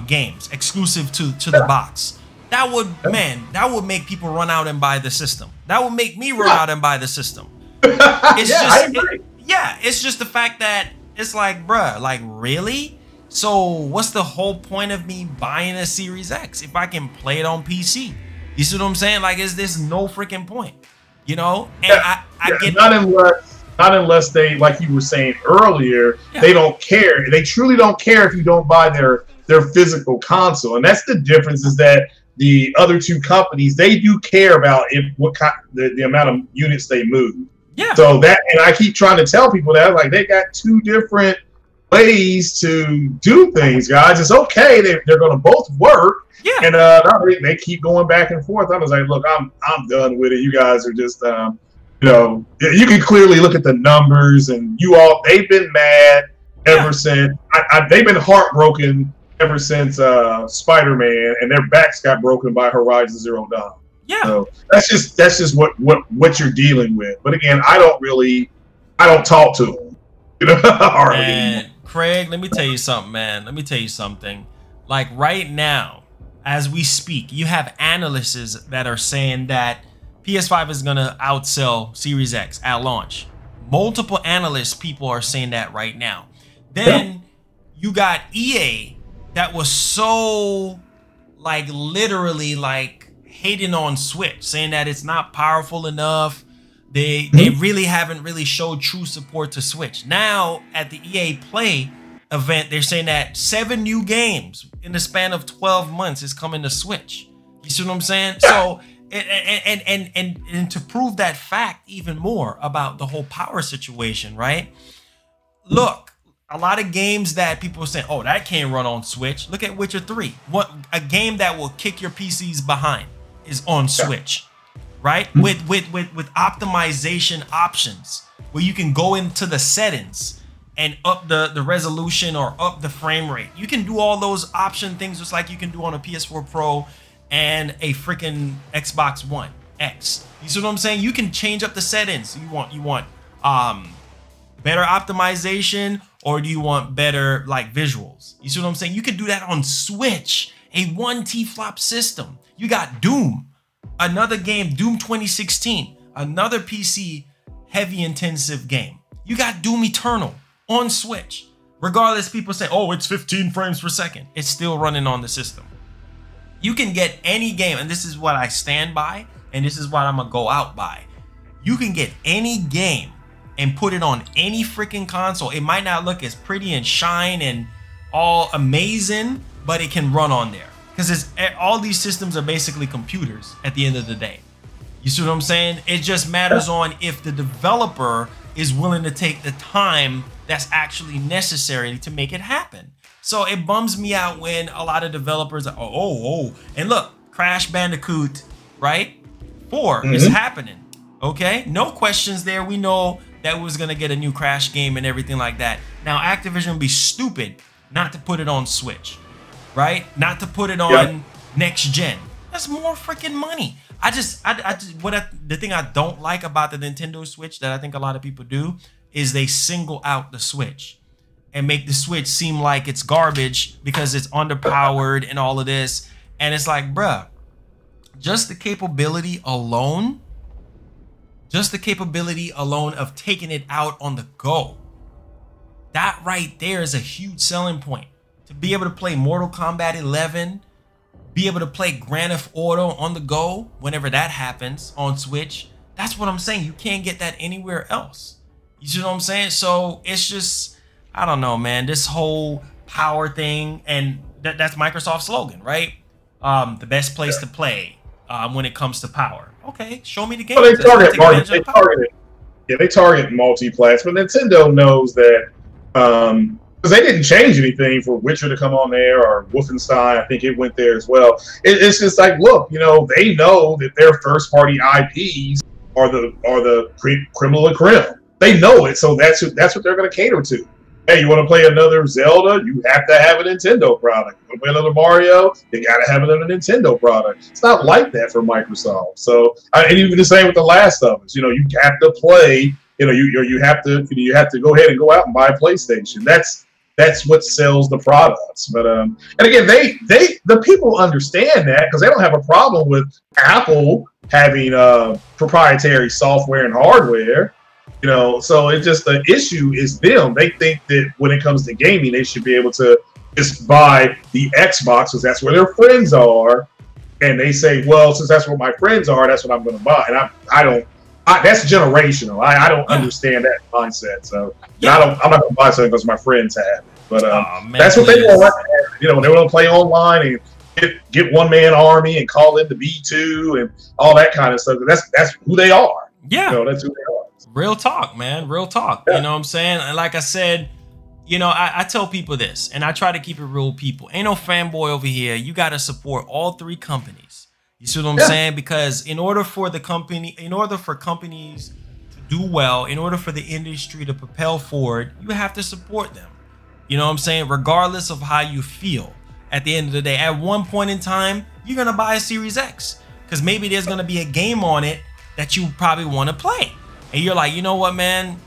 games, exclusive to the box. That would make people run out and buy the system. That would make me run out and buy the system. It's just the fact that it's like, bruh, like really? So what's the whole point of me buying a Series X if I can play it on PC? You see what I'm saying? Like, there's no freaking point, you know? And I get not unless they, like you were saying earlier, yeah. They don't care. They truly don't care if you don't buy their physical console, and that's the difference. Is that the other two companies, they do care about the amount of units they move. Yeah. So that, and I keep trying to tell people that, like, they got two different ways to do things, guys. It's okay. They're going to both work. Yeah. And they keep going back and forth. I was like, look, I'm done with it. You guys are just, you know, you can clearly look at the numbers, and they've been mad ever since. They've been heartbroken ever since Spiderman, and their backs got broken by Horizon Zero Dawn. Yeah. So that's just what you're dealing with. But again, I don't talk to them. You know, and Craig, let me tell you something, man. Let me tell you something. Like right now, as we speak, you have analysts that are saying that PS5 is gonna outsell Series X at launch. Multiple people are saying that right now. Then you got EA that was so like literally like hating on Switch, saying that it's not powerful enough. They really haven't really showed true support to Switch. Now at the EA Play event, they're saying that 7 new games in the span of 12 months is coming to Switch. You see what I'm saying? So and to prove that fact even more about the whole power situation, right? Look, a lot of games that people are saying, oh, that can't run on Switch. Look at Witcher 3. What a game that will kick your PCs behind is on Switch, right? With optimization options where you can go into the settings and up the resolution or up the frame rate. You can do all those option things just like you can do on a PS4 Pro and a freaking Xbox One X. You see what I'm saying? You can change up the settings. You want better optimization, or do you want better like visuals? You see what I'm saying? You can do that on Switch, a 1 Teraflop system. You got Doom, another game, Doom 2016, another PC heavy intensive game. You got Doom Eternal on Switch. Regardless, people say, oh, it's 15 frames per second. It's still running on the system. You can get any game, and this is what I stand by, and this is what I'm gonna go out by. You can get any game and put it on any freaking console. It might not look as pretty and shine and all amazing, but it can run on there. Because all these systems are basically computers at the end of the day. You see what I'm saying? It just matters on if the developer is willing to take the time that's actually necessary to make it happen. So it bums me out when a lot of developers are, and look, Crash Bandicoot, right? 4 is happening, okay? No questions there. We know that we was gonna get a new Crash game and everything like that. Now Activision would be stupid not to put it on Switch, right? Not to put it on next gen. That's more freaking money. The thing I don't like about the Nintendo Switch that I think a lot of people do is they single out the Switch and make the Switch seem like it's garbage because it's underpowered and all of this. And it's like, bruh, just the capability alone of taking it out on the go, that right there is a huge selling point. To be able to play Mortal Kombat 11, be able to play Grand Theft Auto on the go whenever that happens on Switch, that's what I'm saying. You can't get that anywhere else. You see what I'm saying? So it's just, I don't know, man, this whole power thing, and that's Microsoft's slogan, right? The best place to play when it comes to power. Okay, show me the game. Well, they target multi-plats, but Nintendo knows that because they didn't change anything for Witcher to come on there or Wolfenstein. I think it went there as well. It's just like, look, you know, they know that their first-party IPs are the criminal of crime. They know it, so that's what they're going to cater to. Hey, you want to play another Zelda? You have to have a Nintendo product. You want to play another Mario? You got to have another Nintendo product. It's not like that for Microsoft. So, and even the same with The Last of Us. You know, you have to play. You know, you have to go ahead and go out and buy a PlayStation. That's what sells the products. But and again, the people understand that because they don't have a problem with Apple having proprietary software and hardware. You know, so it's just the issue is them. They think that when it comes to gaming, they should be able to just buy the Xbox because that's where their friends are, and they say, well, since that's where my friends are, that's what I'm going to buy. And I that's generational. I don't understand that mindset. So I'm not gonna buy something because my friends have it. But that's what they want. You know, they want to play online and get one man army and call in the B2 and all that kind of stuff. That's who they are. Yeah, you know, that's who they are. Real talk, man. Real talk. Yeah. You know what I'm saying? And like I said, you know, I tell people this, and I try to keep it real. People, ain't no fanboy over here. You got to support all three companies. You see what I'm saying? Because in order for companies to do well, in order for the industry to propel forward, you have to support them. You know what I'm saying? Regardless of how you feel, at the end of the day, at one point in time, you're gonna buy a Series X because maybe there's gonna be a game on it that you probably want to play, and you're like, you know what, man,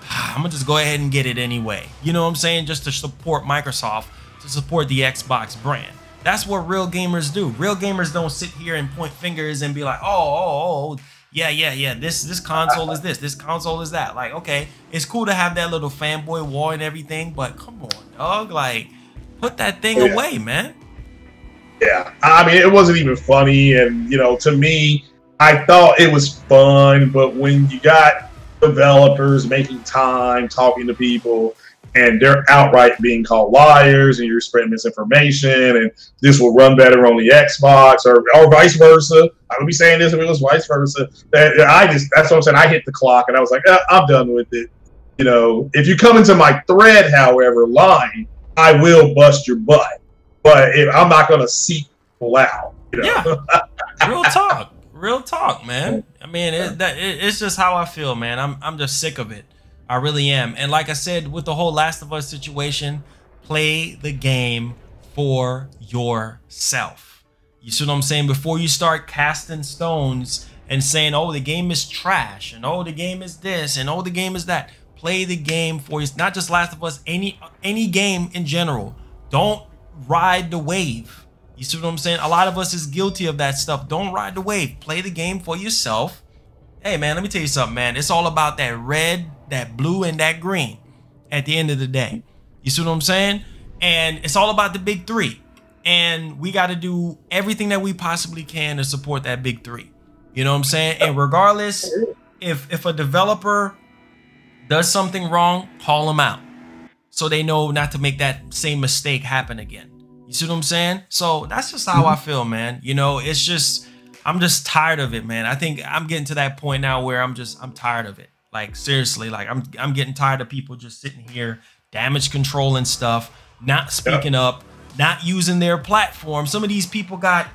I'm gonna just go ahead and get it anyway. You know what I'm saying? Just to support Microsoft, to support the Xbox brand. That's what real gamers do. Real gamers don't sit here and point fingers and be like, oh, yeah. This console is this console is that. Like, okay, it's cool to have that little fanboy wall and everything, but come on, dog. Like, put that thing away, man. Yeah, I mean, it wasn't even funny, and you know, to me, I thought it was fun, but when you got developers making time, talking to people, and they're outright being called liars, and you're spreading misinformation, and this will run better on the Xbox, or vice versa. I would be saying this if it was vice versa. That's what I'm saying. I hit the clock, and I was like, I'm done with it. You know, if you come into my thread, however, lying, I will bust your butt, but I'm not going to seek people out. You know? Yeah, real talk, man. I mean, it's just how I feel, man. I'm just sick of it. I really am. And like I said, with the whole Last of Us situation, play the game for yourself. You see what I'm saying? Before you start casting stones and saying, oh, the game is trash, and oh, the game is this, and oh, the game is that. Play the game for you. Not just Last of Us, any game in general. Don't ride the wave. You see what I'm saying? A lot of us is guilty of that stuff. Don't ride the wave. Play the game for yourself. Hey, man, let me tell you something, man. It's all about that red, that blue, and that green at the end of the day. You see what I'm saying? And it's all about the big three. And we got to do everything that we possibly can to support that big three. You know what I'm saying? And regardless, if a developer does something wrong, call them out so they know not to make that same mistake happen again. You see what I'm saying? So that's just how I feel, man. You know, it's just, I'm just tired of it, man. I think I'm getting to that point now where I'm tired of it. Like, seriously, like I'm getting tired of people just sitting here, damage controlling stuff, not speaking up, not using their platform. Some of these people got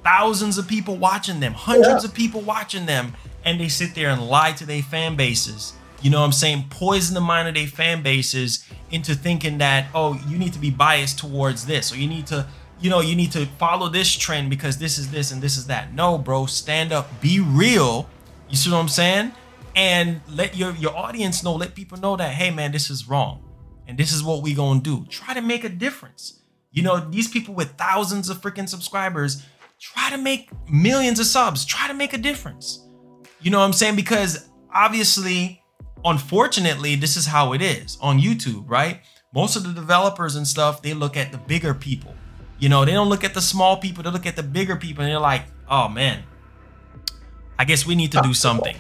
thousands of people watching them, hundreds of people watching them, and they sit there and lie to their fan bases. You know what I'm saying? Poison the mind of their fan bases into thinking that, oh, you need to be biased towards this, or you need to, you know, you need to follow this trend because this is this and this is that. No, bro, stand up, be real. You see what I'm saying? And let your audience know, let people know that, hey, man, this is wrong. And this is what we gonna do. Try to make a difference. You know, these people with thousands of freaking subscribers, try to make millions of subs. Try to make a difference. You know what I'm saying? Because obviously, unfortunately, this is how it is on YouTube, right? Most of the developers and stuff, they look at the bigger people. You know, they don't look at the small people. They look at the bigger people and they're like, oh, man, I guess we need to do something.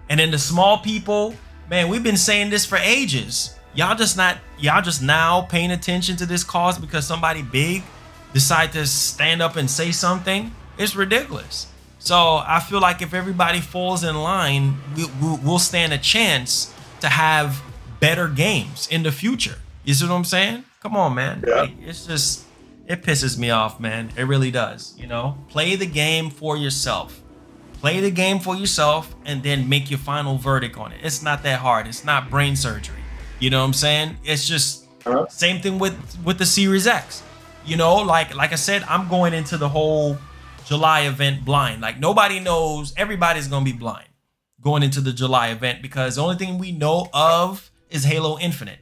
And then the small people, man, we've been saying this for ages. Y'all just now paying attention to this cause because somebody big decide to stand up and say something. It's ridiculous. So I feel like if everybody falls in line, we'll stand a chance to have better games in the future. You see what I'm saying? Come on, man. Yeah. Like, it's just, it pisses me off, man. It really does. You know, play the game for yourself. Play the game for yourself and then make your final verdict on it. It's not that hard. It's not brain surgery. You know what I'm saying? It's just same thing with the Series X. You know, like I said, I'm going into the whole July event blind. Like, nobody knows. Everybody's gonna be blind going into the July event because the only thing we know of is Halo Infinite,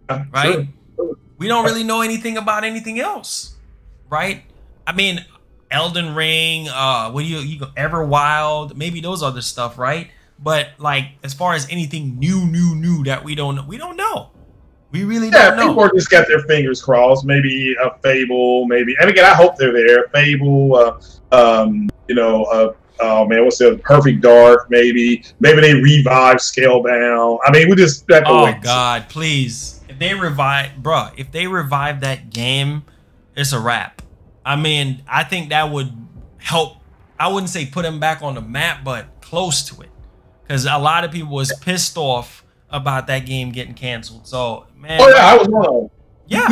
right? Sure. We don't really know anything about anything else, right? I mean, Elden Ring, what do you Everwild, maybe those other stuff, right? But like, as far as anything new that we don't know. We really don't know. People just got their fingers crossed. Maybe a Fable, maybe. And again, I hope they're there. Fable, you know, oh man, what's the Perfect Dark? Maybe they revive Scalebound. I mean, we just have to wait. Oh God, please! If they revive, bruh, if they revive that game, it's a wrap. I mean, I think that would help. I wouldn't say put them back on the map, but close to it, because a lot of people was pissed off about that game getting canceled. So man, oh yeah, I was one of them. Yeah,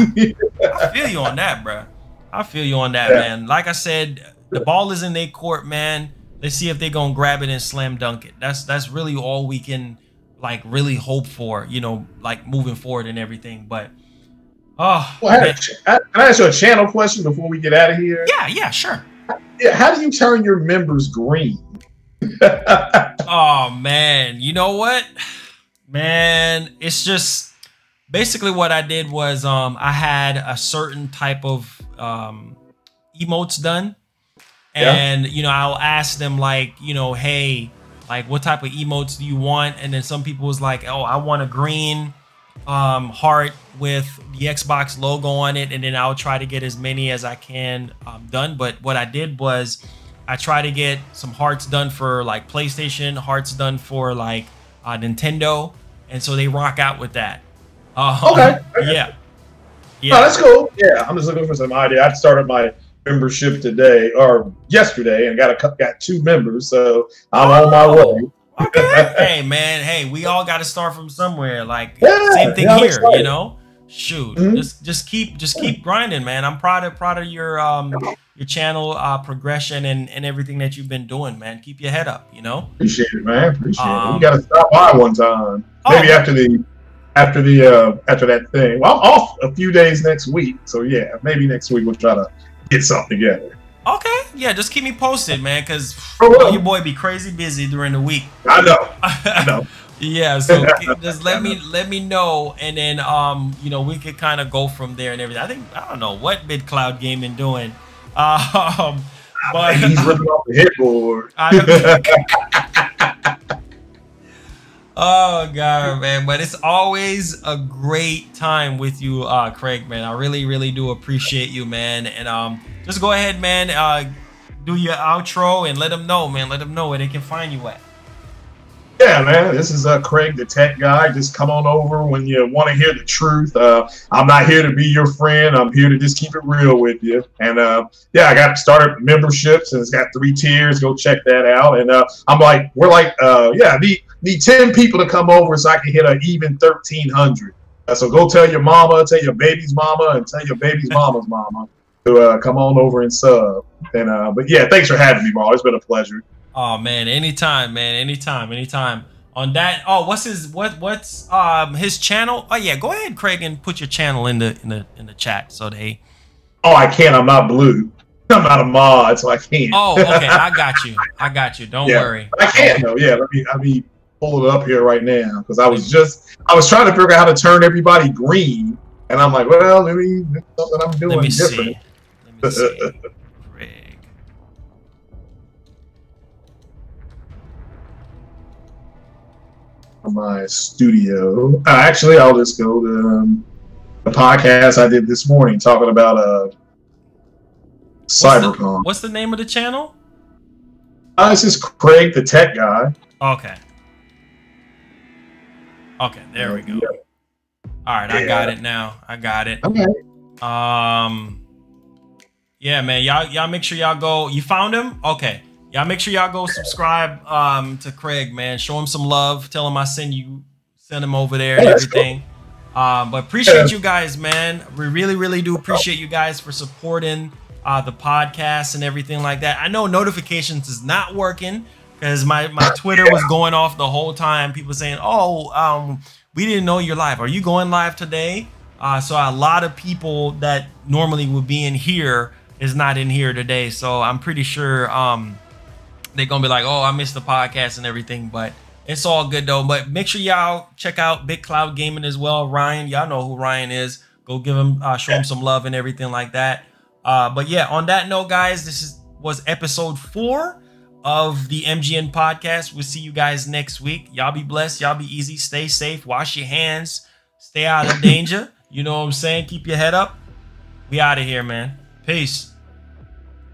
I feel you on that, bruh. I feel you on that, man. Like I said, the ball is in their court, man. Let's see if they're gonna grab it and slam dunk it. That's really all we can like really hope for, you know, like moving forward and everything. But oh, well, can I ask you a channel question before we get out of here? Yeah, sure. Yeah, how do you turn your members green? Oh man, you know what, man? It's just basically what I did was I had a certain type of emotes done. And, you know, I'll ask them like, you know, hey, like what type of emotes do you want? And then some people was like, oh, I want a green heart with the Xbox logo on it. And then I'll try to get as many as I can done. But what I did was I try to get some hearts done for like PlayStation, hearts done for like Nintendo. And so they rock out with that. Okay. Yeah. Oh, that's cool. Yeah, I'm just looking for some idea. I started my membership today or yesterday and got 2 members, so I'm on my way. Okay. Hey man, hey, we all got to start from somewhere. Like same thing here, you know. Shoot, just keep grinding, man. I'm proud of your channel progression and everything that you've been doing, man. Keep your head up, you know. Appreciate it, man. Appreciate it. You got to stop by one time, maybe after that thing. Well, I'm off a few days next week, so yeah, maybe next week we'll try to get something together. Okay, yeah, just keep me posted, man, because your boy be crazy busy during the week. I know. Yeah, so just let me know, and then you know, we could kind of go from there and everything. I don't know what BitCloud Gaming doing, but he's ripping off the headboard. Oh God, man! But it's always a great time with you, Craig, man. I really do appreciate you, man. And just go ahead, man. Do your outro and let them know, man. Let them know where they can find you at. Yeah, man. This is Craig, the tech guy. Just come on over when you want to hear the truth. I'm not here to be your friend. I'm here to just keep it real with you. And yeah, I got started memberships, and it's got 3 tiers. Go check that out. And I'm like, we're like, yeah, need 10 people to come over so I can hit an even 1,300. So go tell your mama, tell your baby's mama, and tell your baby's mama's mama to come on over and sub. And but yeah, thanks for having me, Marl. It's been a pleasure. Oh man, anytime, man, anytime. On that, oh, what's his his channel? Oh yeah, go ahead, Craig, and put your channel in the chat so they. Oh, I can't. I'm not blue. I'm not a mod, so I can't. Oh, okay, I got you. Don't worry. I can though. Yeah, let me pull it up here right now because I was trying to figure out how to turn everybody green, and I'm like, well, maybe something I'm doing different. Let me see. Craig. My studio. Actually, I'll just go to the podcast I did this morning talking about Cyberpunk. What's the name of the channel? This is Craig, the tech guy. Okay. Okay, there we go. Yeah. All right, I got it now. I got it. Okay. Yeah, man. Y'all make sure y'all go. You found him? Okay. Y'all make sure y'all go subscribe to Craig, man. Show him some love. Tell him I send him over there and everything. Cool. But appreciate you guys, man. We really do appreciate you guys for supporting the podcast and everything like that. I know notifications is not working because my Twitter was going off the whole time. People saying, oh, we didn't know you're live. Are you going live today? So a lot of people that normally would be in here is not in here today. So I'm pretty sure they're gonna be like, oh, I missed the podcast and everything, but it's all good though. But make sure y'all check out BitCloud Gaming as well. Ryan, y'all know who Ryan is. Go give him, show him some love and everything like that. But yeah, on that note, guys, this was episode 4 of the MGN podcast. We'll see you guys next week. Y'all be blessed. Y'all be easy. Stay safe. Wash your hands. Stay out of danger. You know what I'm saying? Keep your head up. We out of here, man. Peace.